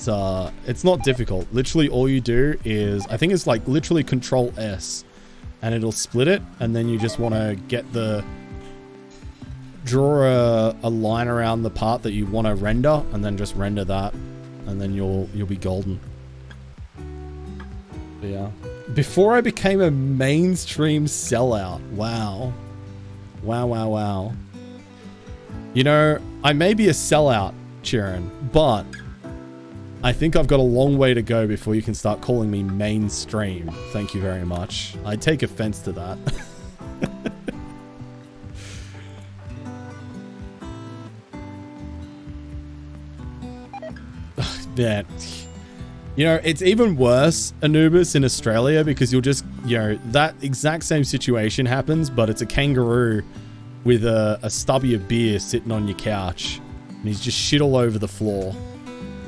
it's not difficult. Literally all you do is, I think it's like literally Control S and it'll split it, and then you just want to draw a line around the part that you want to render, and then just render that, and then you'll be golden. But yeah. Before I became a mainstream sellout. Wow. Wow. You know, I may be a sellout, Sharon, but I think I've got a long way to go before you can start calling me mainstream. Thank you very much. I take offense to that. Man, you know, it's even worse, Anubis, in Australia, because you'll just, you know, that exact same situation happens, but it's a kangaroo with a stubby of beer sitting on your couch, and he's just shit all over the floor.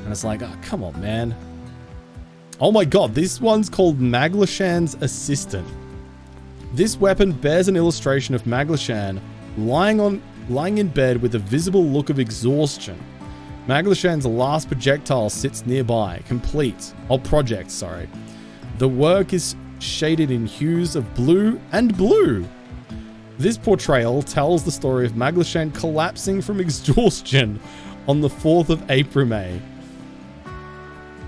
And it's like, oh, come on, man. Oh my god, this one's called Maglashan's Assistant. This weapon bears an illustration of Maglashan lying in bed with a visible look of exhaustion. Maglashan's last projectile sits nearby, complete. Oh, project, sorry. The work is shaded in hues of blue and blue. This portrayal tells the story of Maglashan collapsing from exhaustion on the 4th of April.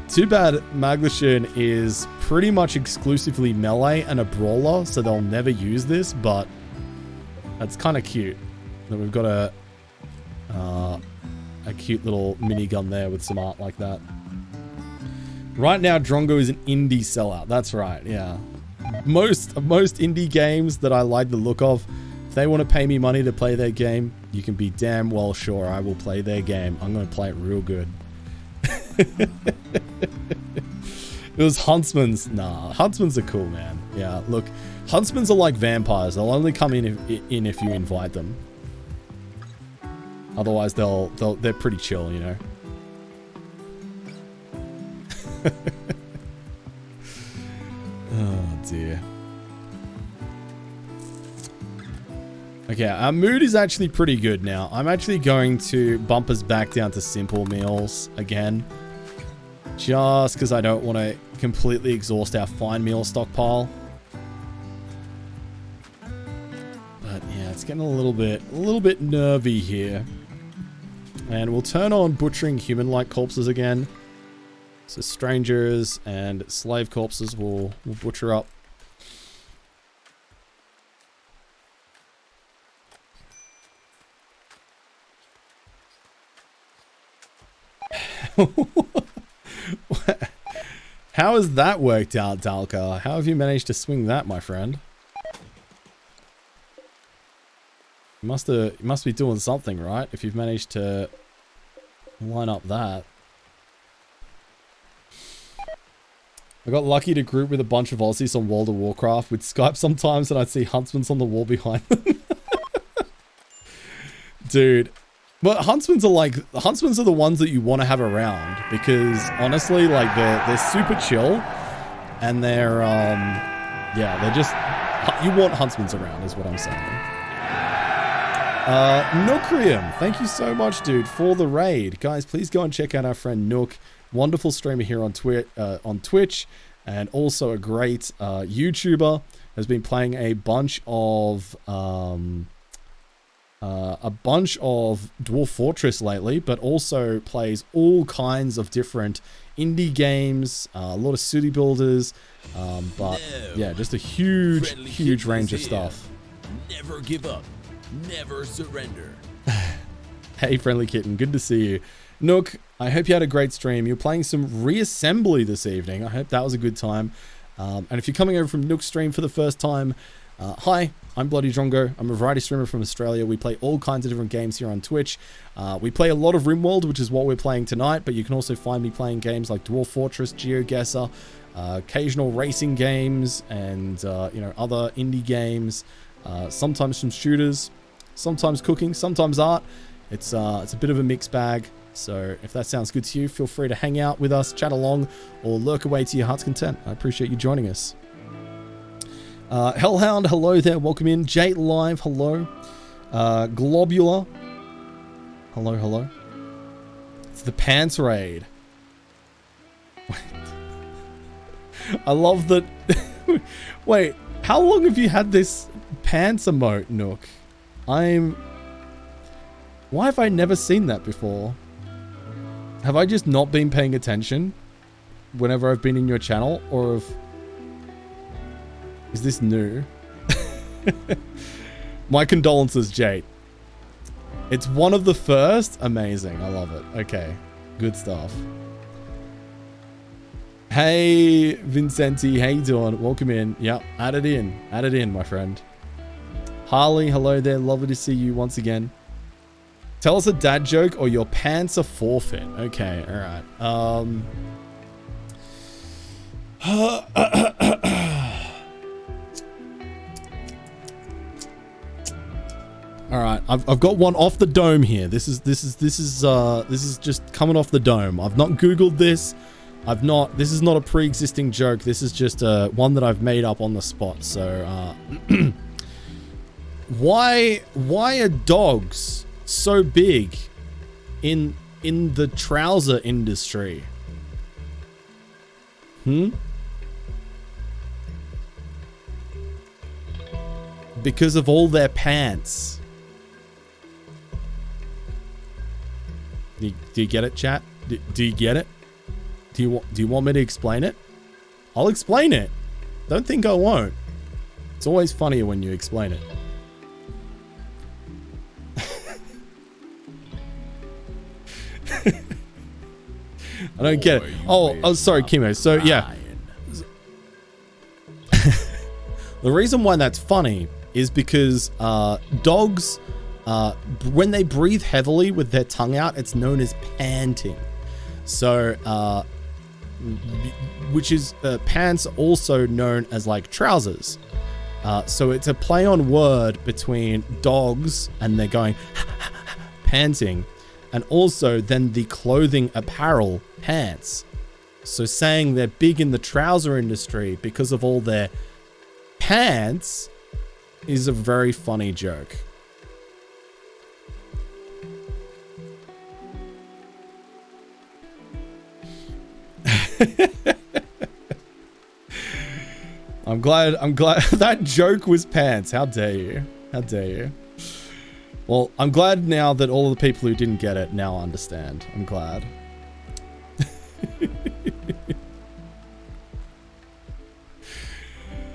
Too bad Maglashan is pretty much exclusively melee and a brawler, so they'll never use this, but that's kind of cute. Then we've got a cute little minigun there with some art like that. Right now, Drongo is an indie sellout. That's right, yeah. Most indie games that I like the look of, if they want to pay me money to play their game, you can be damn well sure I will play their game. I'm going to play it real good. It was Huntsman's. Nah, Huntsman's are cool, man. Yeah, look, Huntsmans are like vampires. They'll only come in if you invite them. Otherwise, they're pretty chill, you know. Oh dear. Okay, our mood is actually pretty good now. I'm actually going to bump us back down to simple meals again. Just because I don't want to completely exhaust our fine meal stockpile. But yeah, it's getting a little bit nervy here. And we'll turn on butchering human-like corpses again. So strangers and slave corpses will butcher up. How has that worked out, Dalka? How have you managed to swing that, my friend? You must be doing something, right? If you've managed to line up that. I got lucky to group with a bunch of Aussies on World of Warcraft with Skype sometimes, and I'd see Huntsmans on the wall behind them. Dude. But Huntsmans are the ones that you want to have around because honestly, like they're super chill and they're they're just, you want Huntsmans around is what I'm saying. Nookrium, thank you so much, dude, for the raid. Guys, please go and check out our friend Nook, wonderful streamer here on Twitch and also a great YouTuber, has been playing a bunch of Dwarf Fortress lately, but also plays all kinds of different indie games, a lot of city builders, but yeah, just a huge range of stuff. Never give up, never surrender. Hey, Friendly Kitten, good to see you. Nook, I hope you had a great stream. You're playing some reassembly this evening. I hope that was a good time. And if you're coming over from Nook's stream for the first time, hi, I'm Bloody Drongo. I'm a variety streamer from Australia. We play all kinds of different games here on Twitch. We play a lot of RimWorld, which is what we're playing tonight, but you can also find me playing games like Dwarf Fortress, GeoGuessr, occasional racing games, and other indie games. Sometimes some shooters, sometimes cooking, sometimes art. It's a bit of a mixed bag. So if that sounds good to you, feel free to hang out with us, chat along, or lurk away to your heart's content. I appreciate you joining us. Hellhound, hello there, welcome in. Jate Live, hello. Globular, hello. It's the Pants Raid. I love that. Wait, how long have you had this pants emote, Nook? Why have I never seen that before? Have I just not been paying attention whenever I've been in your channel, or is this new? My condolences, Jade. It's one of the first. Amazing. I love it. Okay. Good stuff. Hey, Vincenti. How you doing? Welcome in. Yep. Add it in. Add it in, my friend. Harley, hello there. Lovely to see you once again. Tell us a dad joke or your pants are forfeit. Okay. All right. All right, I've got one off the dome here. This is just coming off the dome. I've not Googled this. This is not a pre-existing joke. This is just one that I've made up on the spot. So, why are dogs so big in the trouser industry? Because of all their pants. Do you get it, chat? Do you get it? Do you want me to explain it? I'll explain it. Don't think I won't. It's always funnier when you explain it. I don't get it. Oh, sorry, Kimo. So, yeah. The reason why that's funny is because dogs, when they breathe heavily with their tongue out, it's known as panting. So, which is pants also known as like trousers. So it's a play on word between dogs and they're going panting, and also then the clothing apparel pants. So saying they're big in the trouser industry because of all their pants is a very funny joke. I'm glad that joke was pants. How dare you? How dare you? Well, I'm glad now that all of the people who didn't get it now understand. I'm glad.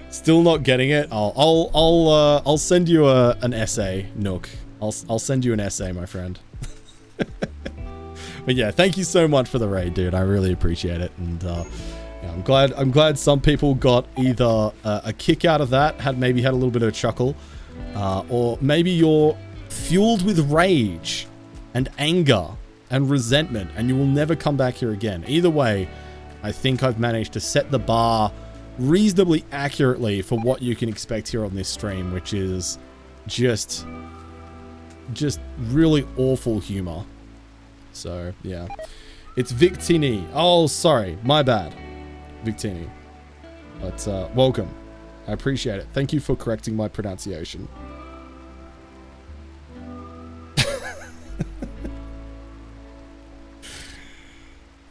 Still not getting it? I'll send you an essay, Nook. I'll send you an essay, my friend. But yeah, thank you so much for the raid, dude. I really appreciate it, and yeah, I'm glad some people got either a kick out of that, maybe had a little bit of a chuckle, or maybe you're fueled with rage and anger and resentment, and you will never come back here again. Either way, I think I've managed to set the bar reasonably accurately for what you can expect here on this stream, which is just really awful humor. So yeah, it's Victini. Oh, sorry, my bad, Victini. But welcome, I appreciate it. Thank you for correcting my pronunciation.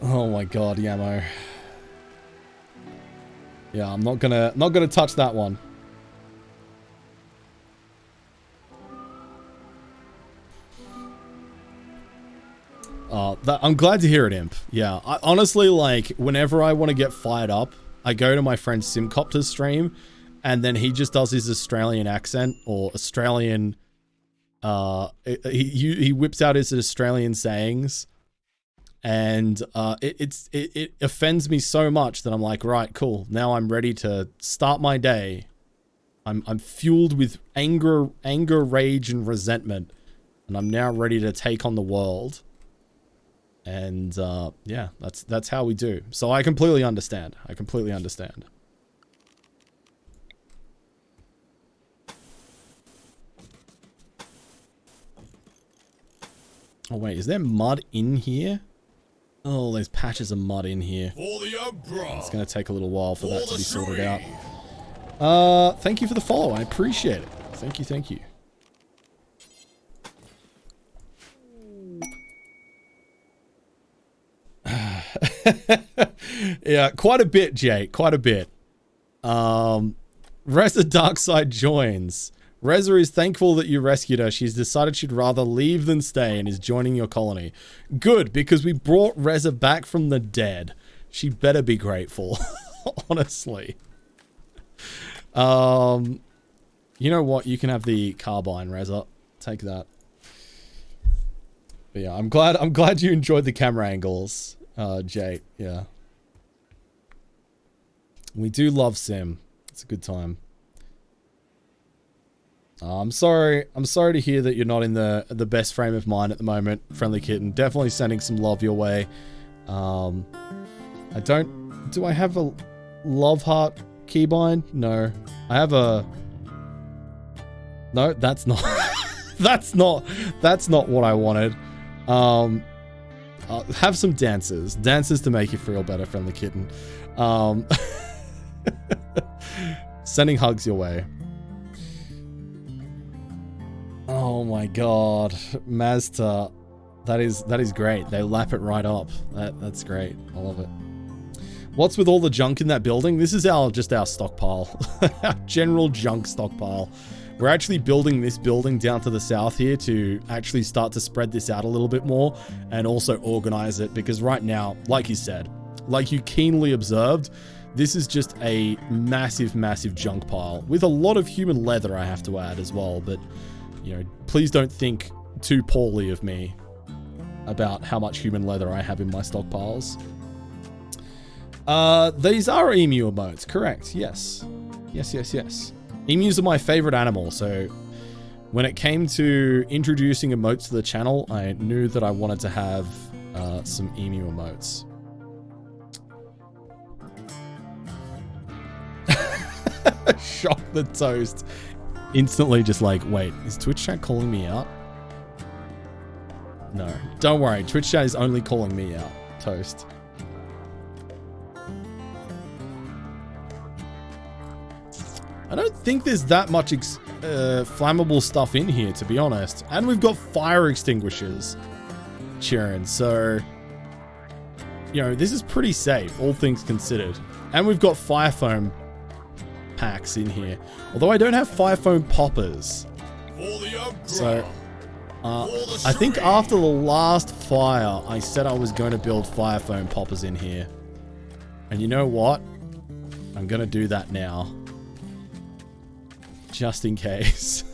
Oh my god, Yamo. Yeah, I'm not gonna touch that one. I'm glad to hear it, Imp. Yeah, I honestly, like, whenever I want to get fired up, I go to my friend Simcopter's stream, and then he just does his Australian accent, or Australian, he whips out his Australian sayings, and it offends me so much that I'm like, right, cool, now I'm ready to start my day. I'm fueled with anger, rage, and resentment, and I'm now ready to take on the world. And yeah, that's how we do. So I completely understand. I completely understand. Oh wait, is there mud in here? Oh, there's patches of mud in here. For the Emperor. It's gonna take a little while for that to be sorted out. Thank you for the follow. I appreciate it. Thank you, thank you. Yeah, quite a bit, Jake. Quite a bit. Reza Darkside joins. Reza is thankful that you rescued her. She's decided she'd rather leave than stay and is joining your colony. Good, because we brought Reza back from the dead. She better be grateful. Honestly. You know what? You can have the carbine, Reza. Take that. But yeah, I'm glad you enjoyed the camera angles. Jake, yeah. We do love Sim. It's a good time. I'm sorry to hear that you're not in the best frame of mind at the moment, Friendly Kitten. Definitely sending some love your way. Do I have a love heart keybind? No. I have a... No, that's not... that's not what I wanted. Have some dances to make you feel better, Friendly Kitten. Sending hugs your way. Oh my god, Mazda, that is great. They lap it right up. That's great. I love it. What's with all the junk in that building? This is just our stockpile. Our general junk stockpile. We're actually building this building down to the south here to actually start to spread this out a little bit more and also organize it, because right now, like you said, like you keenly observed, this is just a massive, massive junk pile with a lot of human leather, I have to add as well. But, you know, please don't think too poorly of me about how much human leather I have in my stockpiles. These are emu emotes, correct? Yes. Yes. Emus are my favorite animal, so when it came to introducing emotes to the channel, I knew that I wanted to have some emu emotes. Shock the toast. Instantly just like, wait, is Twitch chat calling me out? No, don't worry. Twitch chat is only calling me out. Toast. I don't think there's that much flammable stuff in here, to be honest. And we've got fire extinguishers, Sharon. So, you know, this is pretty safe, all things considered. And we've got fire foam packs in here. Although I don't have fire foam poppers. So, I think after the last fire, I said I was going to build fire foam poppers in here. And you know what? I'm going to do that now. Just in case.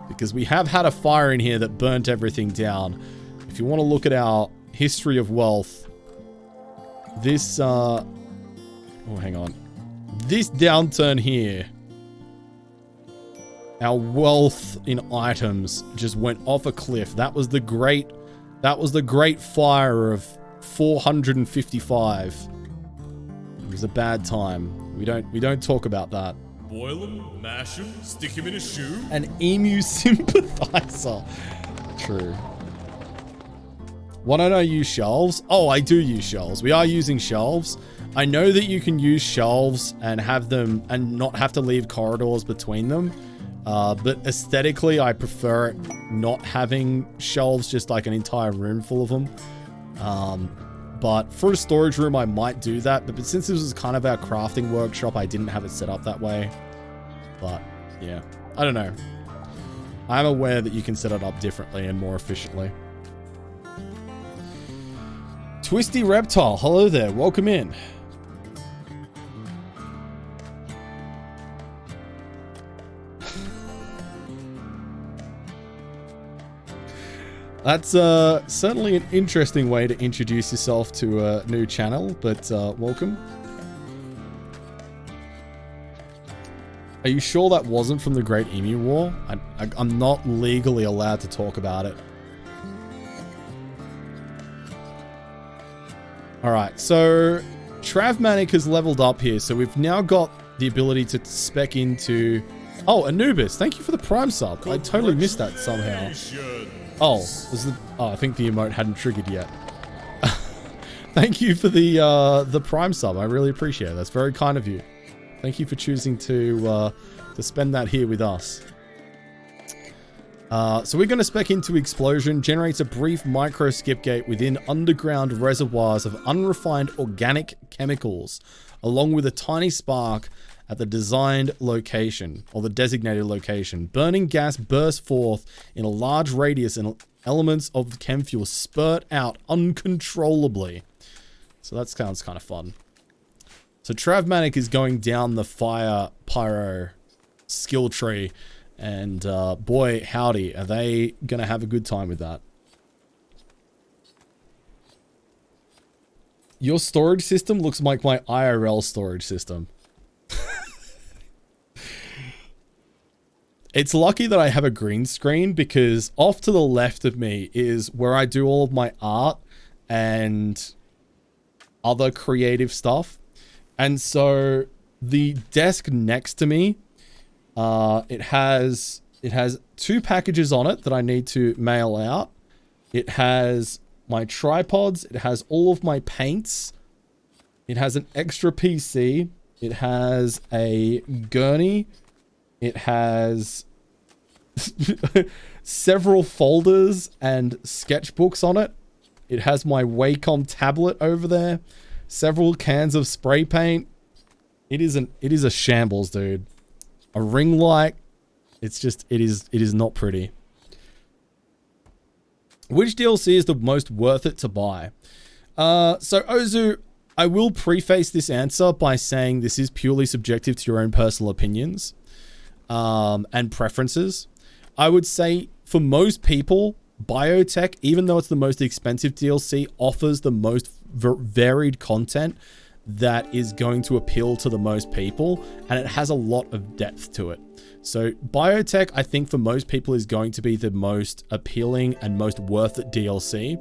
Because we have had a fire in here that burnt everything down. If you want to look at our history of wealth, this, oh, hang on. This downturn here, our wealth in items just went off a cliff. That was the great fire of 455. It was a bad time. We don't talk about that. Boil him, mash him, stick him in a shoe. An emu sympathizer. True. Why don't I use shelves? Oh, I do use shelves. We are using shelves. I know that you can use shelves and have them and not have to leave corridors between them. But aesthetically, I prefer not having shelves, just like an entire room full of them. But for a storage room, I might do that. But since this was kind of our crafting workshop, I didn't have it set up that way. But yeah, I don't know. I'm aware that you can set it up differently and more efficiently. Twisty Reptile, hello there. Welcome in. That's certainly an interesting way to introduce yourself to a new channel, but welcome. Are you sure that wasn't from the Great Emu War? I'm not legally allowed to talk about it. Alright, so Travmanic has leveled up here, so we've now got the ability to spec into... Oh, Anubis, thank you for the Prime sub. I totally missed that somehow. Oh, I think the emote hadn't triggered yet. Thank you for the Prime sub. I really appreciate it. That's very kind of you. Thank you for choosing to spend that here with us. So we're going to spec into Explosion. Generates a brief micro skip gate within underground reservoirs of unrefined organic chemicals, along with a tiny spark at the designed location, or the designated location. Burning gas bursts forth in a large radius and elements of the chem fuel spurt out uncontrollably. So that sounds kind of fun. So Travmanic is going down the fire pyro skill tree, and boy howdy, are they going to have a good time with that. Your storage system looks like my IRL storage system. It's lucky that I have a green screen, because off to the left of me is where I do all of my art and other creative stuff. And so the desk next to me, it has 2 packages on it that I need to mail out. It has my tripods. It has all of my paints. It has an extra PC. It has a gurney. It has several folders and sketchbooks on it. It has my Wacom tablet over there. Several cans of spray paint. It is a shambles, dude. A ring light. It's just, it is not pretty. Which DLC is the most worth it to buy? So Ozu, I will preface this answer by saying this is purely subjective to your own personal opinions and preferences. I would say for most people, Biotech, even though it's the most expensive DLC, offers the most varied content that is going to appeal to the most people, and it has a lot of depth to it. So Biotech, I think for most people, is going to be the most appealing and most worth it DLC.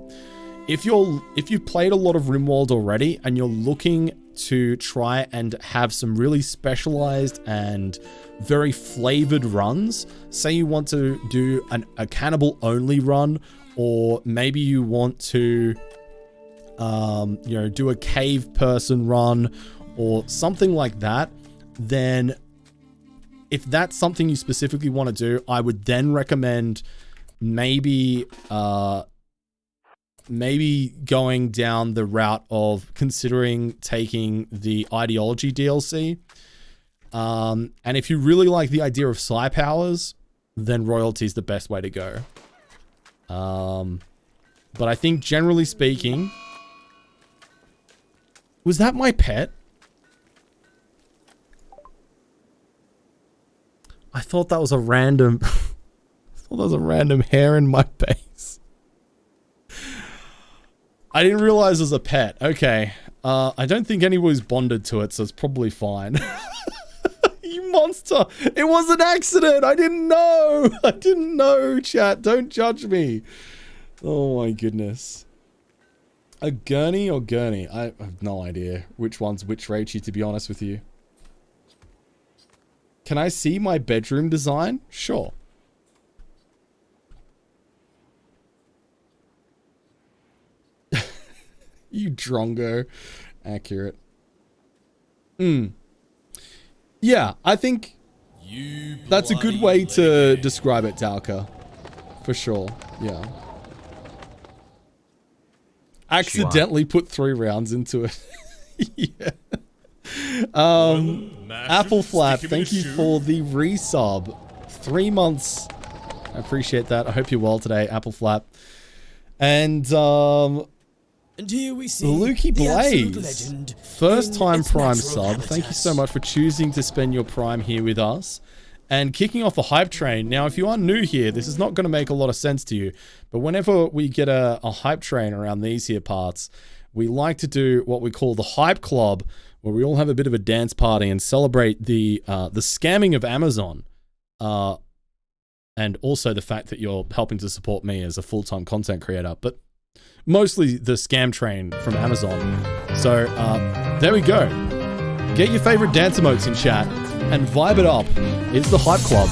If you've played a lot of RimWorld already and you're looking to try and have some really specialized and very flavored runs. Say you want to do a cannibal only run, or maybe you want to do a cave person run or something like that, then if that's something you specifically want to do, I would then recommend maybe going down the route of considering taking the ideology DLC. And if you really like the idea of psi powers, then royalty is the best way to go. But I think generally speaking, was that my pet? I thought that was a random hair in my face. I didn't realize it was a pet. Okay. I don't think anybody's bonded to it, so it's probably fine. You monster. It was an accident. I didn't know. I didn't know, chat. Don't judge me. Oh my goodness. A gurney or gurney? I have no idea which one's which, Rachie, to be honest with you. Can I see my bedroom design? Sure. You drongo. Accurate. Yeah, I think that's a good way to describe it, Dalka. For sure. Yeah. Accidentally put 3 rounds into it. Yeah. Apple Flap, thank you for the resub. 3 months. I appreciate that. I hope you're well today, Apple Flap. And here we see Lukey the absolute Blaze, legend first in time its Prime natural sub. habitat. Thank you so much for choosing to spend your Prime here with us. And kicking off a hype train. Now, if you are new here, this is not going to make a lot of sense to you. But whenever we get a hype train around these here parts, we like to do what we call the Hype Club, where we all have a bit of a dance party and celebrate the scamming of Amazon. And also the fact that you're helping to support me as a full-time content creator. But mostly the scam train from Amazon. So, there we go. Get your favorite dance emotes in chat and vibe it up. It's the Hype Club.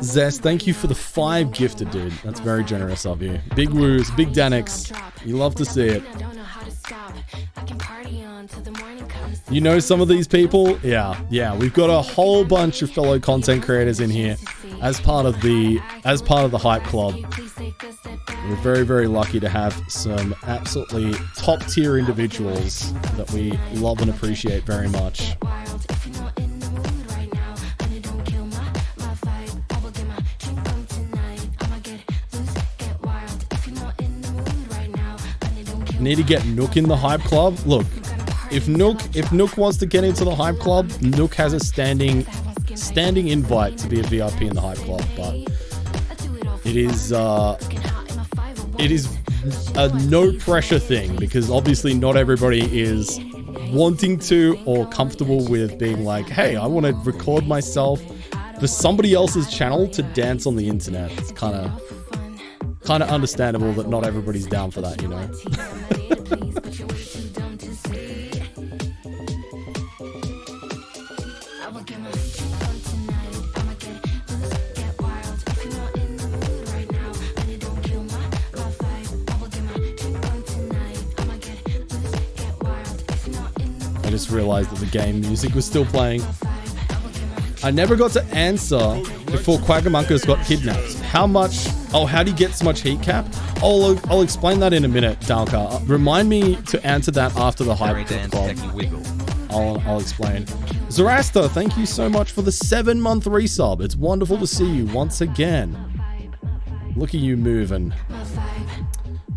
Zest, thank you for the 5 gifted, dude. That's very generous of you. Big woos, big Danix. You love to see it. You know some of these people? Yeah. We've got a whole bunch of fellow content creators in here as part of the Hype Club. We're very, very lucky to have some absolutely top tier individuals that we love and appreciate very much. Need to get Nook in the Hype Club. Look, if Nook wants to get into the Hype Club, Nook has a standing invite to be a VIP in the Hype Club. But it is a no pressure thing, because obviously not everybody is wanting to or comfortable with being like, hey, I want to record myself for somebody else's channel to dance on the internet. It's kind of understandable that not everybody's down for that, you know. I just realized that the game music was still playing. I never got to answer before Quaggamunkus got kidnapped. How do you get so much heat cap? I'll explain that in a minute, Dalka. Remind me to answer that after the Hype Club. I'll explain. Zoroaster, thank you so much for the 7-month resub. It's wonderful to see you once again. Look at you moving.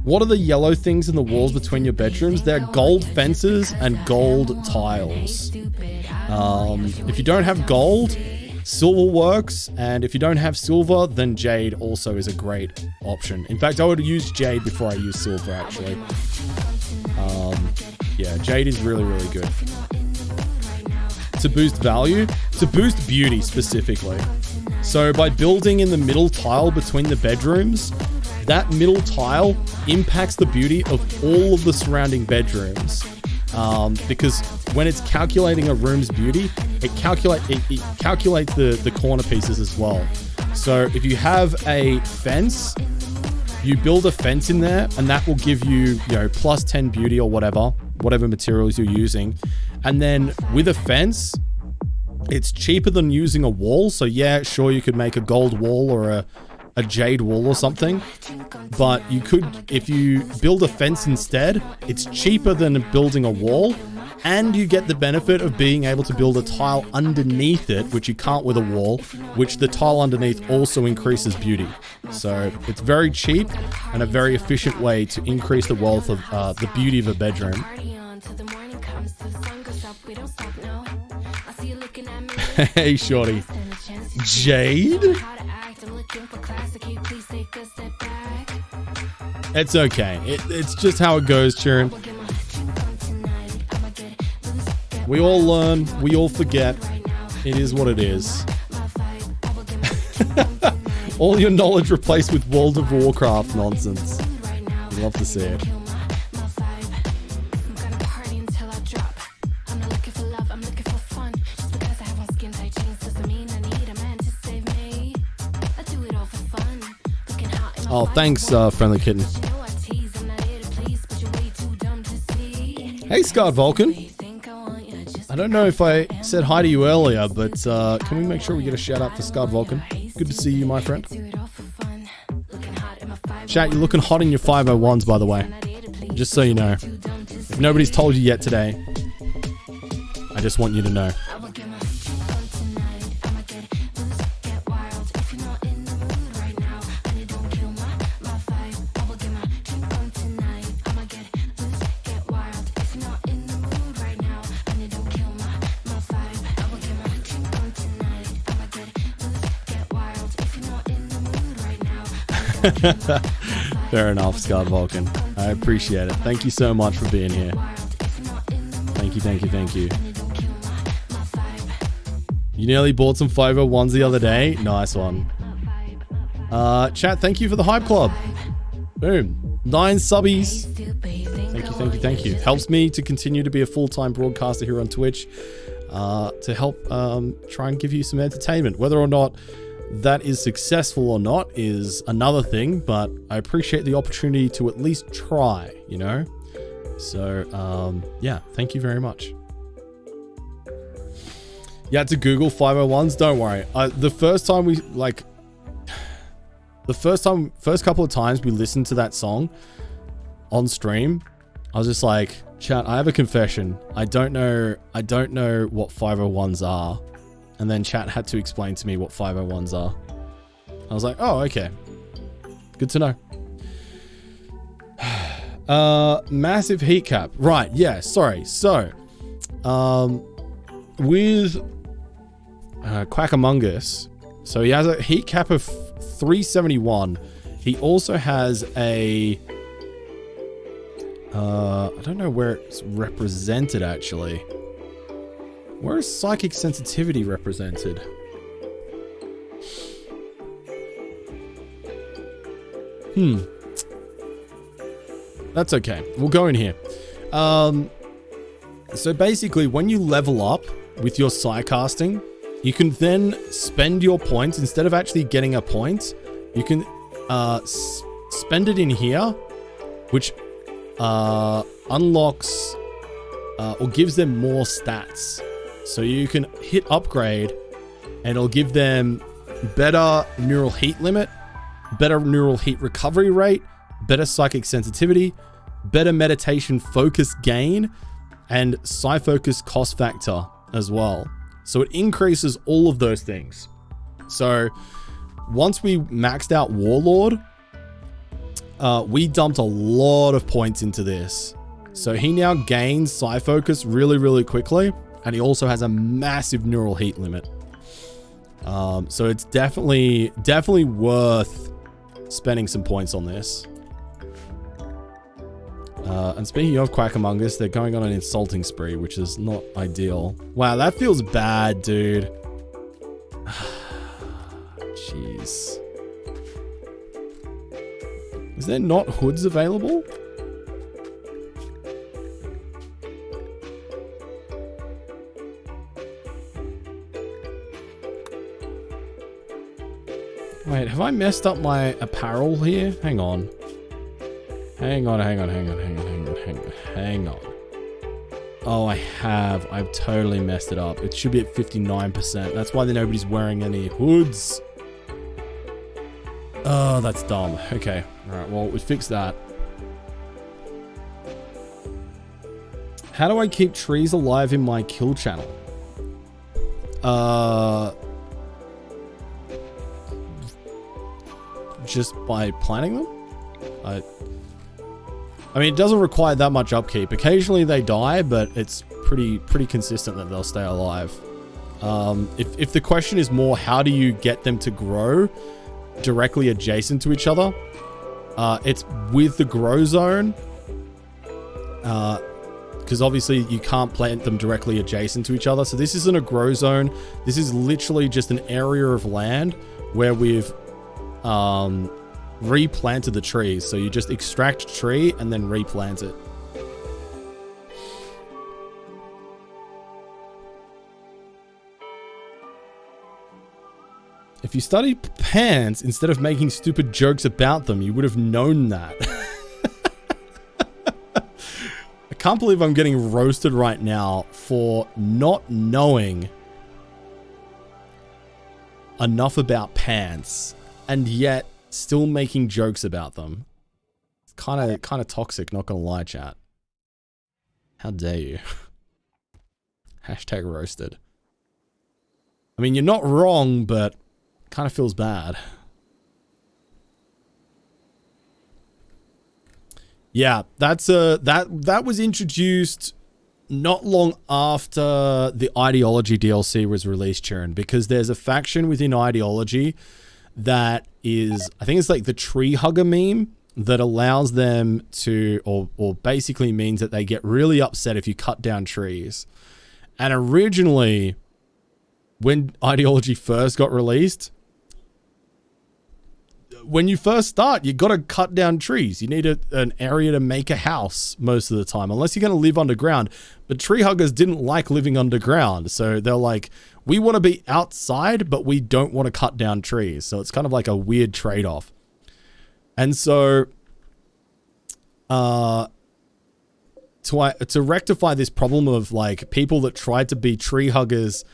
What are the yellow things in the walls between your bedrooms? They're gold fences and gold tiles. If you don't have gold, silver works. And if you don't have silver, then jade also is a great option. In fact, I would use jade before I use silver, actually. Yeah, jade is really, really good. To boost value, to boost beauty specifically. So by building in the middle tile between the bedrooms, that middle tile impacts the beauty of all of the surrounding bedrooms. Because when it's calculating a room's beauty, it calculates the corner pieces as well. So if you have a fence, you build a fence in there, and that will give you, plus 10 beauty or whatever materials you're using. And then with a fence, it's cheaper than using a wall. So yeah, sure, you could make a gold wall or a jade wall or something, but you could, if you build a fence instead, it's cheaper than building a wall, and you get the benefit of being able to build a tile underneath it, which you can't with a wall, which the tile underneath also increases beauty. So it's very cheap and a very efficient way to increase the wealth of the beauty of a bedroom. Hey shorty, Jade? It's okay. It's just how it goes, Churn. We all learn. We all forget. It is what it is. All your knowledge replaced with World of Warcraft nonsense. Love to see it. Oh, thanks, friendly kitten. Hey, Scarred Vulcan. I don't know if I said hi to you earlier, but can we make sure we get a shout out for Scarred Vulcan? Good to see you, my friend. Chat, you're looking hot in your 501s, by the way. Just so you know. If nobody's told you yet today, I just want you to know. Fair enough, Scarred Vulcan. I appreciate it. Thank you so much for being here. Thank you, thank you, thank you. You nearly bought some 501s the other day. Nice one. Chat, thank you for the hype club. Boom. 9 subbies. Thank you, thank you, thank you. Helps me to continue to be a full-time broadcaster here on Twitch. To help try and give you some entertainment. Whether or not that is successful or not is another thing, but I appreciate the opportunity to at least try, you know? So, yeah, thank you very much. You had to Google 501s? Don't worry. The first time we, first couple of times we listened to that song on stream, I was just like, chat, I have a confession. I don't know what 501s are. And then chat had to explain to me what 501s are. I was like, oh, okay. Good to know. Massive heat cap. Right, yeah, sorry. So, with Quackamungus, so he has a heat cap of 371. He also has a... I don't know where it's represented, actually. Where is psychic sensitivity represented? That's okay. We'll go in here. So basically, when you level up with your psi casting, you can then spend your points. Instead of actually getting a point, you can spend it in here, which unlocks or gives them more stats. So you can hit upgrade and it'll give them better neural heat limit, better neural heat recovery rate, better psychic sensitivity, better meditation focus gain, and psi focus cost factor as well. So it increases all of those things. So once we maxed out Warlord, we dumped a lot of points into this. So he now gains psi focus really, really quickly. And he also has a massive neural heat limit. So it's definitely worth spending some points on this. And speaking of Quackamungus, they're going on an insulting spree, which is not ideal. Wow, that feels bad, dude. Jeez. Is there not hoods available? Wait, have I messed up my apparel here? Hang on. Hang on. Oh, I have. I've totally messed it up. It should be at 59%. That's why nobody's wearing any hoods. Oh, that's dumb. Okay. Alright, well, we fixed that. How do I keep trees alive in my kill channel? Just by planting them? I mean, it doesn't require that much upkeep. Occasionally they die, but it's pretty consistent that they'll stay alive. If the question is more, how do you get them to grow directly adjacent to each other? It's with the grow zone. Because obviously you can't plant them directly adjacent to each other. So this isn't a grow zone. This is literally just an area of land where we've replanted the trees. So you just extract a tree and then replant it. If you study pants instead of making stupid jokes about them, you would have known that. I can't believe I'm getting roasted right now for not knowing enough about pants and yet still making jokes about them. It's kind of toxic, not gonna lie, chat. How dare you? Hashtag roasted. I mean, you're not wrong, but kind of feels bad. Yeah, that was introduced not long after the Ideology DLC was released, Sharon, because there's a faction within Ideology that is, I think it's like the tree hugger meme that allows them to, or basically means that they get really upset if you cut down trees. And originally, when Ideology first got released, when you first start, you got to cut down trees. You need an area to make a house most of the time, unless you're going to live underground. But tree huggers didn't like living underground. So they're like, we want to be outside, but we don't want to cut down trees. So it's kind of like a weird trade-off. And so to rectify this problem of like people that tried to be tree huggers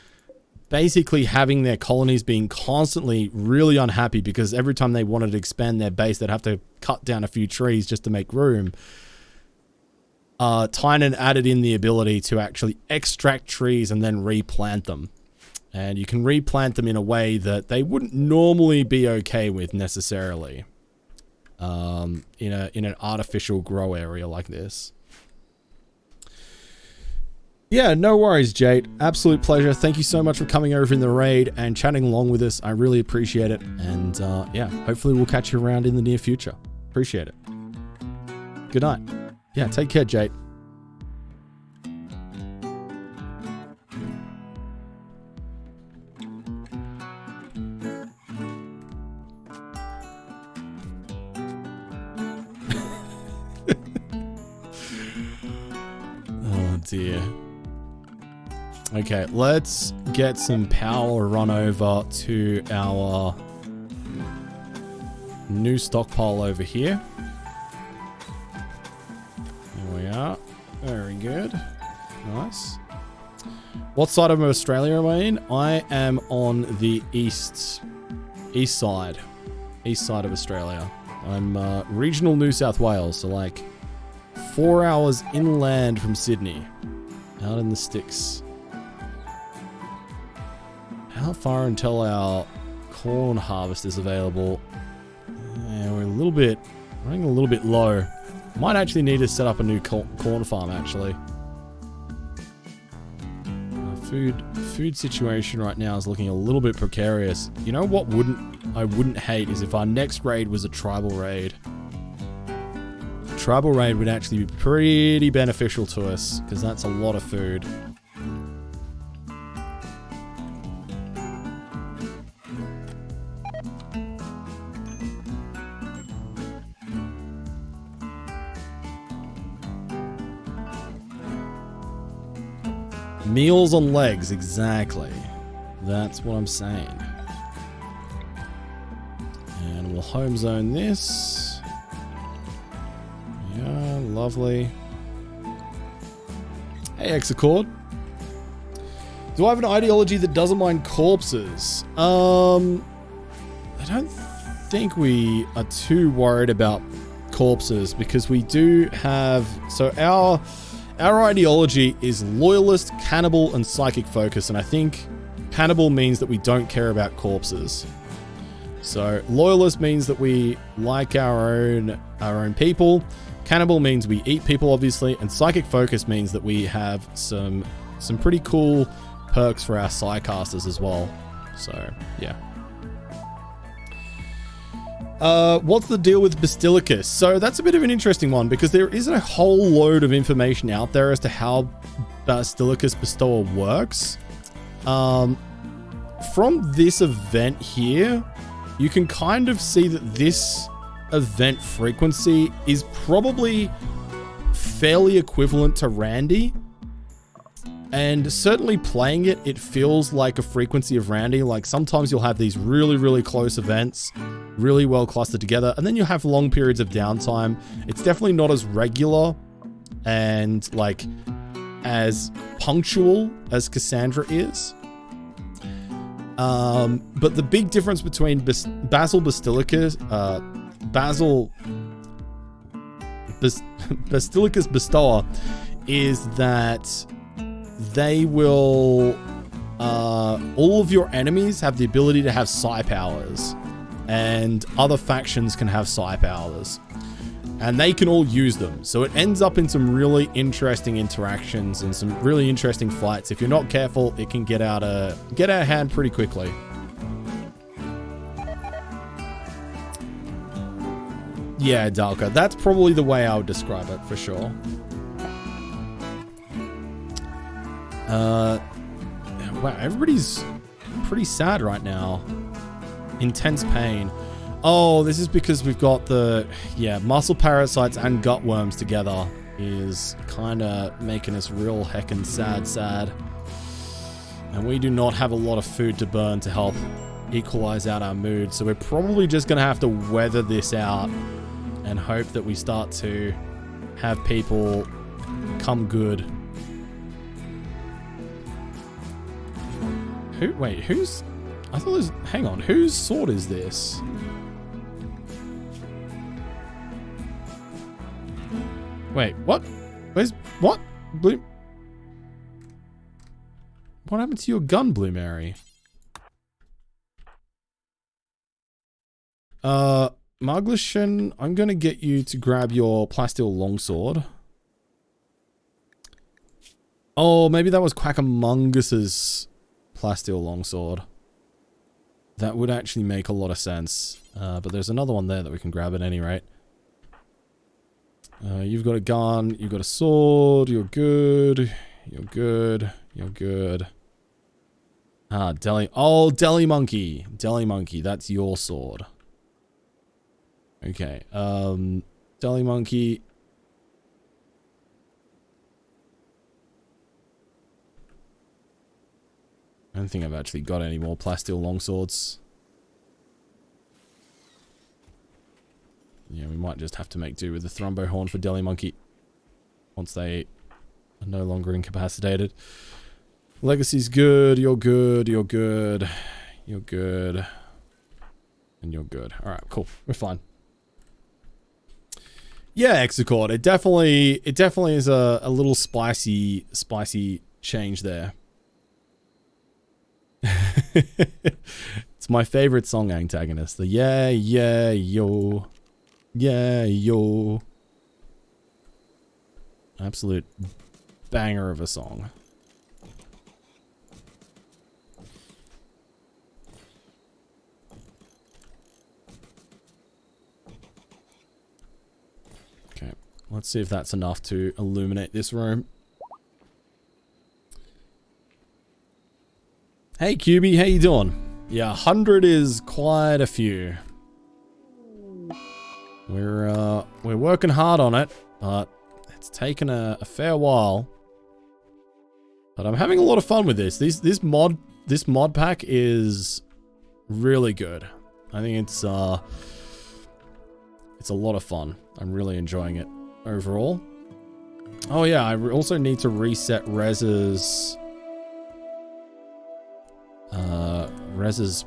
basically having their colonies being constantly really unhappy because every time they wanted to expand their base, they'd have to cut down a few trees just to make room. Tynan added in the ability to actually extract trees and then replant them. And you can replant them in a way that they wouldn't normally be okay with necessarily. In an artificial grow area like this. Yeah, no worries, Jade. Absolute pleasure. Thank you so much for coming over in the raid and chatting along with us. I really appreciate it. And yeah, hopefully we'll catch you around in the near future. Appreciate it. Good night. Yeah, take care, Jade. Oh dear. Okay, let's get some power run over to our new stockpile over here. Here we are. Very good. Nice. What side of Australia am I in? I am on the east side. East side of Australia. I'm regional New South Wales, so like 4 hours inland from Sydney. Out in the sticks. How far until our corn harvest is available? Yeah, we're running a little bit low. Might actually need to set up a new corn farm, actually. Food situation right now is looking a little bit precarious. You know what I wouldn't hate is if our next raid was a tribal raid. A tribal raid would actually be pretty beneficial to us, because that's a lot of food. Meals on legs, exactly. That's what I'm saying. And we'll home zone this. Yeah, lovely. Hey, Exacord. Do I have an ideology that doesn't mind corpses? I don't think we are too worried about corpses because we do have... So our ideology is loyalist, cannibal, and psychic focus, and I think cannibal means that we don't care about corpses. So loyalist means that we like our own people. Cannibal means we eat people, obviously, and psychic focus means that we have some pretty cool perks for our psycasters as well. So yeah. What's the deal with Basilicus? So that's a bit of an interesting one because there isn't a whole load of information out there as to how Basilicus Bestower works. From this event here, you can kind of see that this event frequency is probably fairly equivalent to Randy. And certainly playing it, it feels like a frequency of Randy. Like sometimes you'll have these really, really close events, really well clustered together, and then you'll have long periods of downtime. It's definitely not as regular and like as punctual as Cassandra is. But the big difference between Basilicus Bestower is that they will all of your enemies have the ability to have psi powers, and other factions can have psi powers, and they can all use them. So it ends up in some really interesting interactions and some really interesting fights. If you're not careful, it can get out of hand pretty quickly. Yeah, Dalka, that's probably the way I would describe it for sure. Wow, everybody's pretty sad right now. Intense pain. Oh, this is because we've got the, muscle parasites and gut worms together is kind of making us real heckin' sad. And we do not have a lot of food to burn to help equalize out our mood. So we're probably just going to have to weather this out and hope that we start to have people come good. Who's... I thought there's... Hang on, whose sword is this? Wait, what? Where's... What? Blue... What happened to your gun, Blue Mary? Marglishan, I'm gonna get you to grab your plasteel longsword. Oh, maybe that was Quack'emongus's plasteel longsword. That would actually make a lot of sense. But there's another one there that we can grab at any rate. You've got a gun, you've got a sword, you're good. You're good. You're good. Ah, Deli Monkey. Deli Monkey, that's your sword. Okay, Deli Monkey. I don't think I've actually got any more plasteel longswords. Yeah, we might just have to make do with the Thrombo Horn for Deli Monkey once they are no longer incapacitated. Legacy's good, you're good, you're good, you're good, and you're good. Alright, cool. We're fine. Yeah, Exacord, it definitely is a little spicy change there. It's my favorite song antagonist. The yeah, yo. Yeah, yo. Absolute banger of a song. Okay, let's see if that's enough to illuminate this room. Hey QB, how you doing? Yeah, 100 is quite a few. We're working hard on it, but it's taken a fair while. But I'm having a lot of fun with this. This mod pack is really good. I think it's a lot of fun. I'm really enjoying it overall. Oh yeah, I also need to reset Rez's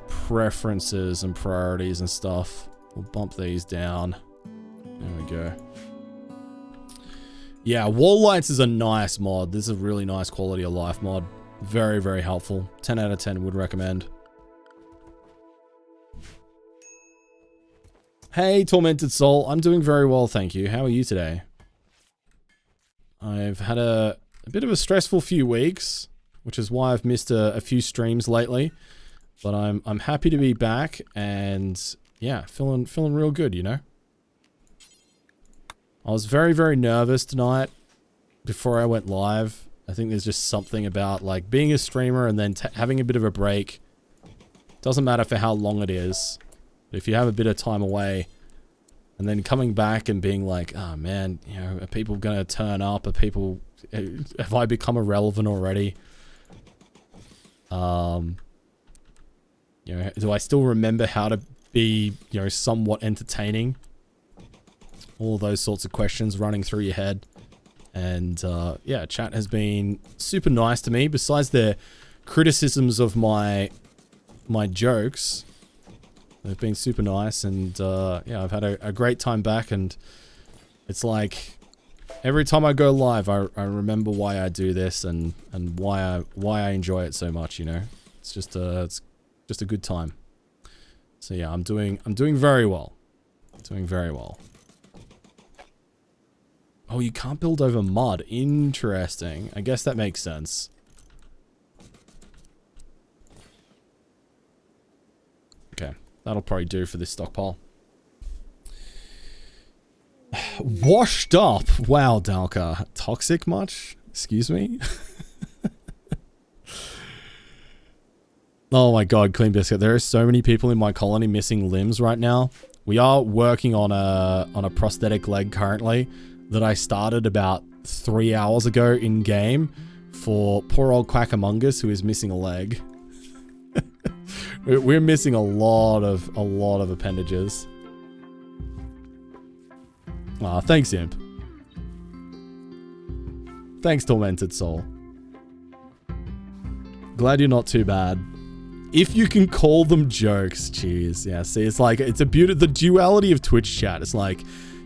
preferences and priorities and stuff. We'll bump these down. There we go. Yeah, wall lights is a nice mod. This is a really nice quality of life mod. Very, very helpful. 10 out of 10 would recommend. Hey, Tormented Soul. I'm doing very well, thank you. How are you today? I've had a bit of a stressful few weeks, which is why I've missed a few streams lately. But I'm happy to be back and yeah, feeling real good, you know? I was very, very nervous tonight before I went live. I think there's just something about like being a streamer and then having a bit of a break. Doesn't matter for how long it is. But if you have a bit of time away and then coming back and being like, oh man, you know, are people going to turn up? Have I become irrelevant already? You know, do I still remember how to be, you know, somewhat entertaining? All those sorts of questions running through your head. And yeah, chat has been super nice to me. Besides their criticisms of my jokes, they've been super nice. And yeah, I've had a great time back. And it's like every time I go live, I remember why I do this and why I enjoy it so much. You know, it's just a good time. So yeah, I'm doing very well. Doing very well. Oh, you can't build over mud. Interesting. I guess that makes sense. Okay, that'll probably do for this stockpile. Washed up. Wow, Dalka. Toxic much? Excuse me? Oh my god, Clean Biscuit. There are so many people in my colony missing limbs right now. We are working on a prosthetic leg currently that I started about 3 hours ago in game for poor old Quackamungus who is missing a leg. We're missing a lot of appendages. Ah, thanks, Imp. Thanks, Tormented Soul. Glad you're not too bad. If you can call them jokes, cheers. Yeah, see, it's like, it's a the duality of Twitch chat. It's like,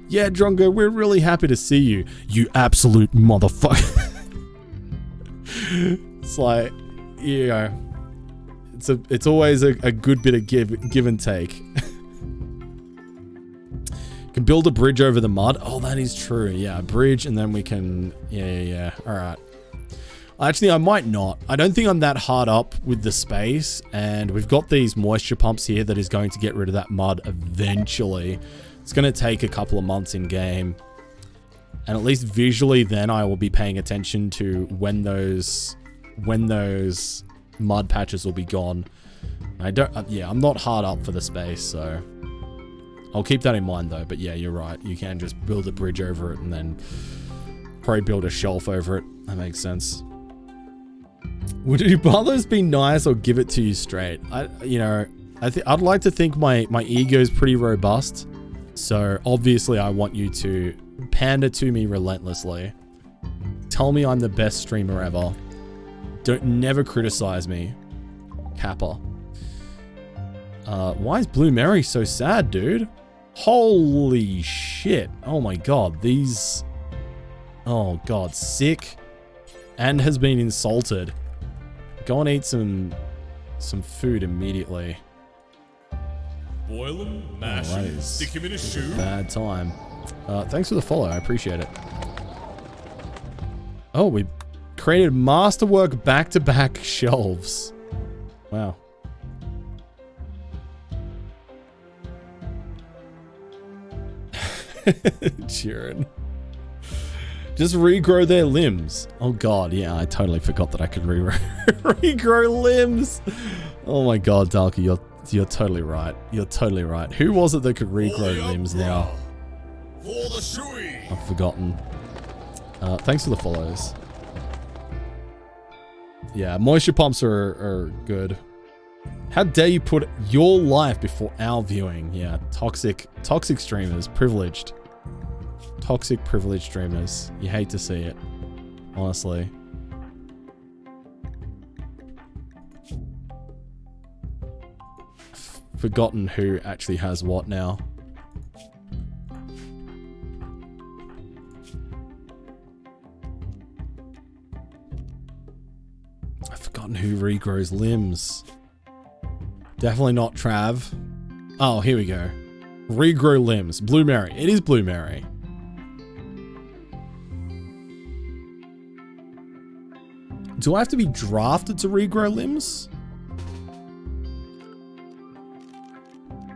yeah, Drongo, we're really happy to see you. You absolute motherfucker. It's like, you know, it's always a good bit of give and take. Can build a bridge over the mud. Oh, that is true. Yeah, a bridge, and then we can, yeah. All right. Actually, I might not. I don't think I'm that hard up with the space, and we've got these moisture pumps here that is going to get rid of that mud eventually. It's going to take a couple of months in game, and at least visually then I will be paying attention to when those mud patches will be gone. Yeah, I'm not hard up for the space, so I'll keep that in mind though. But yeah, you're right. You can just build a bridge over it and then probably build a shelf over it. That makes sense. Would your brothers be nice or give it to you straight? I'd like to think my ego is pretty robust. So obviously I want you to pander to me relentlessly. Tell me I'm the best streamer ever. Never criticize me. Kappa. Why is Blue Mary so sad, dude? Holy shit. Oh my god. These... Oh god. Sick. And has been insulted. Go and eat some food immediately. Boil him, mash him, stick him in a shoe. Bad time. Thanks for the follow. I appreciate it. Oh, we created masterwork back-to-back shelves. Wow. Cheering. Just regrow their limbs. Oh god, yeah, I totally forgot that I could regrow limbs. Oh my god, Dalky, you're totally right. You're totally right. Who was it that could regrow limbs now? For the shoey. I've forgotten. Thanks for the follows. Yeah, moisture pumps are good. How dare you put your life before our viewing? Yeah, toxic streamers, privileged. Toxic privileged streamers. You hate to see it, honestly. Forgotten who actually has what now. I've forgotten who regrows limbs. Definitely not Trav. Oh, here we go. Regrow limbs. Blue Mary. It is Blue Mary. Do I have to be drafted to regrow limbs?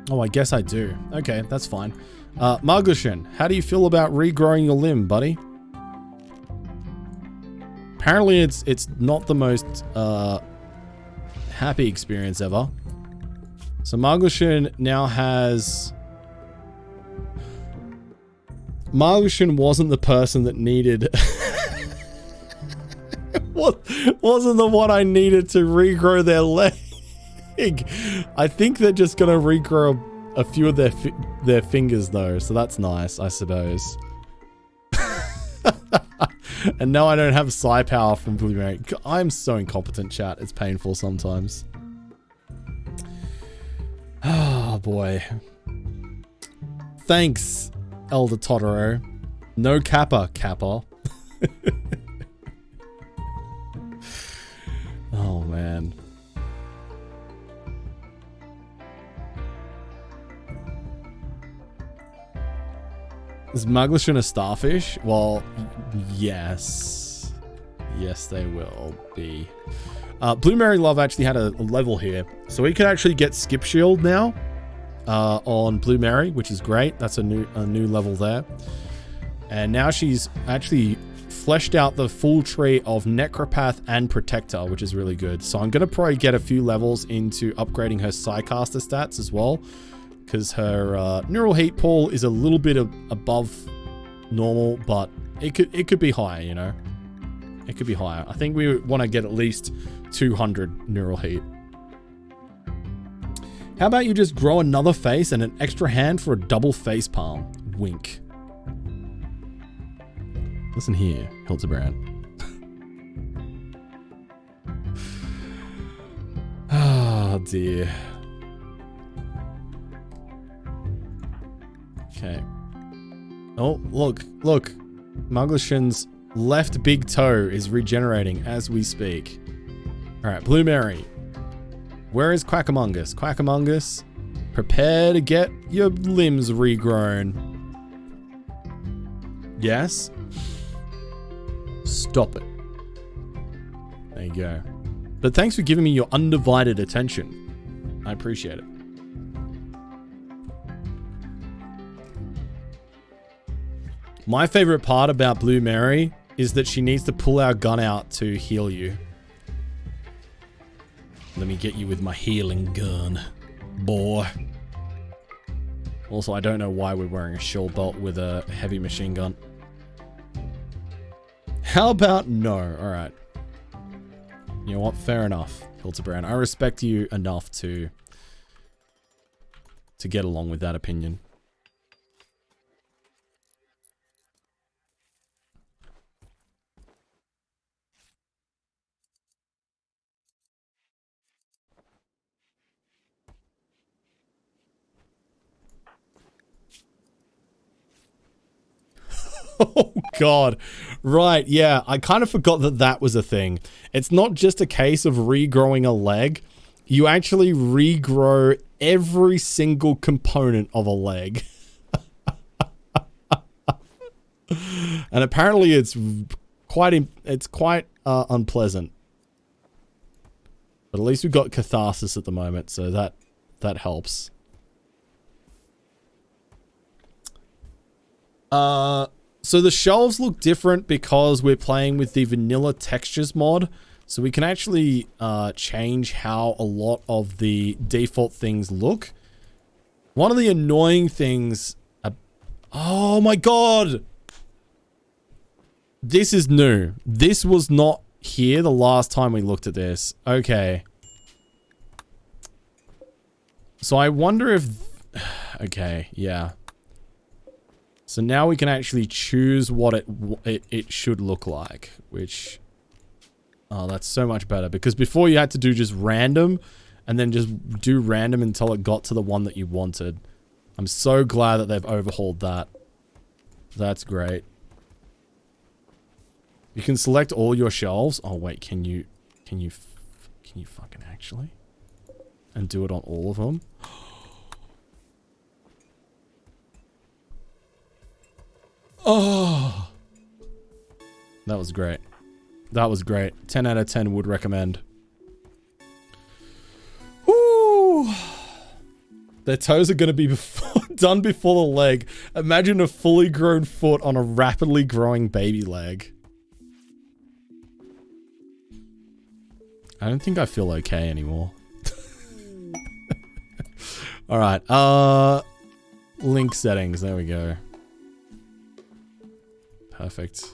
Oh, I guess I do. Okay, that's fine. Margushin, how do you feel about regrowing your limb, buddy? Apparently it's not the most happy experience ever. So Margushin now has... Margushin wasn't the person that needed... wasn't the one I needed to regrow their leg. I think they're just gonna regrow a few of their fingers though, so that's nice, I suppose. And now I don't have psi power from Blue Mary. I'm so incompetent, chat. It's painful sometimes. Oh boy. Thanks, Elder Totoro. No Kappa. Oh man. Is Muglishin a starfish? Well, yes. Yes, they will be. Blue Mary Love actually had a level here. So we can actually get Skip Shield now on Blue Mary, which is great. That's a new level there. And now she's actually fleshed out the full tree of Necropath and Protector, which is really good. So I'm going to probably get a few levels into upgrading her Psycaster stats as well, because her Neural Heat Pool is a little bit above normal, but it could be higher, you know? It could be higher. I think we want to get at least 200 Neural Heat. How about you just grow another face and an extra hand for a double face palm? Wink. Listen here, Hildebrand. Oh dear. Okay. Oh, look. Muglishin's left big toe is regenerating as we speak. Alright, Blue Mary. Where is Quackamungus? Quackamungus, prepare to get your limbs regrown. Yes? Stop it. There you go. But thanks for giving me your undivided attention. I appreciate it. My favorite part about Blue Mary is that she needs to pull our gun out to heal you. Let me get you with my healing gun, boy. Also, I don't know why we're wearing a shield belt with a heavy machine gun. How about no? Alright. You know what? Fair enough, Hildebrand. I respect you enough to get along with that opinion. Oh god. Right, yeah. I kind of forgot that was a thing. It's not just a case of regrowing a leg. You actually regrow every single component of a leg. And apparently it's quite unpleasant. But at least we've got catharsis at the moment, so that helps. So the shelves look different because we're playing with the vanilla textures mod. So we can actually change how a lot of the default things look. One of the annoying things... oh my god! This is new. This was not here the last time we looked at this. Okay. So I wonder if... Okay, yeah. So now we can actually choose what it should look like, which... Oh, that's so much better. Because before you had to do just random, and then just do random until it got to the one that you wanted. I'm so glad that they've overhauled that. That's great. You can select all your shelves. Oh wait, can you fucking actually? And do it on all of them? Oh, that was great. That was great. 10 out of 10 would recommend. Woo! Their toes are going to be done before the leg. Imagine a fully grown foot on a rapidly growing baby leg. I don't think I feel okay anymore. Alright, link settings. There we go. Perfect.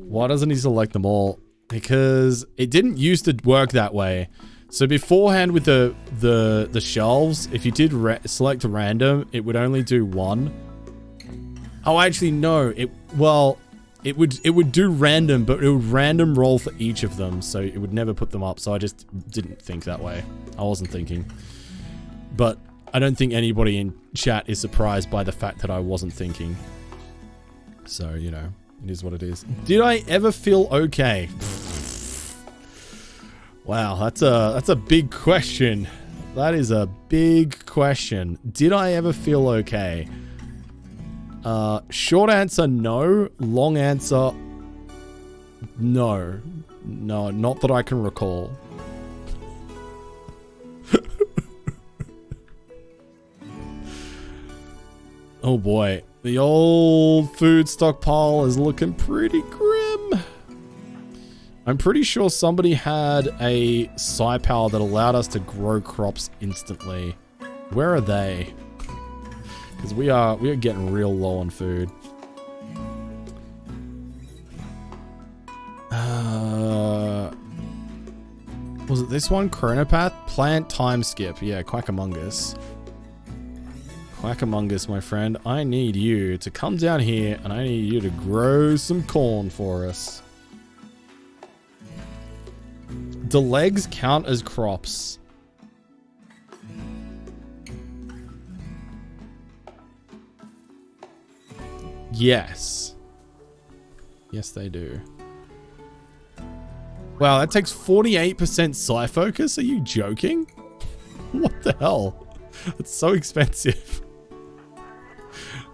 Why doesn't he select them all? Because it didn't used to work that way. So beforehand with the shelves, if you did select a random, it would only do one. Oh, actually no. It would do random, but it would random roll for each of them, so it would never put them up. So I just didn't think that way. I wasn't thinking. But I don't think anybody in chat is surprised by the fact that I wasn't thinking. So, you know, it is what it is. Did I ever feel okay? Wow, that's a big question. That is a big question. Did I ever feel okay? Short answer, no. Long answer, no. No, not that I can recall. Oh boy. The old food stockpile is looking pretty grim. I'm pretty sure somebody had a SciPower that allowed us to grow crops instantly. Where are they? Because we are getting real low on food. Was it this one? Chronopath? Plant time skip. Yeah, Quackamungus. Quackamungus, my friend. I need you to come down here and I need you to grow some corn for us. Do legs count as crops? Yes. Yes, they do. Wow, that takes 48% psi focus? Are you joking? What the hell? That's so expensive.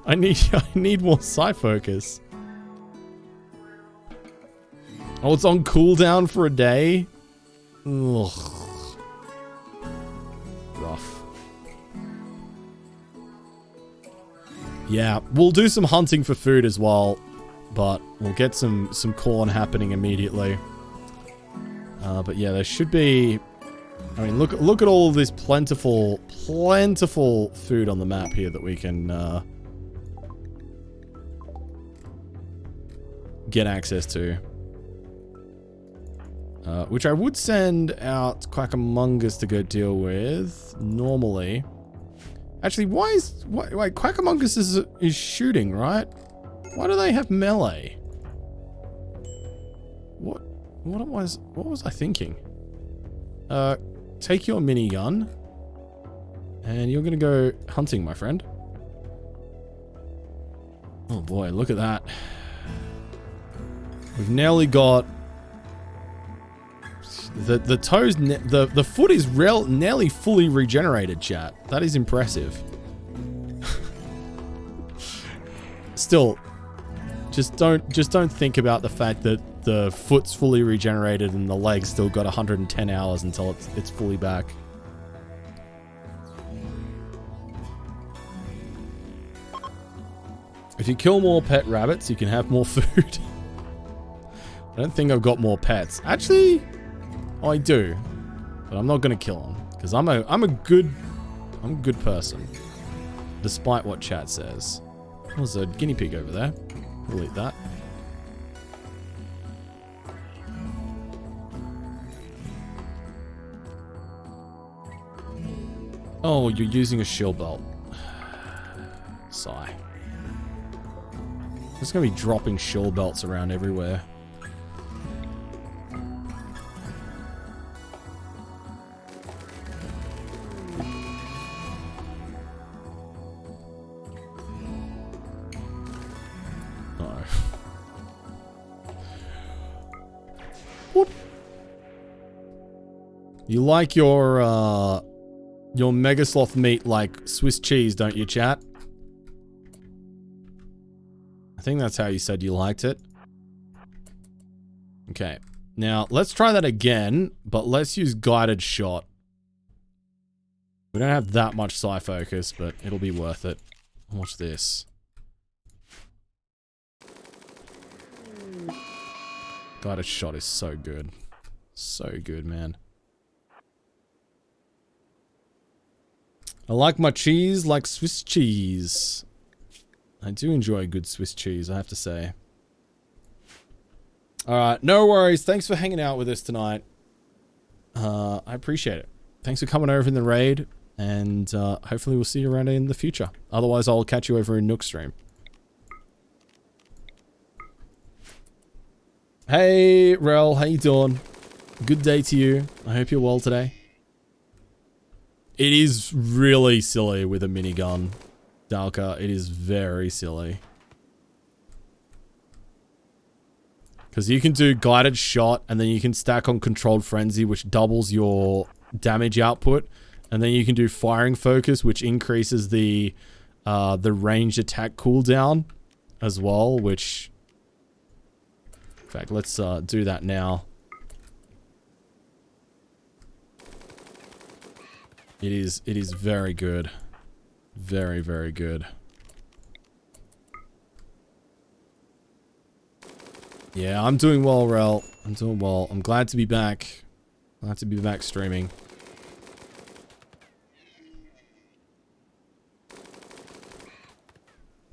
I need more psi focus. Oh, it's on cooldown for a day? Ugh. Rough. Yeah, we'll do some hunting for food as well, but we'll get some corn happening immediately. But yeah, there should be... I mean, look at all of this plentiful food on the map here that we can get access to. Which I would send out Quackamungus to go deal with normally. Actually, why Quackamungus is shooting, right? Why do they have melee? What was I thinking? Take your minigun and you're gonna go hunting, my friend. Oh boy, look at that. We've nearly got the toes. The foot is nearly fully regenerated, chat. That is impressive. Still, just don't think about the fact that the foot's fully regenerated and the leg's still got 110 hours until it's fully back. If you kill more pet rabbits, you can have more food. I don't think I've got more pets. Actually, I do, but I'm not gonna kill them because I'm a good person, despite what chat says. There's a guinea pig over there. We'll eat that. Oh, you're using a shield belt. Sigh. There's gonna be dropping shield belts around everywhere. No. Whoop. You like your Mega Sloth meat like Swiss cheese, don't you, chat? I think that's how you said you liked it. Okay. Now, let's try that again, but let's use guided shot. We don't have that much psi focus, but it'll be worth it. Watch this. Guided shot is so good. So good, man. I like my cheese like Swiss cheese. I do enjoy good Swiss cheese, I have to say. Alright, no worries. Thanks for hanging out with us tonight. I appreciate it. Thanks for coming over in the raid, and hopefully we'll see you around in the future. Otherwise, I'll catch you over in Nook stream. Hey, Rel, how you doing? Good day to you. I hope you're well today. It is really silly with a minigun, Dalka. It is very silly. Because you can do guided shot, and then you can stack on controlled frenzy, which doubles your damage output. And then you can do firing focus, which increases the ranged attack cooldown as well, which... In fact, let's do that now. It is very good. Very, very good. Yeah, I'm doing well, Rel. I'm doing well. I'm glad to be back. Glad to be back streaming.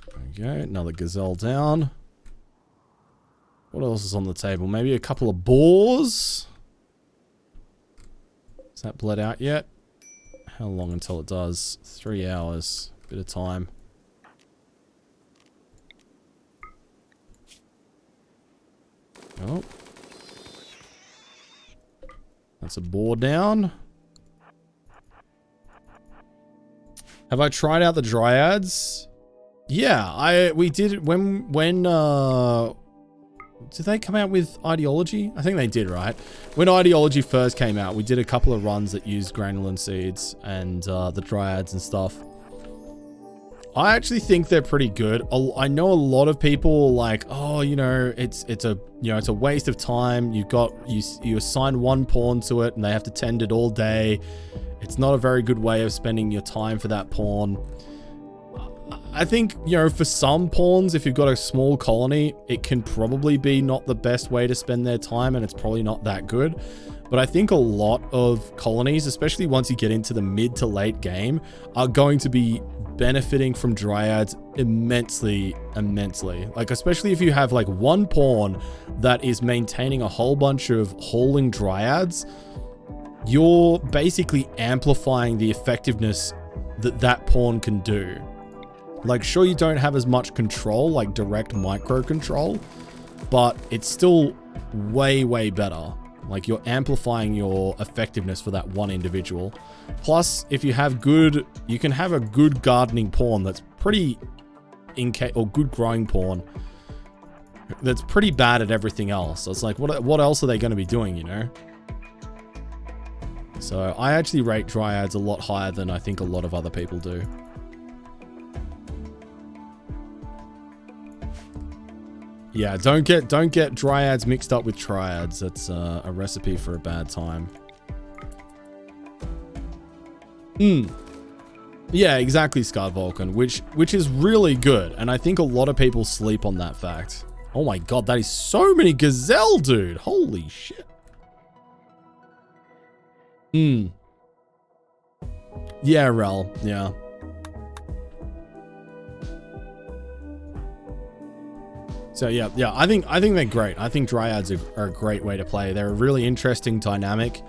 There we go. Another gazelle down. What else is on the table? Maybe a couple of boars? Is that bled out yet? How long until it does? 3 hours. Bit of time. Oh. That's a boar down. Have I tried out the dryads? Yeah, we did it when did they come out with Ideology? I think they did, right? When Ideology first came out, we did a couple of runs that used granulin seeds and the dryads and stuff. I actually think they're pretty good. I know a lot of people like, oh, you know, it's a waste of time. You assign one pawn to it and they have to tend it all day. It's not a very good way of spending your time for that pawn. I think, you know, for some pawns, if you've got a small colony, it can probably be not the best way to spend their time, and it's probably not that good. But I think a lot of colonies, especially once you get into the mid to late game, are going to be benefiting from dryads immensely. Like, especially if you have like one pawn that is maintaining a whole bunch of hauling dryads, you're basically amplifying the effectiveness that pawn can do. Like, sure, you don't have as much control, like direct micro control, but it's still way, way better. Like, you're amplifying your effectiveness for that one individual. Plus, if you have you can have a good gardening pawn that's pretty or good growing pawn that's pretty bad at everything else. So it's like, what else are they going to be doing, you know? So I actually rate dryads a lot higher than I think a lot of other people do. Yeah, don't get dryads mixed up with triads. That's a recipe for a bad time. Yeah, exactly, Scarred Vulcan, which is really good, and I think a lot of people sleep on that fact. Oh my god, that is so many gazelle, dude. Holy shit. Yeah, Rel. Yeah. So yeah, I think they're great. I think dryads are a great way to play. They're a really interesting dynamic,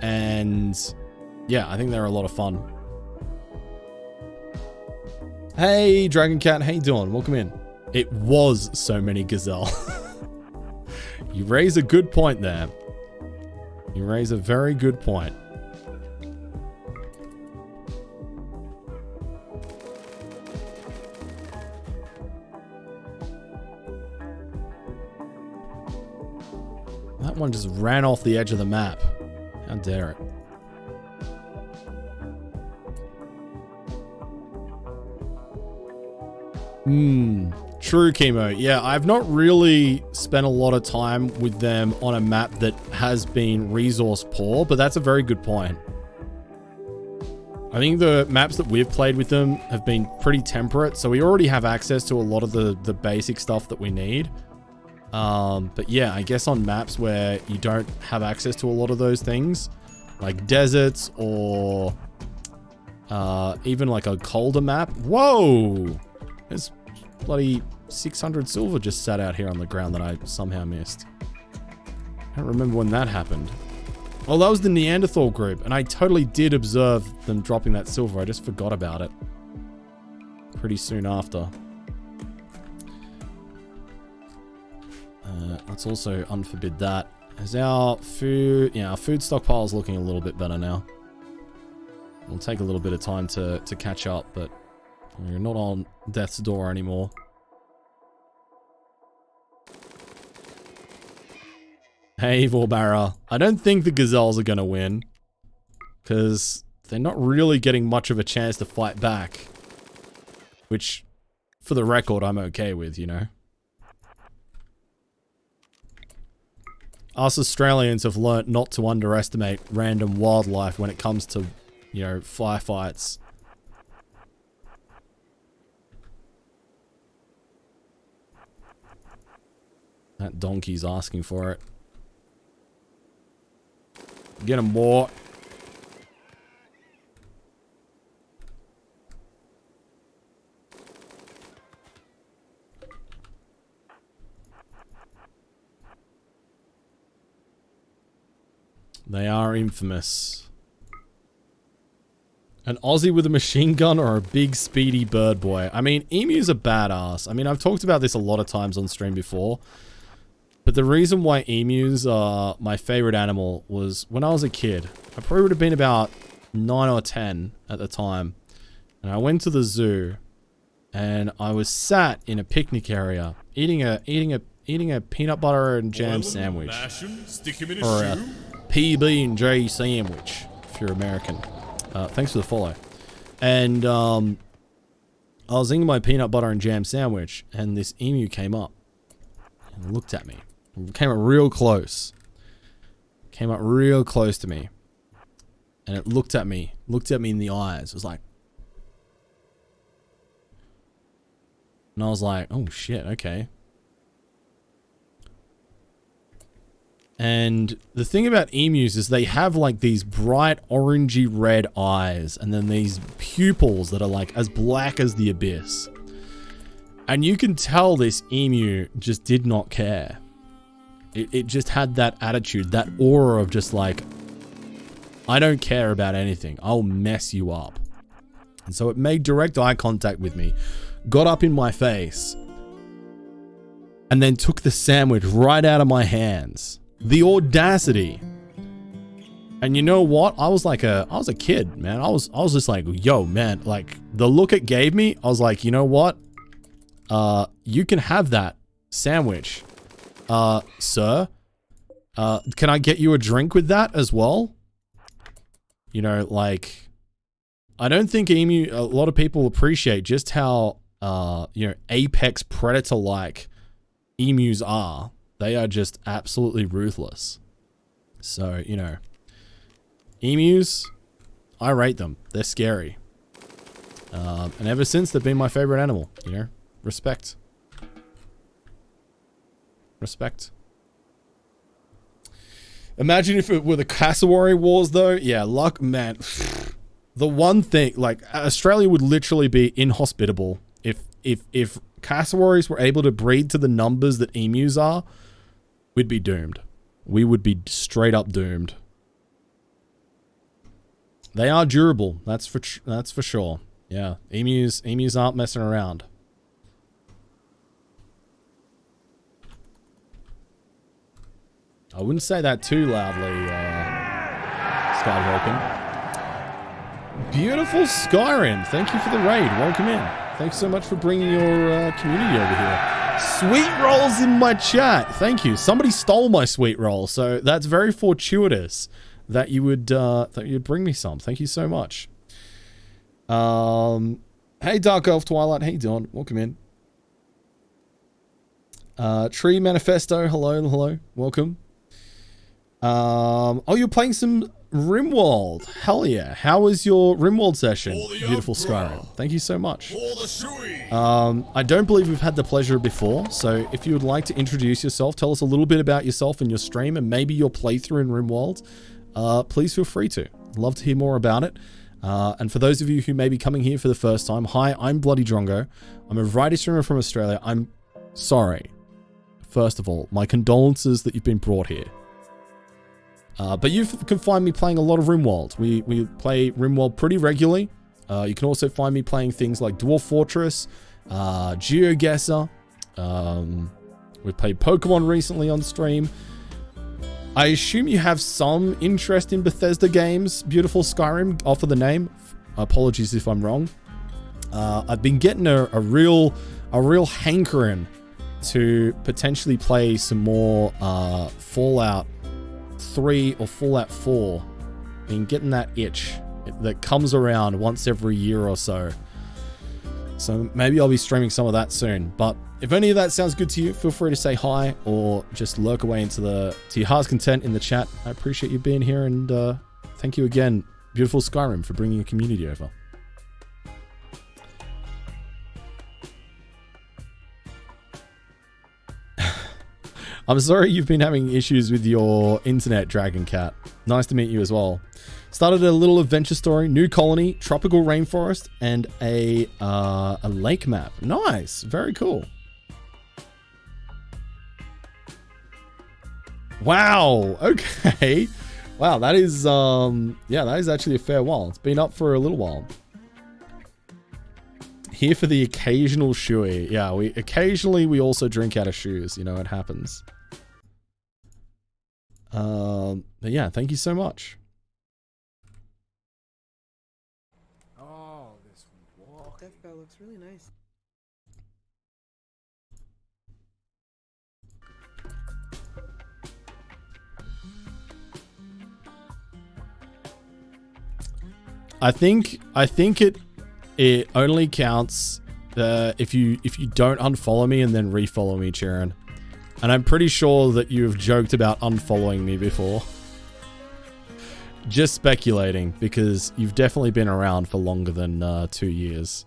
and yeah, I think they're a lot of fun. Hey, Dragon Cat, how you doing? Welcome in. It was so many gazelle. You raise a good point there. You raise a very good point. That one just ran off the edge of the map. How dare it? True, Chemo. Yeah, I've not really spent a lot of time with them on a map that has been resource poor, but that's a very good point. I think the maps that we've played with them have been pretty temperate, so we already have access to a lot of the basic stuff that we need. But yeah, I guess on maps where you don't have access to a lot of those things, like deserts or even like a colder map. Whoa! There's bloody 600 silver just sat out here on the ground that I somehow missed. I don't remember when that happened. Oh, that was the Neanderthal group, and I totally did observe them dropping that silver. I just forgot about it pretty soon after. Let's also unforbid that. Is our food... Yeah, our food stockpile is looking a little bit better now. It'll take a little bit of time to catch up, but we're not on death's door anymore. Hey, Vorbara. I don't think the gazelles are going to win, because they're not really getting much of a chance to fight back. Which, for the record, I'm okay with, you know. Us Australians have learnt not to underestimate random wildlife when it comes to, you know, firefights. That donkey's asking for it. Get him more. They are infamous. An Aussie with a machine gun or a big speedy bird boy? I mean, emus are badass. I mean, I've talked about this a lot of times on stream before. But the reason why emus are my favorite animal was when I was a kid. I probably would have been about 9 or 10 at the time. And I went to the zoo and I was sat in a picnic area eating a peanut butter and jam sandwich. Or a PB&J sandwich if you're American. Thanks for the follow. And I was eating my peanut butter and jam sandwich and this emu came up and looked at me. Came up real close. Came up real close to me. And it looked at me in the eyes. It was like... And I was like, oh shit, okay. And the thing about emus is they have like these bright orangey red eyes and then these pupils that are like as black as the abyss. And you can tell this emu just did not care. It just had that attitude, that aura of just like, I don't care about anything. I'll mess you up. And so it made direct eye contact with me, got up in my face, and then took the sandwich right out of my hands. The audacity. And you know what? I was a kid, man. I was just like, yo, man, like the look it gave me, I was like, you know what? You can have that sandwich. Sir, can I get you a drink with that as well? You know, like, I don't think a lot of people appreciate just how, you know, apex predator-like emus are. They are just absolutely ruthless. So, you know, emus, I rate them. They're scary. And ever since, they've been my favorite animal, you know, respect. Respect. Imagine if it were the cassowary wars, though. Yeah, luck, man. The one thing, like, Australia would literally be inhospitable if cassowaries were able to breed to the numbers that emus are. We'd be doomed. We would be straight up doomed. They are durable. That's for sure. Yeah, emus aren't messing around. I wouldn't say that too loudly, Skywalken. Beautiful Skyrim, thank you for the raid. Welcome in. Thanks so much for bringing your community over here. Sweet rolls in my chat. Thank you. Somebody stole my sweet roll, so that's very fortuitous that you would bring me some. Thank you so much. Hey Dark Elf Twilight, how you doing? Welcome in. Tree Manifesto, hello, welcome. Oh, you're playing some Rimworld. Hell yeah. How was your Rimworld session? Beautiful Skyrim. Thank you so much. I don't believe we've had the pleasure before, so if you would like to introduce yourself, tell us a little bit about yourself and your stream and maybe your playthrough in Rimworld, please feel free to. I'd love to hear more about it. And for those of you who may be coming here for the first time, hi, I'm Bloody Drongo. I'm a variety streamer from Australia. I'm sorry. First of all, my condolences that you've been brought here. But you can find me playing a lot of Rimworld. We play Rimworld pretty regularly. You can also find me playing things like Dwarf Fortress, GeoGuessr. We played Pokemon recently on stream. I assume you have some interest in Bethesda games. Beautiful Skyrim, off of the name. Apologies if I'm wrong. I've been getting a real hankering to potentially play some more Fallout 3 or Fallout 4. Been getting that itch that comes around once every year or so. So maybe I'll be streaming some of that soon. But if any of that sounds good to you, feel free to say hi or just lurk away to your heart's content in the chat. I appreciate you being here, and thank you again, beautiful Skyrim, for bringing a community over. I'm sorry you've been having issues with your internet, Dragon Cat. Nice to meet you as well. Started a little adventure story, new colony, tropical rainforest, and a lake map. Nice, very cool. Wow, okay. Wow, that is, yeah, that is actually a fair while. It's been up for a little while. Here for the occasional shoey. Yeah, occasionally we also drink out of shoes, you know, it happens. But yeah, thank you so much. Oh, this walk. That guy looks really nice. I think it only counts if you don't unfollow me and then refollow me, Charon. And I'm pretty sure that you've joked about unfollowing me before. Just speculating, because you've definitely been around for longer than 2 years.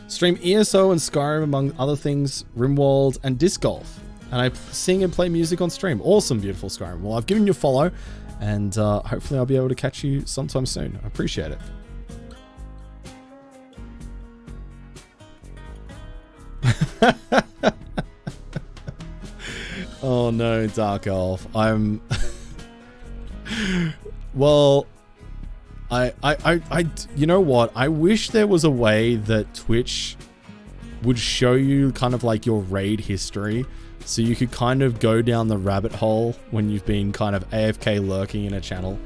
Stream ESO and Skyrim, among other things, Rimworld, and Disc Golf. And I sing and play music on stream. Awesome, beautiful Skyrim. Well, I've given you a follow, and hopefully I'll be able to catch you sometime soon. I appreciate it. Oh no, Dark Elf. I'm well, I you know what? I wish there was a way that Twitch would show you kind of like your raid history, so you could kind of go down the rabbit hole when you've been kind of AFK lurking in a channel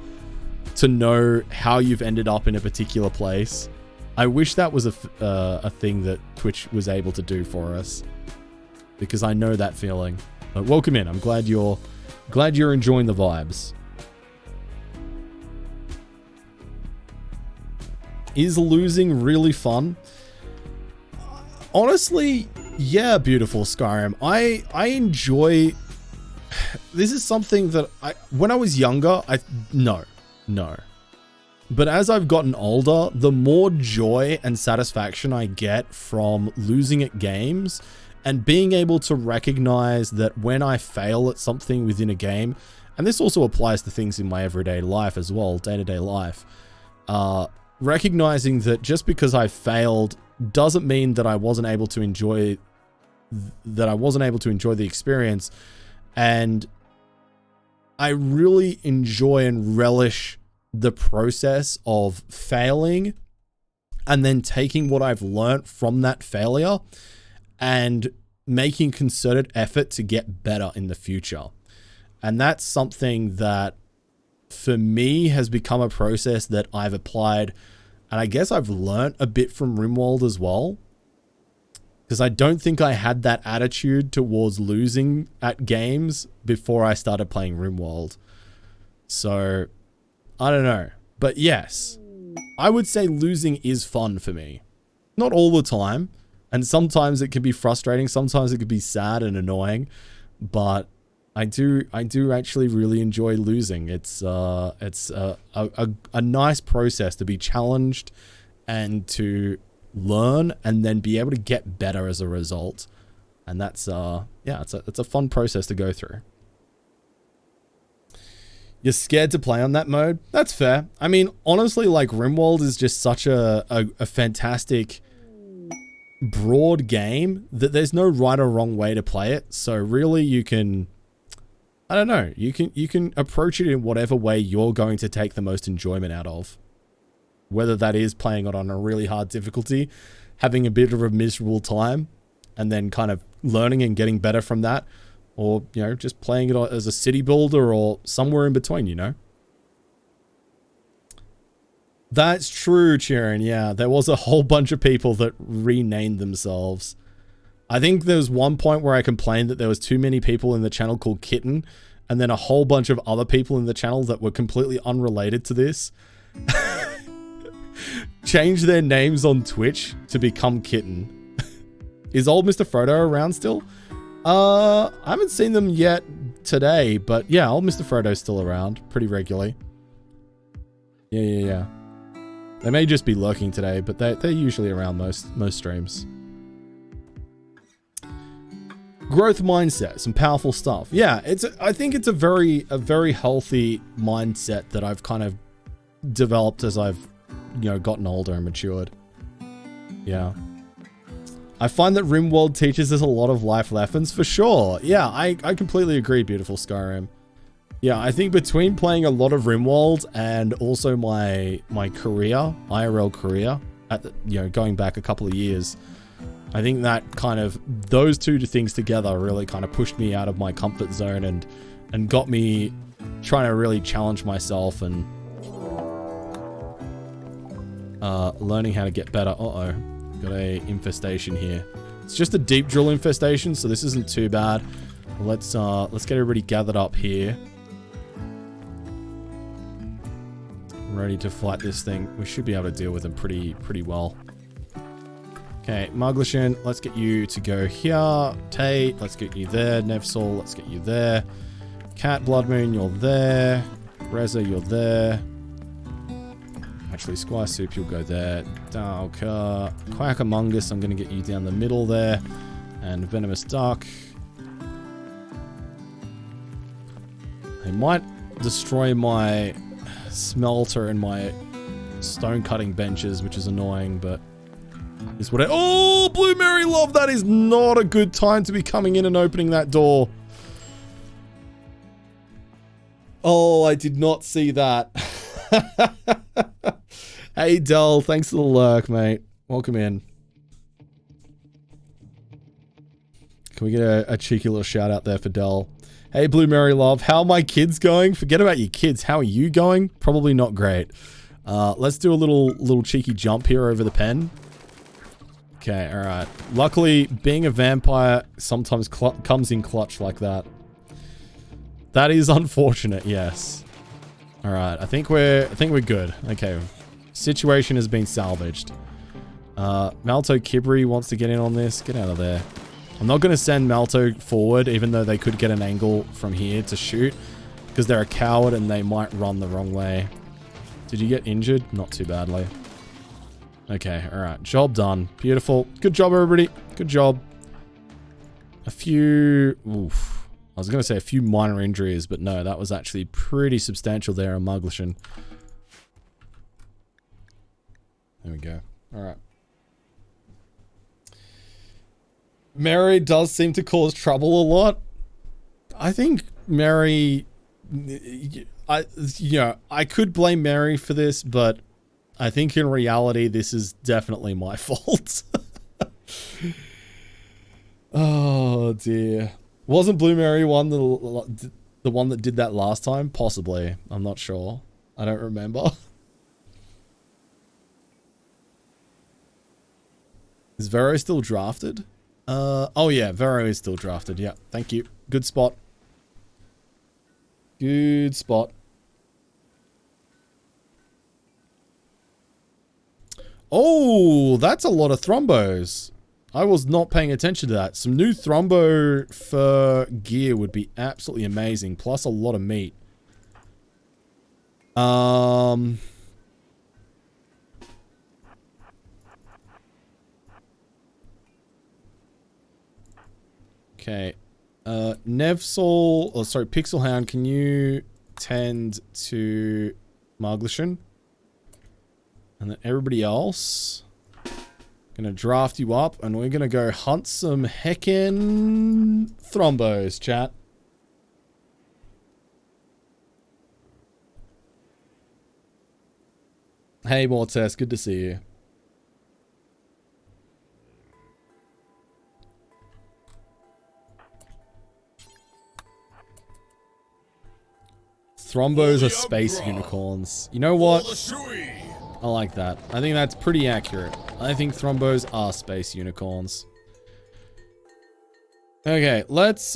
to know how you've ended up in a particular place. I wish that was a thing that Twitch was able to do for us, because I know that feeling. But welcome in. I'm glad you're enjoying the vibes. Is losing really fun? Honestly, yeah, beautiful Skyrim. I enjoy. This is something that when I was younger, no. But as I've gotten older, the more joy and satisfaction I get from losing at games and being able to recognize that when I fail at something within a game, and this also applies to things in my everyday life as well, day-to-day life, recognizing that just because I failed doesn't mean that I wasn't able to enjoy the experience. And I really enjoy and relish the process of failing and then taking what I've learned from that failure and making concerted effort to get better in the future. And that's something that for me has become a process that I've applied, and I guess I've learnt a bit from RimWorld as well, because I don't think I had that attitude towards losing at games before I started playing RimWorld. So I don't know, but yes, I would say losing is fun for me. Not all the time, and sometimes it can be frustrating, sometimes it could be sad and annoying, but I do actually really enjoy losing. It's a nice process to be challenged and to learn and then be able to get better as a result. And that's yeah, it's a fun process to go through. You're scared to play on that mode? That's fair. I mean, honestly, like, RimWorld is just such a fantastic broad game that there's no right or wrong way to play it. So really you can, I don't know, you can approach it in whatever way you're going to take the most enjoyment out of. Whether that is playing it on a really hard difficulty, having a bit of a miserable time, and then kind of learning and getting better from that, or, you know, just playing it as a city builder or somewhere in between, you know? That's true, Chiron. Yeah, there was a whole bunch of people that renamed themselves. I think there was one point where I complained that there was too many people in the channel called Kitten, and then a whole bunch of other people in the channel that were completely unrelated to this changed their names on Twitch to become Kitten. Is old Mr. Frodo around still? I haven't seen them yet today, but yeah, old Mr. Frodo's still around pretty regularly. Yeah. They may just be lurking today, but they're usually around most streams. Growth mindset, some powerful stuff. Yeah, I think it's a very healthy mindset that I've kind of developed as I've, you know, gotten older and matured. Yeah. I find that RimWorld teaches us a lot of life lessons, for sure. Yeah, I completely agree, beautiful Skyrim. Yeah, I think between playing a lot of RimWorld and also my career, IRL career, at the, you know, going back a couple of years, I think that kind of, those two things together really kind of pushed me out of my comfort zone and got me trying to really challenge myself and learning how to get better. Uh-oh. Got a infestation here. It's just a deep drill infestation, so this isn't too bad. Let's get everybody gathered up here. Ready to fight this thing. We should be able to deal with them pretty well. Okay, Muglishin, let's get you to go here. Tate, let's get you there. Nevsol, let's get you there. Cat, Bloodmoon, you're there. Reza, you're there. Actually, Squire Soup, you'll go there. Dalka, Quackamungus, I'm going to get you down the middle there. And Venomous Duck. They might destroy my smelter and my stone cutting benches, which is annoying, but is what I— oh, Blue Mary Love, that is not a good time to be coming in and opening that door. Oh, I did not see that. Hey, Del, thanks for the lurk, mate. Welcome in. Can we get a cheeky little shout out there for Del? Hey, Blue Mary Love, how are my kids going? Forget about your kids. How are you going? Probably not great. Let's do a little cheeky jump here over the pen. Okay, all right. Luckily, being a vampire sometimes comes in clutch like that. That is unfortunate, yes. All right, I think we're good. Okay, situation has been salvaged. Malto Kibri wants to get in on this. Get out of there. I'm not going to send Malto forward, even though they could get an angle from here to shoot, because they're a coward and they might run the wrong way. Did you get injured? Not too badly. Okay, all right. Job done. Beautiful. Good job, everybody. Good job. A few... oof. I was going to say a few minor injuries, but no, that was actually pretty substantial there on Muglishin. There we go. All right. Mary does seem to cause trouble a lot. I think Mary I could blame Mary for this, but I think in reality, this is definitely my fault. Oh dear. Wasn't Blue Mary one the one that did that last time? Possibly. I'm not sure. I don't remember. Is Vero still drafted? Oh yeah, Vero is still drafted. Yeah, thank you. Good spot. Good spot. Oh, that's a lot of thrombos. I was not paying attention to that. Some new thrombo fur gear would be absolutely amazing. Plus a lot of meat. Okay. Nevsol, oh sorry, Pixelhound, can you tend to Marglishan? And then everybody else, gonna draft you up and we're gonna go hunt some heckin' thrombos, chat. Hey Mortes, good to see you. Thrombos are space unicorns. You know what? I like that. I think that's pretty accurate. I think thrombos are space unicorns. Okay, let's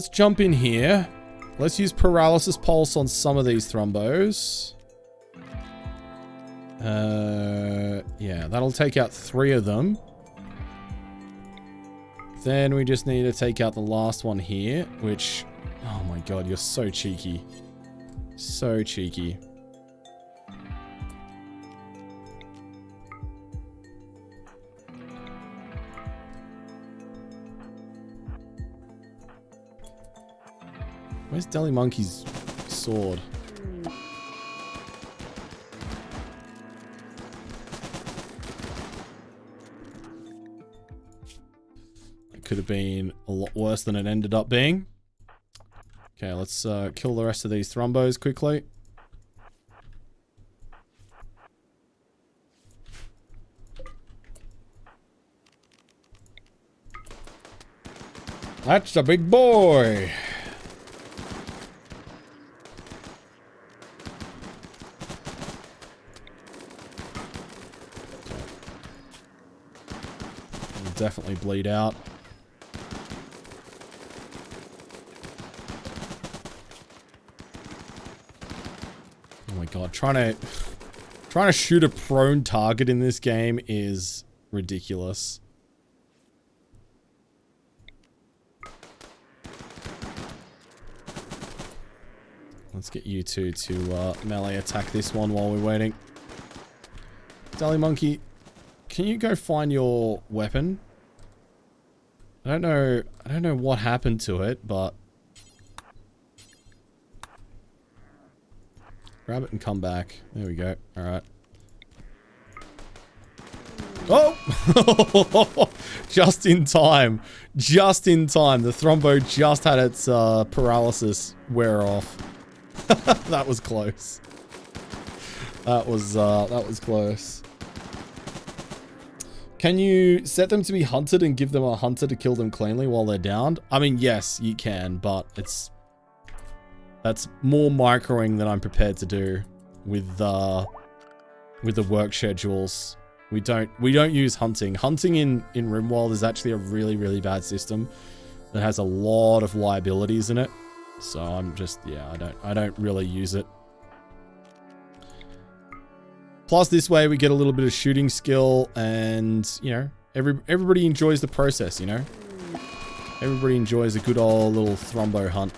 jump in here. Let's use paralysis pulse on some of these thrombos. Yeah, that'll take out 3 of them. Then we just need to take out the last one here, which, oh my god, you're so cheeky. So cheeky. Where's Deli Monkey's sword? It could have been a lot worse than it ended up being. Okay, let's kill the rest of these thrombos quickly. That's a big boy. He'll definitely bleed out. Oh my god, trying to shoot a prone target in this game is ridiculous. Let's get you two to melee attack this one while we're waiting. Deli Monkey, can you go find your weapon? I don't know what happened to it, but grab it and come back. There we go. All right. Oh! Just in time. Just in time. The thrombo just had its paralysis wear off. That was close. That was close. Can you set them to be hunted and give them a hunter to kill them cleanly while they're downed? I mean, yes, you can, but that's more microing than I'm prepared to do with the work schedules. We don't use hunting. Hunting in RimWorld is actually a really, really bad system that has a lot of liabilities in it. So I'm just, yeah, I don't really use it. Plus this way we get a little bit of shooting skill and, you know, everybody enjoys the process, you know? Everybody enjoys a good old little thrombo hunt.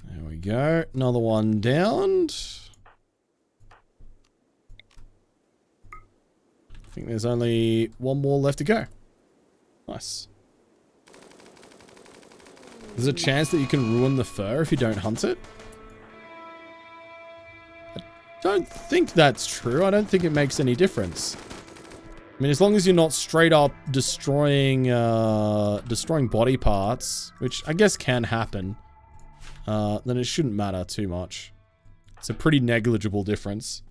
There we go. Another one downed. I think there's only one more left to go. Nice. There's a chance that you can ruin the fur if you don't hunt it? I don't think that's true. I don't think it makes any difference. I mean, as long as you're not straight up destroying body parts, which I guess can happen, then it shouldn't matter too much. It's a pretty negligible difference.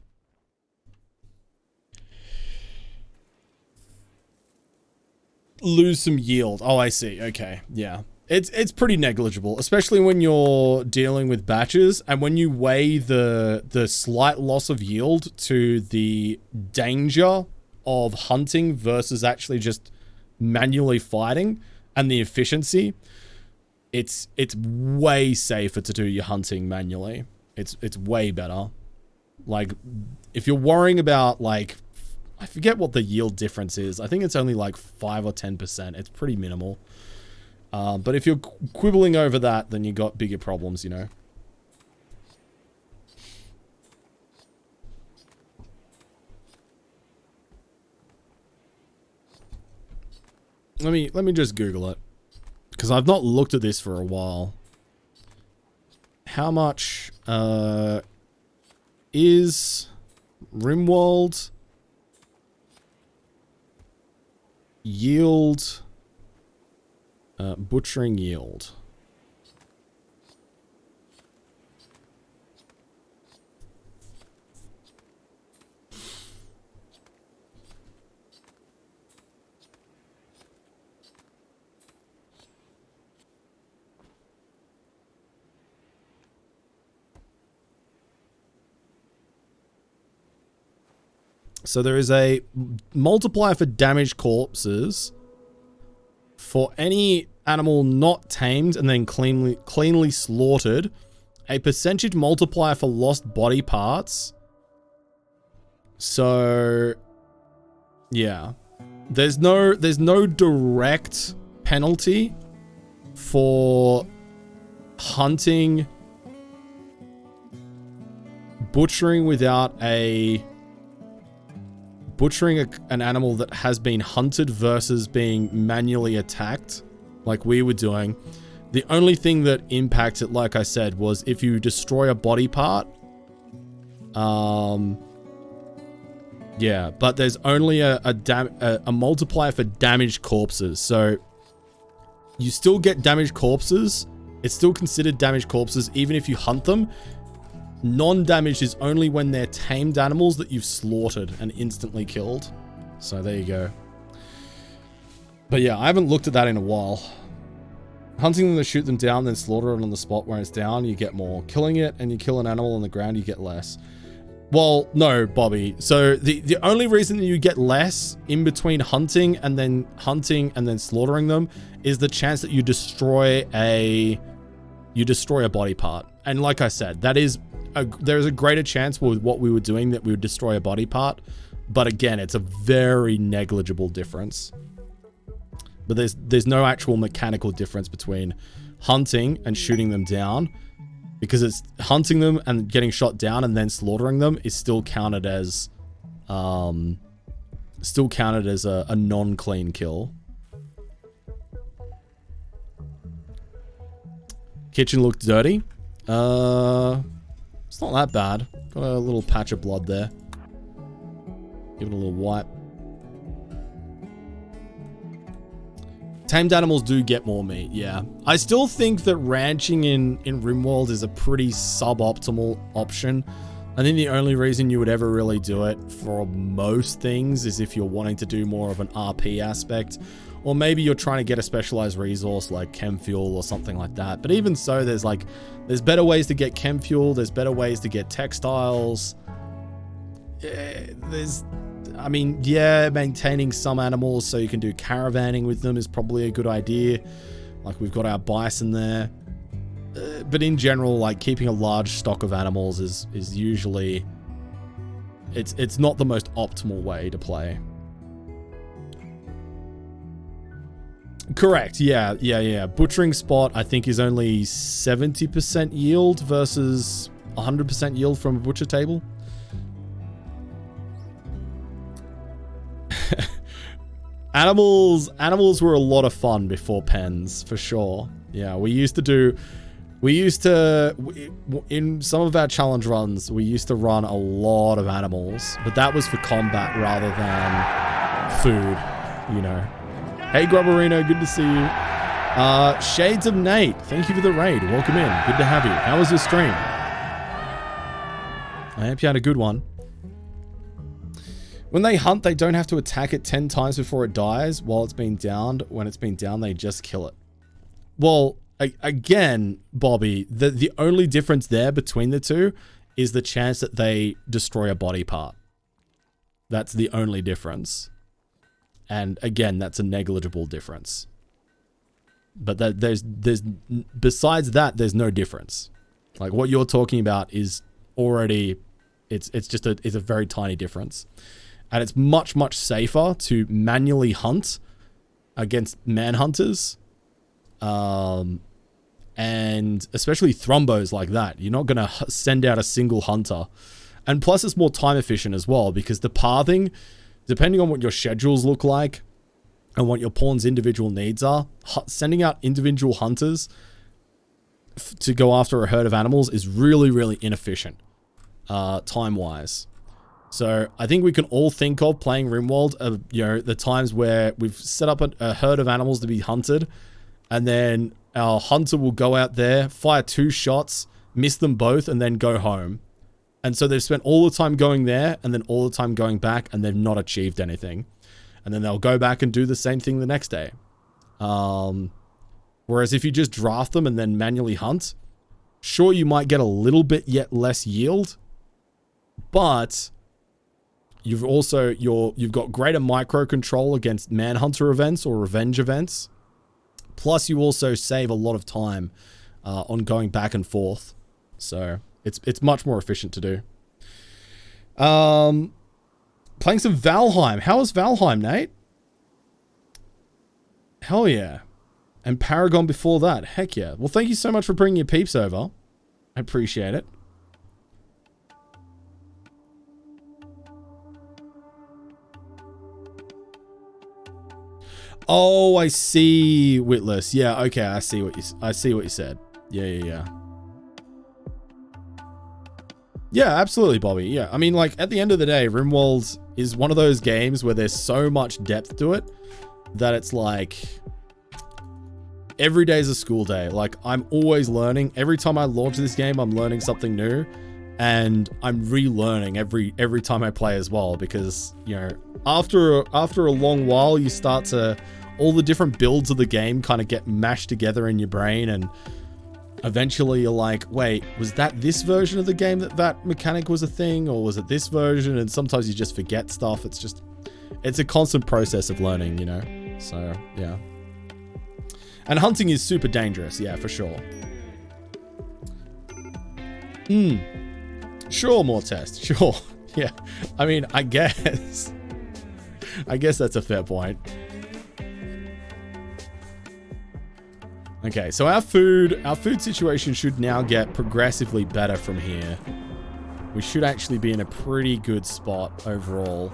Lose some yield. Oh, I see. Okay. Yeah. It's pretty negligible, especially when you're dealing with batches and when you weigh the slight loss of yield to the danger of hunting versus actually just manually fighting and the efficiency. It's way safer to do your hunting manually. It's way better. Like, if you're worrying about, like, I forget what the yield difference is. I think it's only like 5 or 10%. It's pretty minimal. But if you're quibbling over that, then you got bigger problems, you know. Let me just Google it, because I've not looked at this for a while. How much is Rimworld yield, butchering yield? So there is a multiplier for damaged corpses for any animal not tamed and then cleanly slaughtered. A percentage multiplier for lost body parts. So yeah, there's no direct penalty for hunting, butchering an animal that has been hunted versus being manually attacked like we were doing. The only thing that impacts it, like I said, was if you destroy a body part. Yeah, but there's only a multiplier for damaged corpses. So you still get damaged corpses. It's still considered damaged corpses even if you hunt them. Non-damaged is only when they're tamed animals that you've slaughtered and instantly killed. So there you go. But yeah, I haven't looked at that in a while. Hunting them to shoot them down, then slaughter it on the spot where it's down, you get more. Killing it and you kill an animal on the ground, you get less. Well, no, Bobby. So the only reason that you get less in between hunting and then slaughtering them is the chance that you destroy a body part. And like I said, there's a greater chance with what we were doing that we would destroy a body part. But again, it's a very negligible difference. But there's no actual mechanical difference between hunting and shooting them down, because it's hunting them and getting shot down and then slaughtering them is still counted as a non-clean kill. Kitchen looked dirty. It's not that bad. Got a little patch of blood there. Give it a little wipe. Tamed animals do get more meat, yeah. I still think that ranching in Rimworld is a pretty suboptimal option. I think the only reason you would ever really do it for most things is if you're wanting to do more of an RP aspect, or maybe you're trying to get a specialized resource like chem fuel or something like that. But even so, there's better ways to get chem fuel, there's better ways to get textiles. Maintaining some animals so you can do caravanning with them is probably a good idea. Like, we've got our bison there. But in general, like, keeping a large stock of animals is usually... It's not the most optimal way to play. Correct, yeah. Butchering spot, I think, is only 70% yield versus 100% yield from a butcher table. Animals were a lot of fun before pens, for sure. Yeah, in some of our challenge runs, we used to run a lot of animals, but that was for combat rather than food, you know. Hey, Grubberino, good to see you. Shades of Nate, thank you for the raid. Welcome in. Good to have you. How was your stream? I hope you had a good one. When they hunt, they don't have to attack it 10 times before it dies while it's been downed. When it's been downed, they just kill it. Well, again, Bobby, the only difference there between the two is the chance that they destroy a body part. That's the only difference. And again, that's a negligible difference. But there's besides that, there's no difference. Like what you're talking about is already, it's a very tiny difference. And it's much, much safer to manually hunt against manhunters. And especially thrombos like that. You're not going to send out a single hunter. And plus it's more time efficient as well, because the pathing, depending on what your schedules look like and what your pawn's individual needs are, sending out individual hunters to go after a herd of animals is really, really inefficient, time-wise. So I think we can all think of playing RimWorld, you know, the times where we've set up a herd of animals to be hunted, and then our hunter will go out there, fire 2 shots, miss them both, and then go home. And so they've spent all the time going there and then all the time going back, and they've not achieved anything. And then they'll go back and do the same thing the next day. Whereas if you just draft them and then manually hunt, sure, you might get a little bit yet less yield, but you've also, you've got greater micro control against manhunter events or revenge events. Plus you also save a lot of time on going back and forth. So it's much more efficient to do. Playing some Valheim. How was Valheim, Nate? Hell yeah. And Paragon before that. Heck yeah. Well, thank you so much for bringing your peeps over. I appreciate it. Oh, I see, Witless. Yeah, okay, I see what you said. Yeah. Yeah, absolutely, Bobby. Yeah, I mean, like, at the end of the day, RimWorld is one of those games where there's so much depth to it that it's like every day is a school day. Like, I'm always learning. Every time I launch this game, I'm learning something new, and I'm relearning every time I play as well, because, you know, after a long while, you start to, all the different builds of the game kind of get mashed together in your brain, and eventually you're like, wait, was that this version of the game that mechanic was a thing, or was it this version? And sometimes you just forget stuff. It's a constant process of learning, you know? So, yeah. And hunting is super dangerous, yeah, for sure. Sure, more test, sure. Yeah, I mean, I guess that's a fair point. Okay, so our food situation should now get progressively better from here. We should actually be in a pretty good spot overall,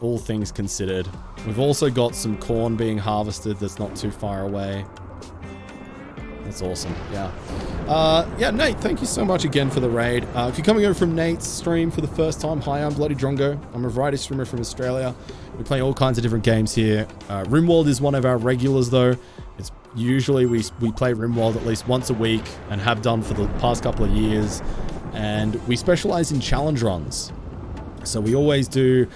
all things considered. We've also got some corn being harvested that's not too far away. That's awesome, yeah. Yeah, Nate, thank you so much again for the raid. If you're coming over from Nate's stream for the first time, hi, I'm Bloody Drongo. I'm a variety streamer from Australia. We play all kinds of different games here. RimWorld is one of our regulars, though. It's usually we play RimWorld at least once a week, and have done for the past couple of years. And we specialize in challenge runs. So we always do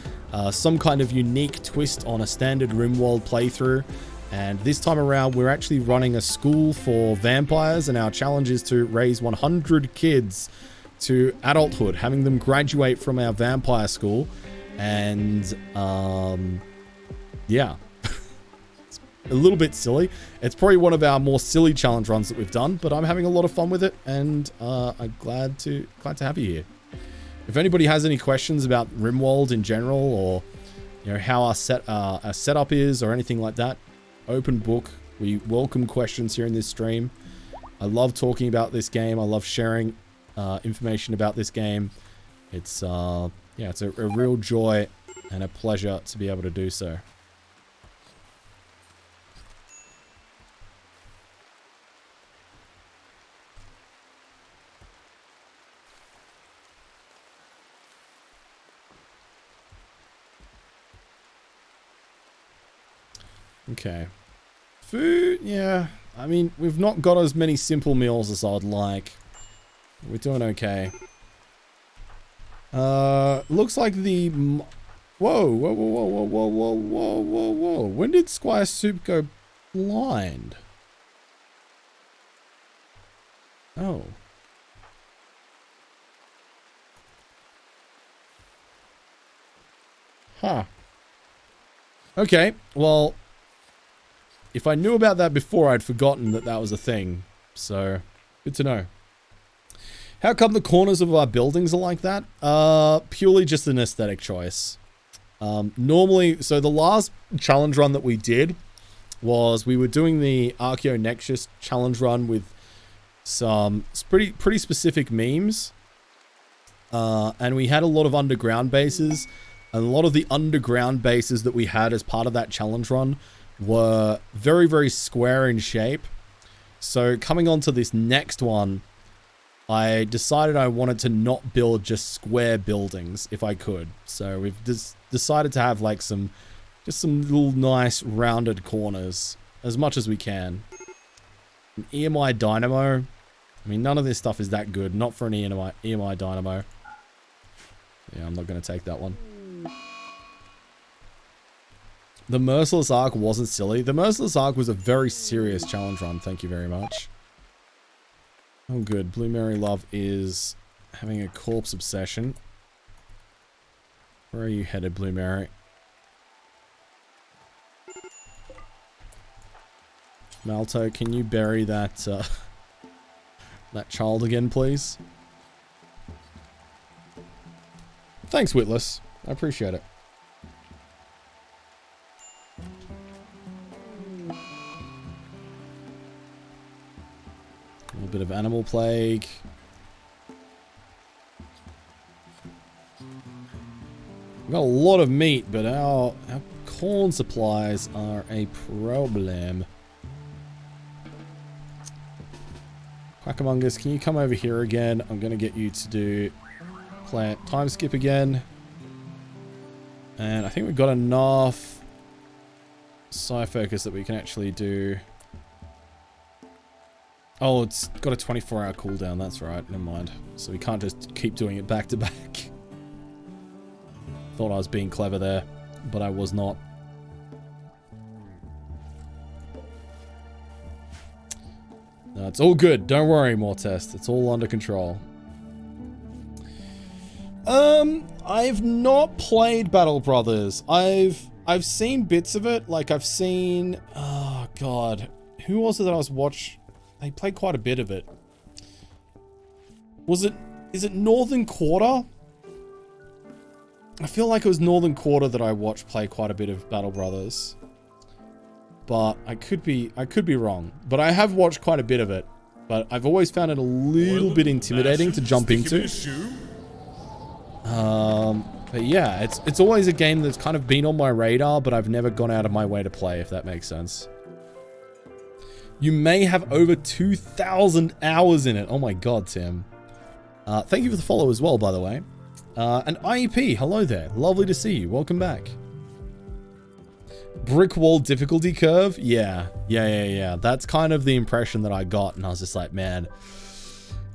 some kind of unique twist on a standard RimWorld playthrough. And this time around, we're actually running a school for vampires, and our challenge is to raise 100 kids to adulthood, having them graduate from our vampire school. And yeah, it's a little bit silly. It's probably one of our more silly challenge runs that we've done, but I'm having a lot of fun with it, and I'm glad to have you here. If anybody has any questions about RimWorld in general, or you know how our setup is, or anything like that, open book. We welcome questions here in this stream. I love talking about this game. I love sharing information about this game. It's yeah, it's a real joy and a pleasure to be able to do so. Okay. Food, yeah. I mean, we've not got as many simple meals as I'd like. We're doing okay. Looks like the... Whoa, whoa, whoa, whoa, whoa, whoa, whoa, whoa, whoa, whoa. When did Squire Soup go blind? Oh. Huh. Okay, well, if I knew about that before, I'd forgotten that that was a thing. So, good to know. How come the corners of our buildings are like that? Purely just an aesthetic choice. Normally, so the last challenge run that we did was we were doing the Archeo Nexus challenge run with some pretty specific memes. And we had a lot of underground bases. And a lot of the underground bases that we had as part of that challenge run were very, very square in shape. So coming on to this next one, I decided I wanted to not build just square buildings if I could. So we've decided to have like just some little nice rounded corners as much as we can. An EMI Dynamo. I mean, none of this stuff is that good. Not for an EMI Dynamo. Yeah, I'm not going to take that one. The Merciless Arc wasn't silly. The Merciless Arc was a very serious challenge run. Thank you very much. Oh, good. Blue Mary Love is having a corpse obsession. Where are you headed, Blue Mary? Malto, can you bury that, that child again, please? Thanks, Witless. I appreciate it. A little bit of animal plague. We've got a lot of meat, but our corn supplies are a problem. Quackamungus, can you come over here again? I'm going to get you to do plant time skip again. And I think we've got enough Psy-Focus that we can actually do... Oh, it's got a 24-hour cooldown. That's right. Never mind. So we can't just keep doing it back to back. Thought I was being clever there, but I was not. No, it's all good. Don't worry, Mortest. It's all under control. I've not played Battle Brothers. I've seen bits of it. Like I've seen... Oh, God. Who was it that I was watching? They played quite a bit of it. Is it Northern Quarter? I feel like it was Northern Quarter that I watched play quite a bit of Battle Brothers. But I could be wrong. But I have watched quite a bit of it. But I've always found it a little bit intimidating to jump into. But yeah, it's always a game that's kind of been on my radar, but I've never gone out of my way to play, if that makes sense. You may have over 2,000 hours in it. Oh my god, Tim. Thank you for the follow as well, by the way. And IEP, hello there. Lovely to see you. Welcome back. Brick wall difficulty curve? Yeah. That's kind of the impression that I got, and I was just like, man,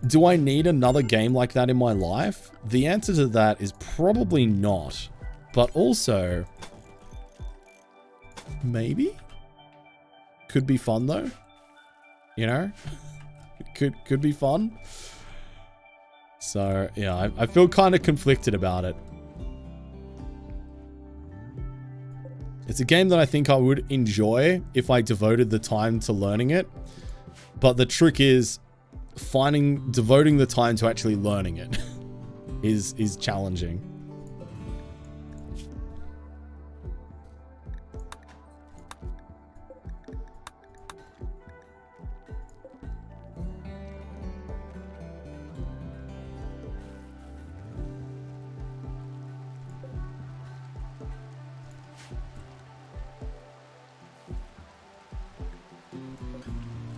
do I need another game like that in my life? The answer to that is probably not. But also, maybe? Could be fun though. You know? Could be fun. So, yeah, I feel kind of conflicted about it. It's a game that I think I would enjoy if I devoted the time to learning it. But the trick is devoting the time to actually learning it is challenging.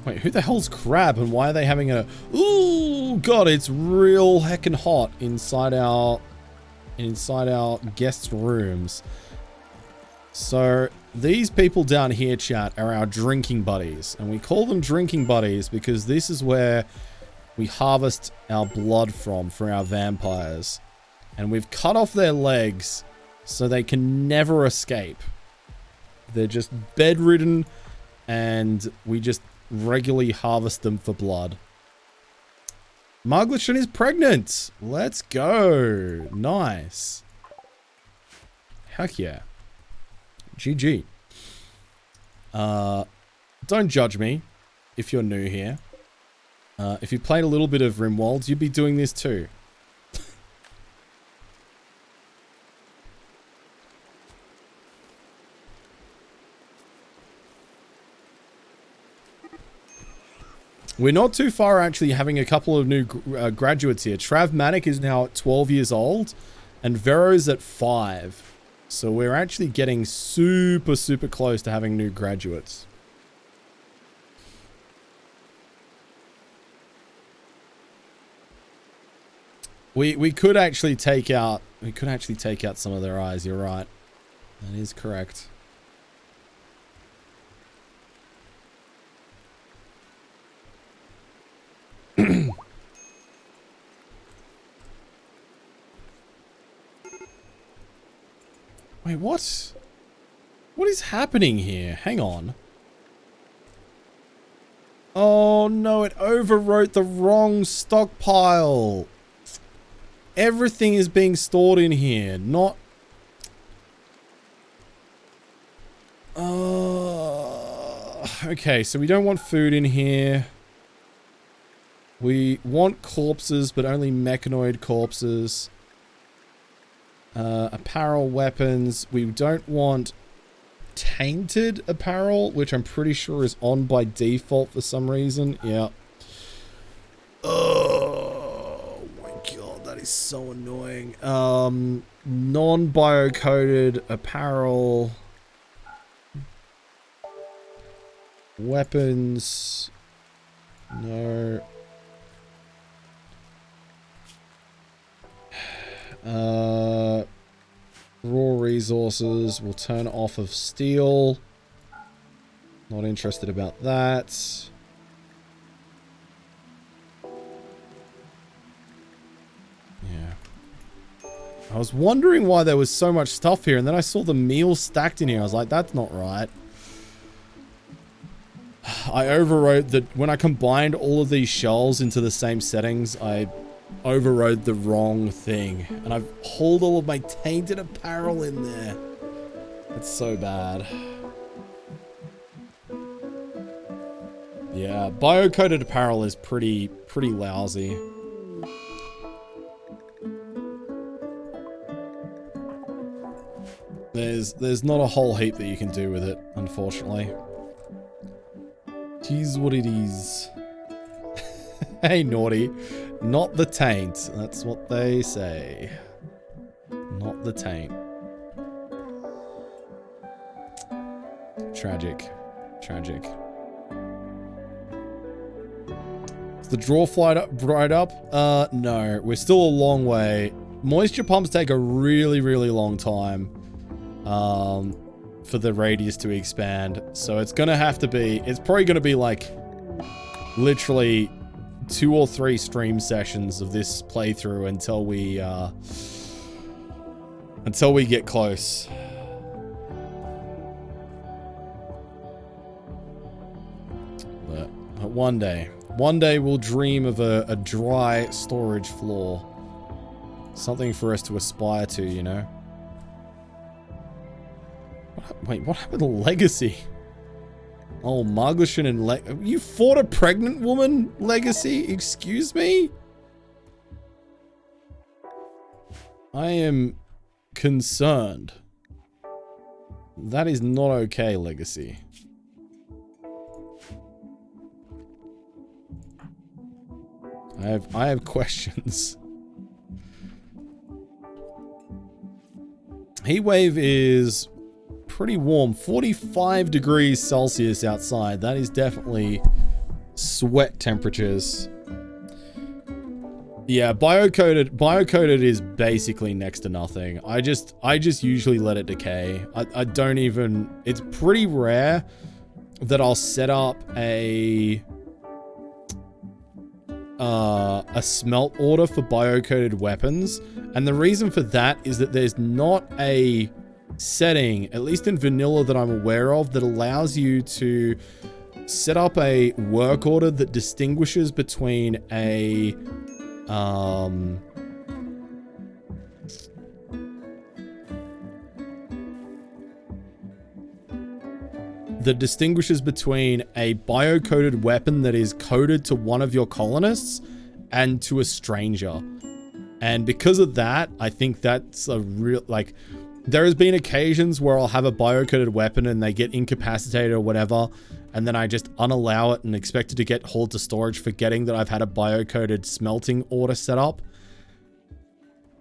Wait, who the hell's Crab and why are they having a... Ooh, God, it's real heckin' hot inside our guest rooms. So, These people down here, chat, are our drinking buddies. And we call them drinking buddies because this is where we harvest our blood from for our vampires. And we've cut off their legs so they can never escape. They're just bedridden and we just regularly harvest them for blood. Marglishan is pregnant. Let's go. Nice. Heck yeah. GG. Don't judge me if you're new here. If you played a little bit of Rimworld, you'd be doing this too. We're not too far actually having a couple of new graduates here. Travmatic is now 12 years old and Vero's at 5. So we're actually getting super, super close to having new graduates. We could actually take out some of their eyes, you're right. That is correct. Wait, what? What is happening here? Hang on. Oh no, it overwrote the wrong stockpile. Everything is being stored in here, not... Okay, so we don't want food in here. We want corpses, but only mechanoid corpses. Apparel, weapons. We don't want tainted apparel, which I'm pretty sure is on by default for some reason. Yeah. Oh my god, that is so annoying. Non-biocoded apparel. Weapons. No. Raw resources. We'll turn off of steel. Not interested about that. Yeah. I was wondering why there was so much stuff here, and then I saw the meal stacked in here. I was like, that's not right. I overwrote that when I combined all of these shelves into the same settings, I overrode the wrong thing, and I've hauled all of my tainted apparel in there. That's so bad. Yeah, biocoded apparel is pretty lousy. There's not a whole heap that you can do with it, unfortunately. It is what it is. Hey, naughty. Not the taint. That's what they say. Not the taint. Tragic. Tragic. Is the draw dried up? No. We're still a long way. Moisture pumps take a really, really long time for the radius to expand. So it's going to have to be... It's probably going to be like literally 2 or 3 stream sessions of this playthrough until we get close. But one day we'll dream of a dry storage floor. Something for us to aspire to, you know? Wait, what happened to Legacy? Oh, Marglishan and you fought a pregnant woman, Legacy? Excuse me? I am concerned. That is not okay, Legacy. I have questions. Heatwave is pretty warm. 45 degrees Celsius outside. That is definitely sweat temperatures. Yeah, biocoded is basically next to nothing. I just usually let it decay. I don't even, it's pretty rare that I'll set up a smelt order for biocoded weapons. And the reason for that is that there's not a setting, at least in vanilla that I'm aware of, that allows you to set up a work order that distinguishes between a biocoded weapon that is coded to one of your colonists and to a stranger. And because of that, I think that's a real, like, there has been occasions where I'll have a biocoded weapon and they get incapacitated or whatever, and then I just unallow it and expect it to get hauled to storage, forgetting that I've had a biocoded smelting order set up.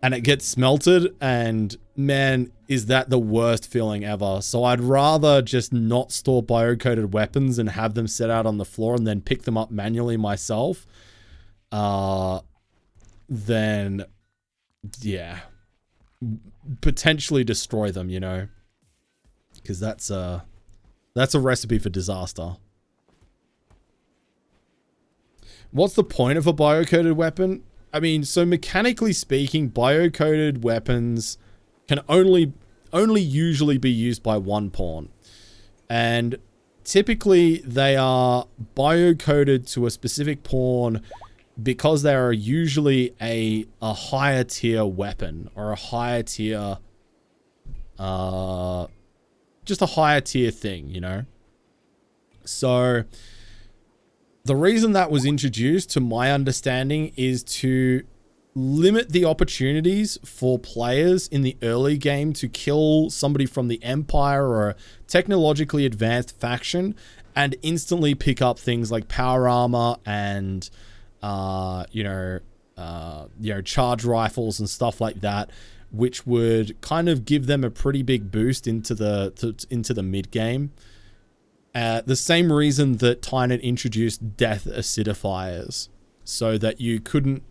And it gets smelted, and man, is that the worst feeling ever. So I'd rather just not store biocoded weapons and have them set out on the floor and then pick them up manually myself. Then, yeah, potentially destroy them, you know, because that's a recipe for disaster. What's the point of a biocoded weapon? I mean, so mechanically speaking, biocoded weapons can only usually be used by one pawn. And typically they are biocoded to a specific pawn because they are usually a higher tier weapon, or a higher tier, just a higher tier thing, you know? So the reason that was introduced, to my understanding, is to limit the opportunities for players in the early game to kill somebody from the Empire or a technologically advanced faction and instantly pick up things like power armor and charge rifles and stuff like that, which would kind of give them a pretty big boost into the mid game. The same reason that Tynan introduced death acidifiers, so that you couldn't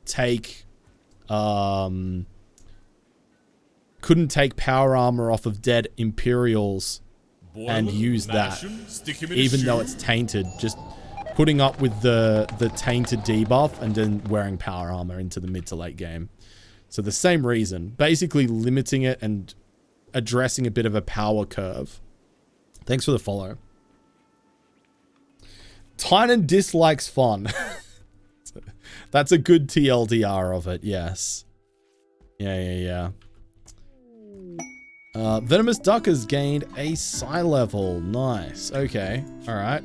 take power armor off of dead Imperials and use that, even though it's tainted. Just putting up with the tainted debuff and then wearing power armor into the mid to late game. So the same reason, basically limiting it and addressing a bit of a power curve. Thanks for the follow. Tynan dislikes fun. That's a good TLDR of it, yes. Yeah. Venomous Duck has gained a psi level. Nice. Okay. Alright.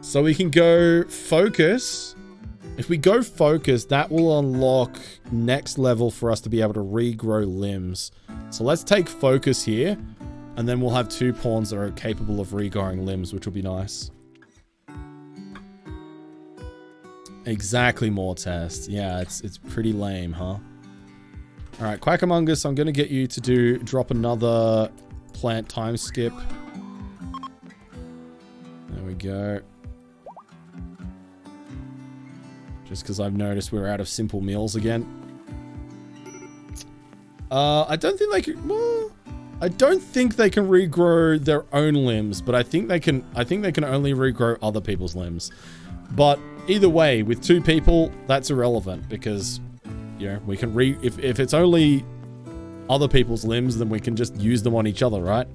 So we can go focus. If we go focus, that will unlock next level for us to be able to regrow limbs. So let's take focus here, and then we'll have 2 pawns that are capable of regrowing limbs, which will be nice. Exactly, more test. Yeah, it's pretty lame, huh? Alright, Quackamungus, I'm gonna get you to drop another plant time skip. There we go. Just because I've noticed we're out of simple meals again. I don't think they can. Well, I don't think they can regrow their own limbs, but I think they can only regrow other people's limbs. But either way, with 2 people, that's irrelevant, because we can if it's only other people's limbs, then we can just use them on each other, right?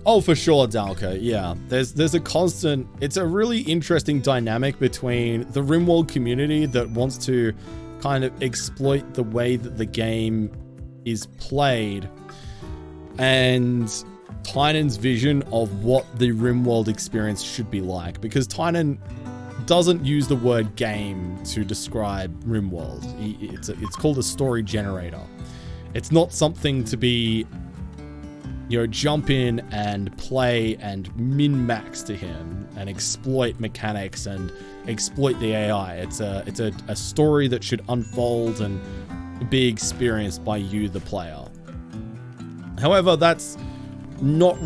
Oh, for sure, Dalka. Yeah, there's a constant. It's a really interesting dynamic between the RimWorld community that wants to kind of exploit the way that the game is played, and Tynan's vision of what the RimWorld experience should be like. Because Tynan doesn't use the word game to describe RimWorld. It's called a story generator. It's not something to be, jump in and play and min-max to him and exploit mechanics and exploit the AI. It's a story that should unfold and be experienced by you, the player. However, that's not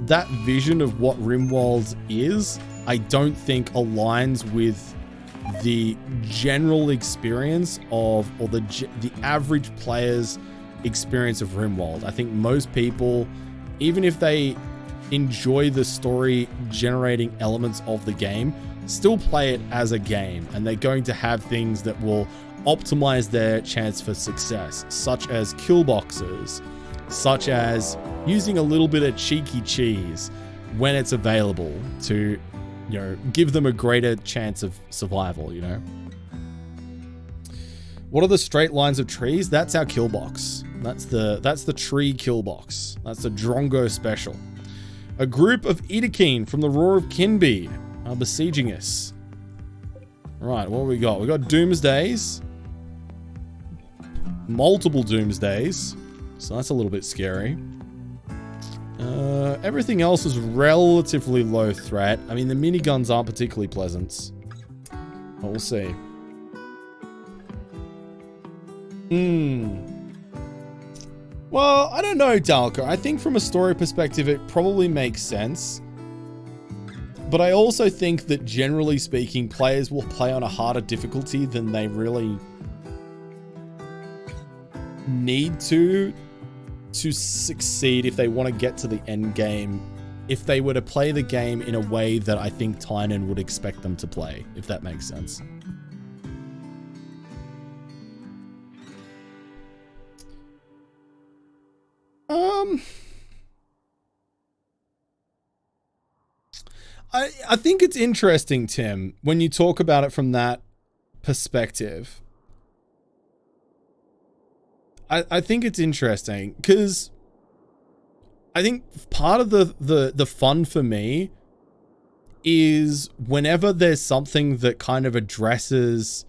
that vision of what RimWorld is I don't think aligns with the general experience of, or the average player's experience of RimWorld. I think most people, even if they enjoy the story generating elements of the game, still play it as a game, and they're going to have things that will optimize their chance for success, such as kill boxes, such as using a little bit of cheeky cheese when it's available to, you know, give them a greater chance of survival, you know. What are the straight lines of trees? That's our kill box. That's the tree kill box. That's the Drongo special. A group of Edakeen from the Roar of Kinby are besieging us. Right, what have we got? We got Doomsdays. Multiple Doomsdays. So that's a little bit scary. Everything else is relatively low threat. I mean, the miniguns aren't particularly pleasant. But we'll see. Well, I don't know, Dalka. I think from a story perspective, it probably makes sense. But I also think that generally speaking, players will play on a harder difficulty than they really need to succeed if they want to get to the end game, if they were to play the game in a way that I think Tynan would expect them to play, if that makes sense. I think it's interesting, Tim, when you talk about it from that perspective. I think it's interesting because I think part of the fun for me is whenever there's something that kind of addresses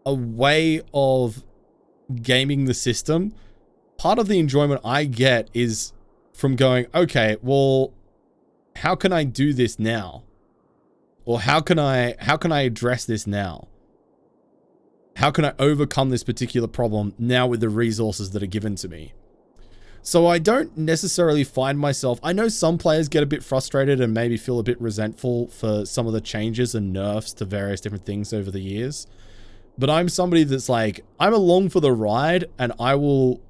a way of gaming the system, part of the enjoyment I get is from going, okay, well, how can I do this now? Or how can I address this now? How can I overcome this particular problem now with the resources that are given to me? So I don't necessarily find myself... I know some players get a bit frustrated and maybe feel a bit resentful for some of the changes and nerfs to various different things over the years. But I'm somebody that's like, I'm along for the ride and I will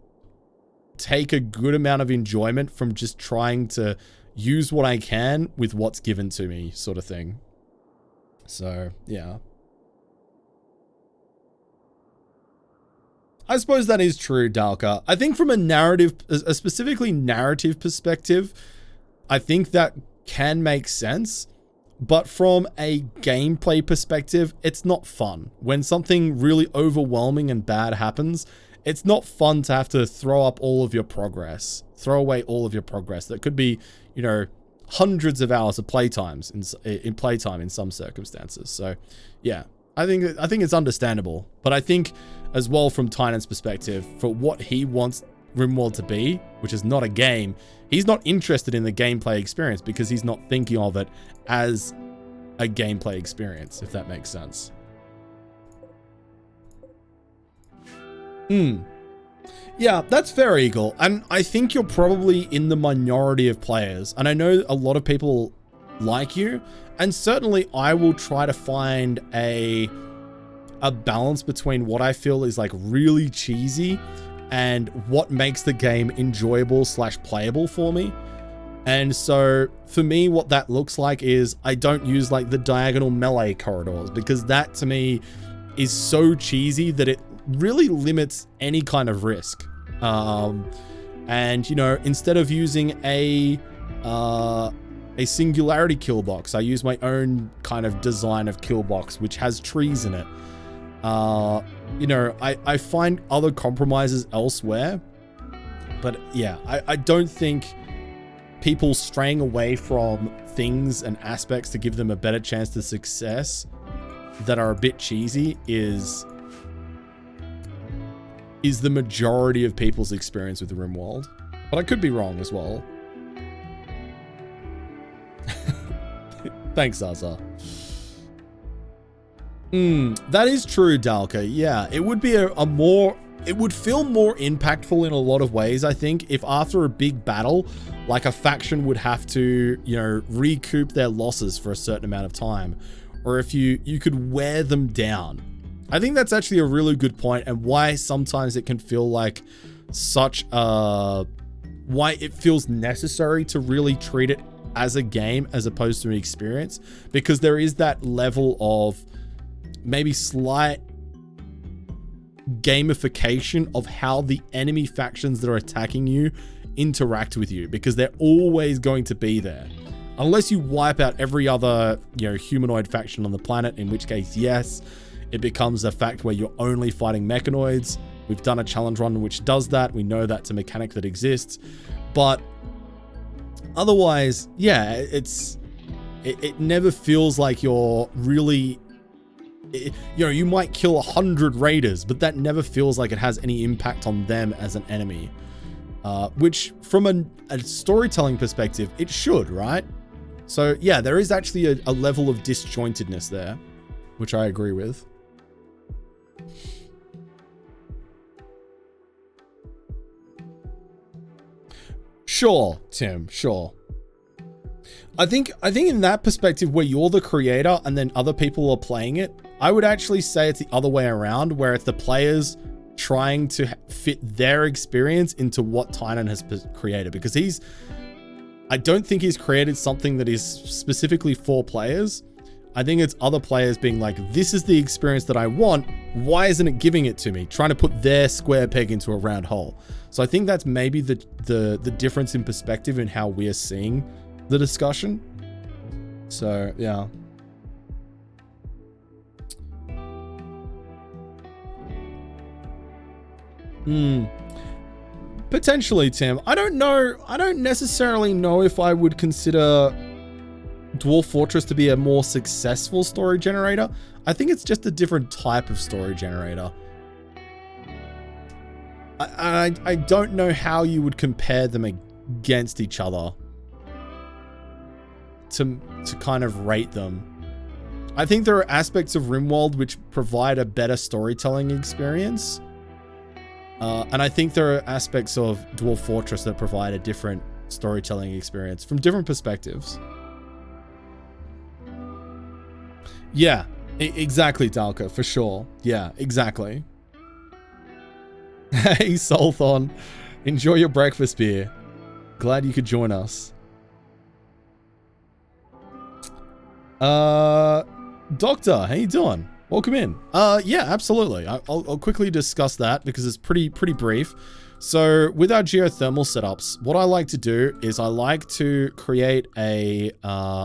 take a good amount of enjoyment from just trying to use what I can with what's given to me, sort of thing. So, yeah. I suppose that is true, Dalka. I think from a specifically narrative perspective, I think that can make sense. But from a gameplay perspective, it's not fun. When something really overwhelming and bad happens, it's not fun to have to throw up all of your progress. Throw away all of your progress. That could be, you know, hundreds of hours of playtime in some circumstances. So, yeah, I think it's understandable. But I think as well from Tynan's perspective, for what he wants RimWorld to be, which is not a game, he's not interested in the gameplay experience because he's not thinking of it as a gameplay experience, if that makes sense. Yeah, that's fair, Eagle. And I think you're probably in the minority of players. And I know a lot of people like you. And certainly I will try to find a balance between what I feel is like really cheesy and what makes the game enjoyable / playable for me. And so for me, what that looks like is I don't use like the diagonal melee corridors because that to me is so cheesy that it really limits any kind of risk. And you know, instead of using a singularity kill box, I use my own kind of design of kill box, which has trees in it. You know, I find other compromises elsewhere, but yeah, I don't think people straying away from things and aspects to give them a better chance to success that are a bit cheesy is the majority of people's experience with RimWorld. But I could be wrong as well. Thanks, Zaza. That is true, Dalka. Yeah, it would be a more it would feel more impactful in a lot of ways, I think, if after a big battle, like a faction would have to, you know, recoup their losses for a certain amount of time, or if you could wear them down. I think that's actually a really good point, and why sometimes it can feel like such a... why it feels necessary to really treat it as a game as opposed to an experience, because there is that level of maybe slight gamification of how the enemy factions that are attacking you interact with you, because they're always going to be there. Unless you wipe out every other, you know, humanoid faction on the planet, in which case, yes, it becomes a fact where you're only fighting mechanoids. We've done a challenge run which does that. We know that's a mechanic that exists. But otherwise, yeah, it never feels like you're really... you know, you might kill 100 raiders, but that never feels like it has any impact on them as an enemy. Which, from a storytelling perspective, it should, right? So, yeah, there is actually a level of disjointedness there, which I agree with. Sure, Tim, sure. I think in that perspective where you're the creator and then other people are playing it, I would actually say it's the other way around, where it's the players trying to fit their experience into what Tynan has created, because I don't think he's created something that is specifically for players. I think it's other players being like, this is the experience that I want. Why isn't it giving it to me? Trying to put their square peg into a round hole. So I think that's maybe the difference in perspective in how we're seeing the discussion. So, yeah. Potentially, Tim. I don't know. I don't necessarily know if I would consider Dwarf Fortress to be a more successful story generator. I think it's just a different type of story generator. I don't know how you would compare them against each other to kind of rate them. I think there are aspects of RimWorld which provide a better storytelling experience. And I think there are aspects of Dwarf Fortress that provide a different storytelling experience from different perspectives. Yeah, exactly, Dalka, for sure. Yeah, exactly. Hey, Solthon. Enjoy your breakfast beer. Glad you could join us. Doctor, how you doing? Welcome in. Yeah, absolutely. I'll quickly discuss that because it's pretty brief. So with our geothermal setups, what I like to do is I like to create a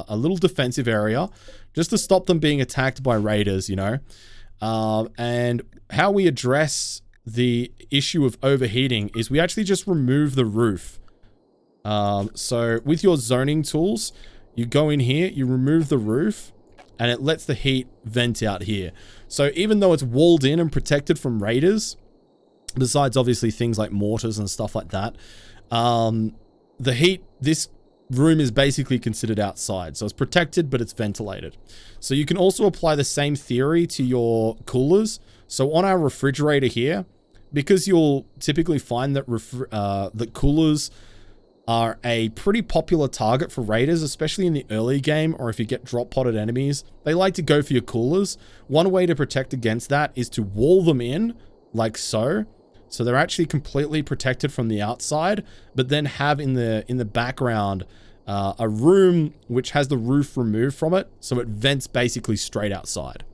little defensive area just to stop them being attacked by raiders, you know. And how we address the issue of overheating is we actually just remove the roof. So with your zoning tools, you go in here, you remove the roof, and it lets the heat vent out here. So even though it's walled in and protected from raiders, besides obviously things like mortars and stuff like that, the heat, this room is basically considered outside. So it's protected, but it's ventilated. So you can also apply the same theory to your coolers. So on our refrigerator here, because you'll typically find that that coolers are a pretty popular target for raiders, especially in the early game, or if you get drop potted enemies, they like to go for your coolers. One way to protect against that is to wall them in like so. So they're actually completely protected from the outside, but then have in the background a room which has the roof removed from it, so it vents basically straight outside.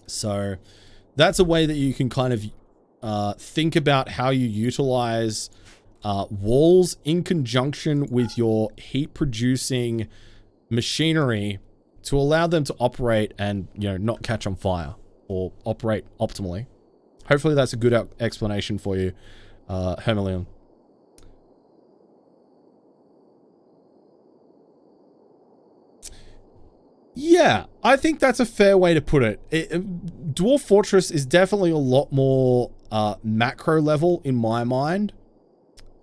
So that's a way that you can kind of think about how you utilize walls in conjunction with your heat producing machinery to allow them to operate and, you know, not catch on fire or operate optimally. Hopefully that's a good explanation for you, Hermelion. Yeah, I think that's a fair way to put it. Dwarf Fortress is definitely a lot more macro level in my mind,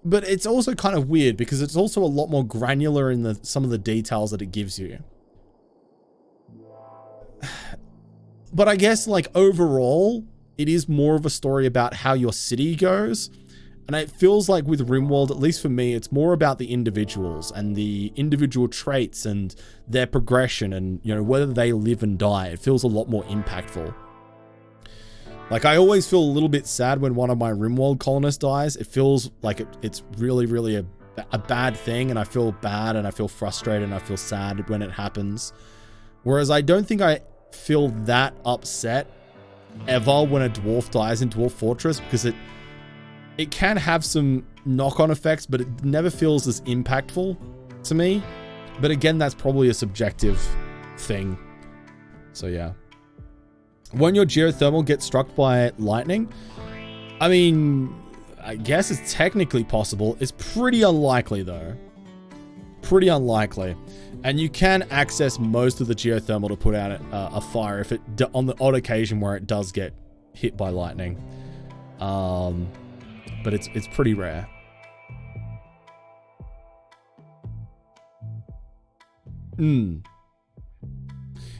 but it's also kind of weird because it's also a lot more granular in some of the details that it gives you. But I guess like overall, it is more of a story about how your city goes. And it feels like with RimWorld, at least for me, it's more about the individuals and the individual traits and their progression and, you know, whether they live and die. It feels a lot more impactful. Like, I always feel a little bit sad when one of my RimWorld colonists dies. It feels like it's really, really a bad thing, and I feel bad and I feel frustrated and I feel sad when it happens. Whereas I don't think I feel that upset ever when a dwarf dies in Dwarf Fortress, because it can have some knock-on effects, but it never feels as impactful to me. But again, that's probably a subjective thing. So yeah. When your geothermal gets struck by lightning, I mean, I guess it's technically possible. It's pretty unlikely though. Pretty unlikely. And you can access most of the geothermal to put out a fire if it on the odd occasion where it does get hit by lightning. But it's pretty rare.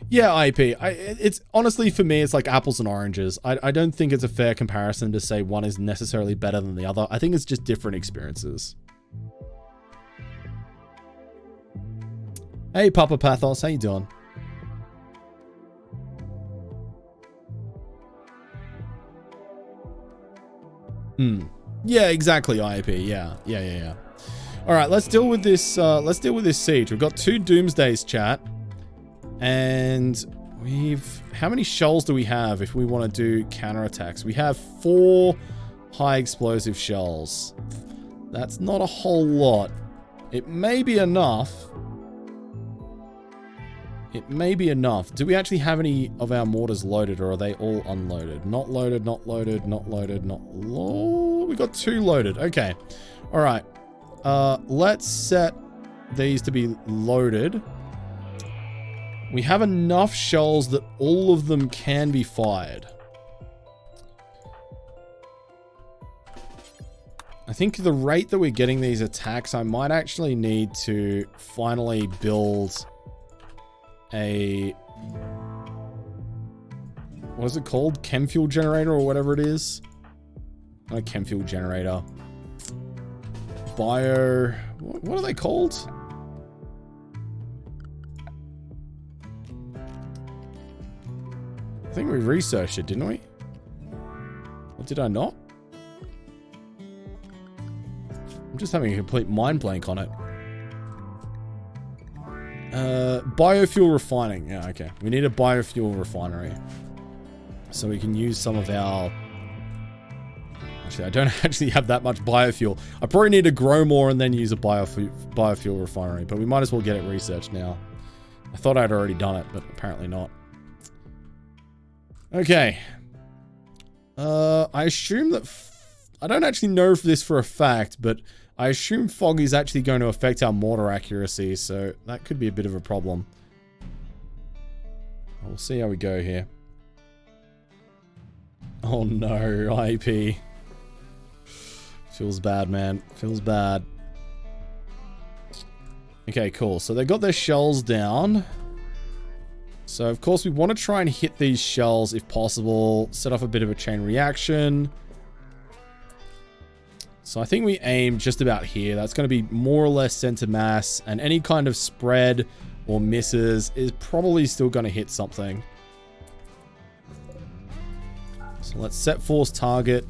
Yeah, IP. It's honestly, for me, it's like apples and oranges. I don't think it's a fair comparison to say one is necessarily better than the other. I think it's just different experiences. Hey, Papa Pathos, how you doing? Yeah, exactly, IAP. Yeah. All right, let's deal with this. Let's deal with this siege. We've got 2 Doomsdays, chat, and how many shells do we have if we want to do counterattacks? We have 4 high explosive shells. That's not a whole lot. It may be enough. It may be enough. Do we actually have any of our mortars loaded, or are they all unloaded? Not loaded, not loaded, not loaded, not loaded. We got 2 loaded. Okay. All right. Let's set these to be loaded. We have enough shells that all of them can be fired. I think the rate that we're getting these attacks, I might actually need to finally build a, what is it called? Chem fuel generator or whatever it is. Not a chem fuel generator. What are they called? I think we researched it, didn't we? Or did I not? I'm just having a complete mind blank on it. Biofuel refining. Yeah, okay. We need a biofuel refinery. So we can use some of our... Actually, I don't actually have that much biofuel. I probably need to grow more and then use a biofuel refinery. But we might as well get it researched now. I thought I'd already done it, but apparently not. Okay. I assume that... I don't actually know this for a fact, but... I assume fog is actually going to affect our mortar accuracy, so that could be a bit of a problem. We'll see how we go here. Oh no, IEP. Feels bad, man. Feels bad. Okay, cool. So they got their shells down. So, of course, we want to try and hit these shells if possible. Set off a bit of a chain reaction. So I think we aim just about here. That's going to be more or less center mass, and any kind of spread or misses is probably still going to hit something. So let's set force target.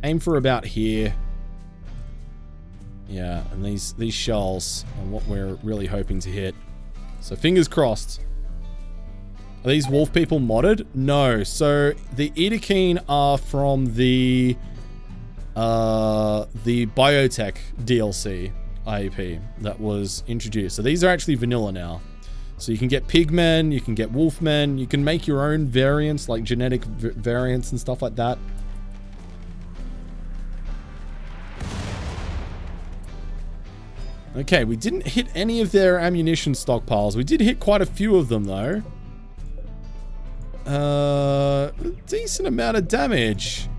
Aim for about here. Yeah, and these shells are what we're really hoping to hit. So fingers crossed. Are these wolf people modded? No. So the Edakeen are from the biotech DLC IEP that was introduced. So these are actually vanilla now. So you can get pigmen, you can get wolfmen, you can make your own variants, like genetic variants and stuff like that. Okay, we didn't hit any of their ammunition stockpiles. We did hit quite a few of them though. Decent amount of damage.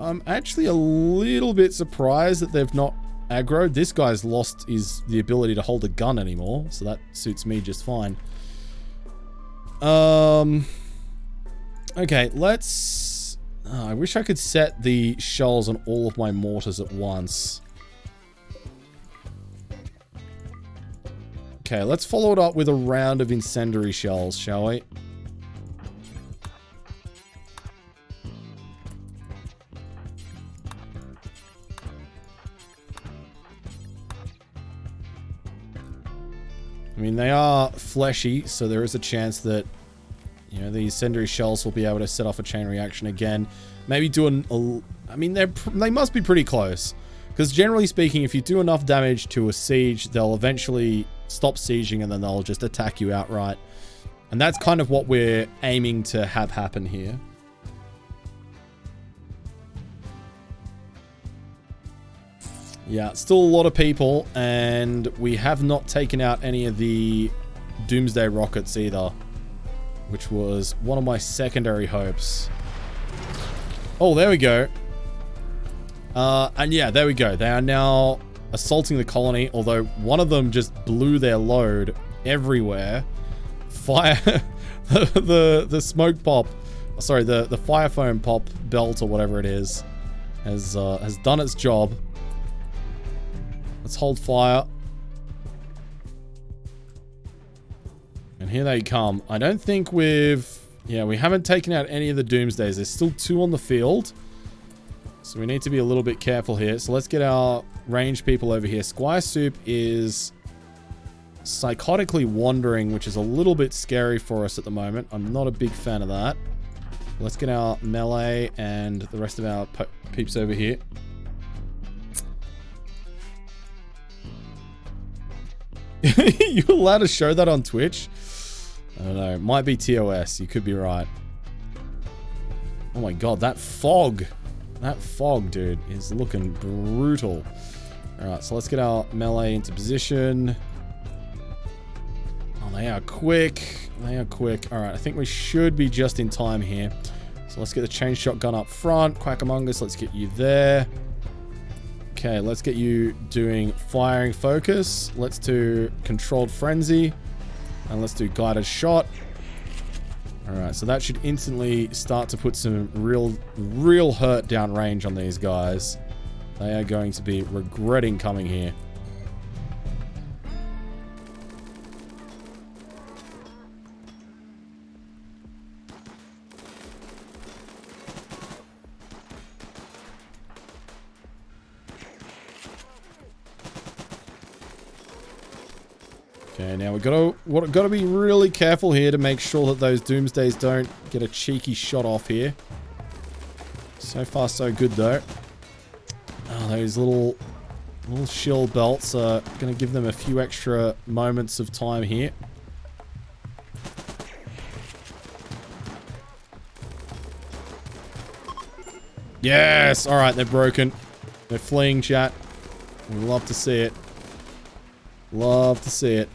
I'm actually a little bit surprised that they've not aggroed. This guy's lost the ability to hold a gun anymore, so that suits me just fine. Okay, let's... I wish I could set the shells on all of my mortars at once. Okay, let's follow it up with a round of incendiary shells, shall we? I mean, they are fleshy, so there is a chance that, you know, the incendiary shells will be able to set off a chain reaction again. Maybe do I mean, they must be pretty close. Because generally speaking, if you do enough damage to a siege, they'll eventually stop sieging and then they'll just attack you outright. And that's kind of what we're aiming to have happen here. Yeah, still a lot of people, and we have not taken out any of the Doomsday rockets either, which was one of my secondary hopes. Oh, there we go. And yeah, there we go. They are now assaulting the colony, although one of them just blew their load everywhere. Fire, the smoke pop, sorry, the fire foam pop belt or whatever it is, has done its job. Let's hold fire. And here they come. I don't think yeah, we haven't taken out any of the Doomsdays. There's still 2 on the field. So we need to be a little bit careful here. So let's get our ranged people over here. Squire Soup is psychotically wandering, which is a little bit scary for us at the moment. I'm not a big fan of that. Let's get our melee and the rest of our peeps over here. You allowed to show that on Twitch? I don't know. It might be TOS. You could be right. Oh my god, that fog. That fog, dude, is looking brutal. Alright, so let's get our melee into position. Oh, they are quick. They are quick. Alright, I think we should be just in time here. So let's get the chain shotgun up front. Quackamongus, let's get you there. Okay, let's get you doing firing focus. Let's do controlled frenzy. And let's do guided shot. Alright, so that should instantly start to put some real hurt down range on these guys. They are going to be regretting coming here. Okay, now we've got to be really careful here to make sure that those Doomsdays don't get a cheeky shot off here. So far, so good though. Oh, those little shield belts are going to give them a few extra moments of time here. Yes! Alright, they're broken. They're fleeing, chat. We love to see it. Love to see it.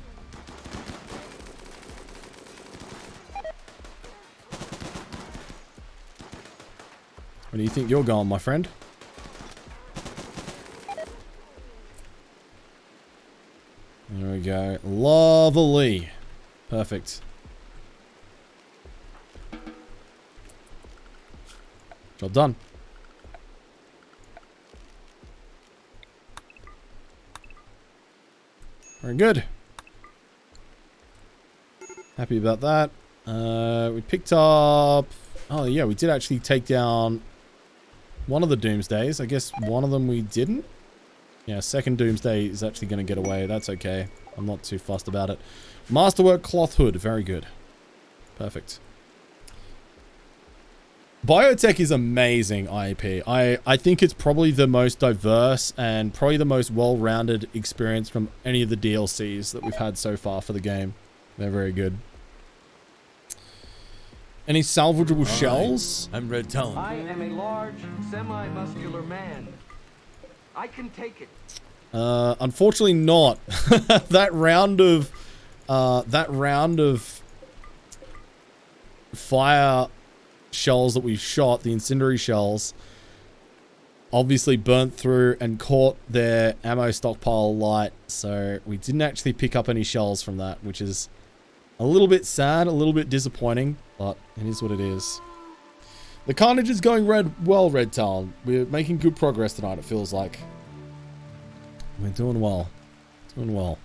Where do you think you're going, my friend? There we go. Lovely. Perfect. Job done. Very good. Happy about that. We picked up... Oh, yeah, we did actually take down one of the Doomsdays. I guess one of them we didn't. Yeah, second Doomsday is actually going to get away. That's okay. I'm not too fussed about it. Masterwork Cloth Hood. Very good. Perfect. Biotech is amazing IP. I think it's probably the most diverse and probably the most well-rounded experience from any of the DLCs that we've had so far for the game. They're very good. Any salvageable shells? I'm Red Talon. I am a large, semi-muscular man. I can take it. Unfortunately not. that round of fire shells that we shot, the incendiary shells, obviously burnt through and caught their ammo stockpile light, so we didn't actually pick up any shells from that, which is a little bit sad, a little bit disappointing, but it is what it is. The carnage is going well, Red Talon. We're making good progress tonight, it feels like. We're doing well. Doing well.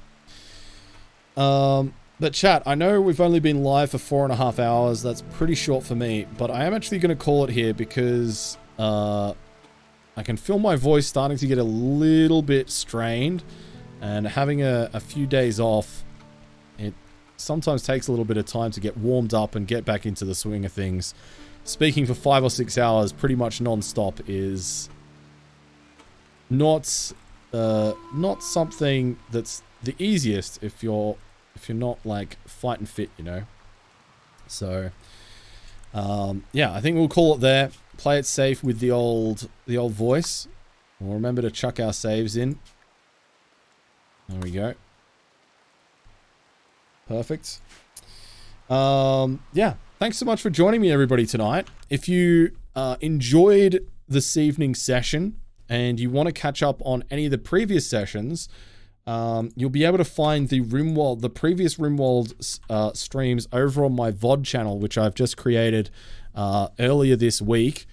But chat, I know we've only been live for 4.5 hours. That's pretty short for me, but I am actually going to call it here because I can feel my voice starting to get a little bit strained, and having a few days off, it sometimes takes a little bit of time to get warmed up and get back into the swing of things. Speaking for 5 or 6 hours pretty much non-stop is not something that's the easiest if you're not like fighting fit, you know. So yeah, I think we'll call it there. Play it safe with the old voice. We'll remember to chuck our saves in. There we go. Perfect. Yeah, thanks so much for joining me, everybody, tonight. If you enjoyed this evening's session and you want to catch up on any of the previous sessions, you'll be able to find the previous RimWorld streams over on my VOD channel, which I've just created earlier this week.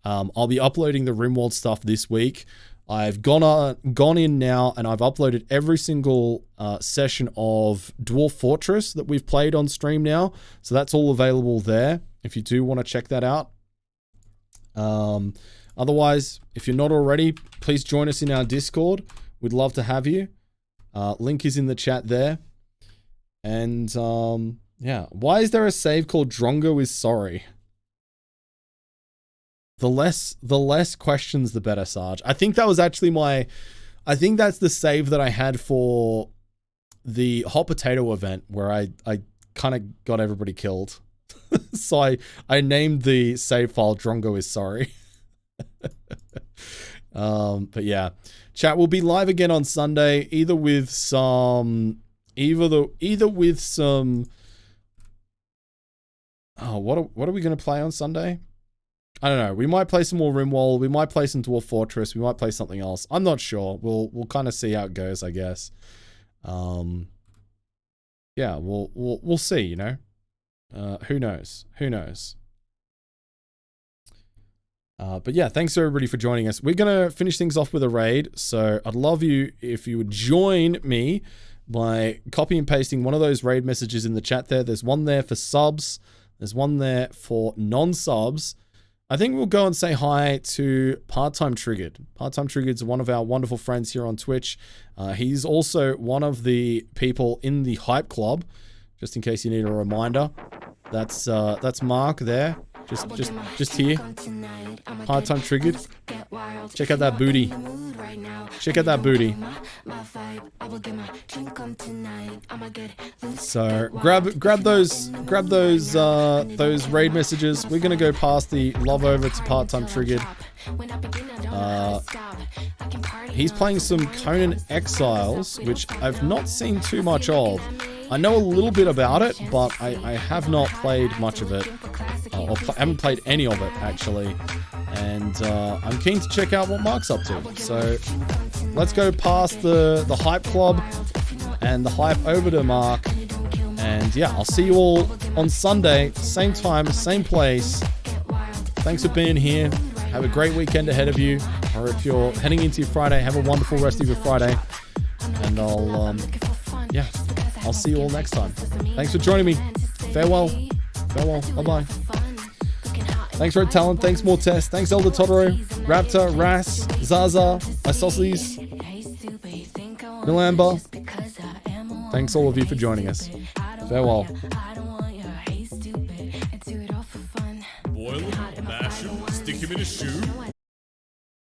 I'll be uploading the RimWorld stuff this week. I've gone in now and I've uploaded every single session of Dwarf Fortress that we've played on stream now. So that's all available there if you do want to check that out. Otherwise, if you're not already, please join us in our Discord. We'd love to have you. Link is in the chat there. And yeah, why is there a save called Drongo is sorry? The less questions, the better, Sarge. I think that was actually I think that's the save that I had for the hot potato event where I kind of got everybody killed. So I named the save file Drongo is sorry. But yeah, chat will be live again on Sunday, either with some, oh, what are we going to play on Sunday? I don't know. We might play some more RimWorld. We might play some Dwarf Fortress. We might play something else. I'm not sure. We'll kind of see how it goes, I guess. Yeah, we'll see, you know. Who knows? Who knows? But yeah, thanks everybody for joining us. We're going to finish things off with a raid. So I'd love you if you would join me by copy and pasting one of those raid messages in the chat there. There's one there for subs. There's one there for non-subs. I think we'll go and say hi to Part-Time Triggered. Part-Time Triggered's one of our wonderful friends here on Twitch. He's also one of the people in the Hype Club, just in case you need a reminder. That's Mark there. Just here. Part-Time Triggered. Check out that booty. Check out that booty. So grab those raid messages. We're gonna go past the love over to Part-Time Triggered. He's playing some Conan Exiles, which I've not seen too much of. I know a little bit about it, but I have not played much of it. Haven't played any of it, actually. And I'm keen to check out what Mark's up to. So let's go past the Hype Club and the hype over to Mark. And yeah, I'll see you all on Sunday, same time, same place. Thanks for being here. Have a great weekend ahead of you. Or if you're heading into your Friday, have a wonderful rest of your Friday. And I'll see you all next time. Thanks for joining me. Farewell. Farewell. Bye-bye. Thanks, Red Talon. Thanks, Mortez. Thanks, Elder Totoro, Raptor, Ras, Zaza, Isosceles, Milamba. Thanks all of you for joining us. Farewell. Boil him, mash him, stick him in a shoe.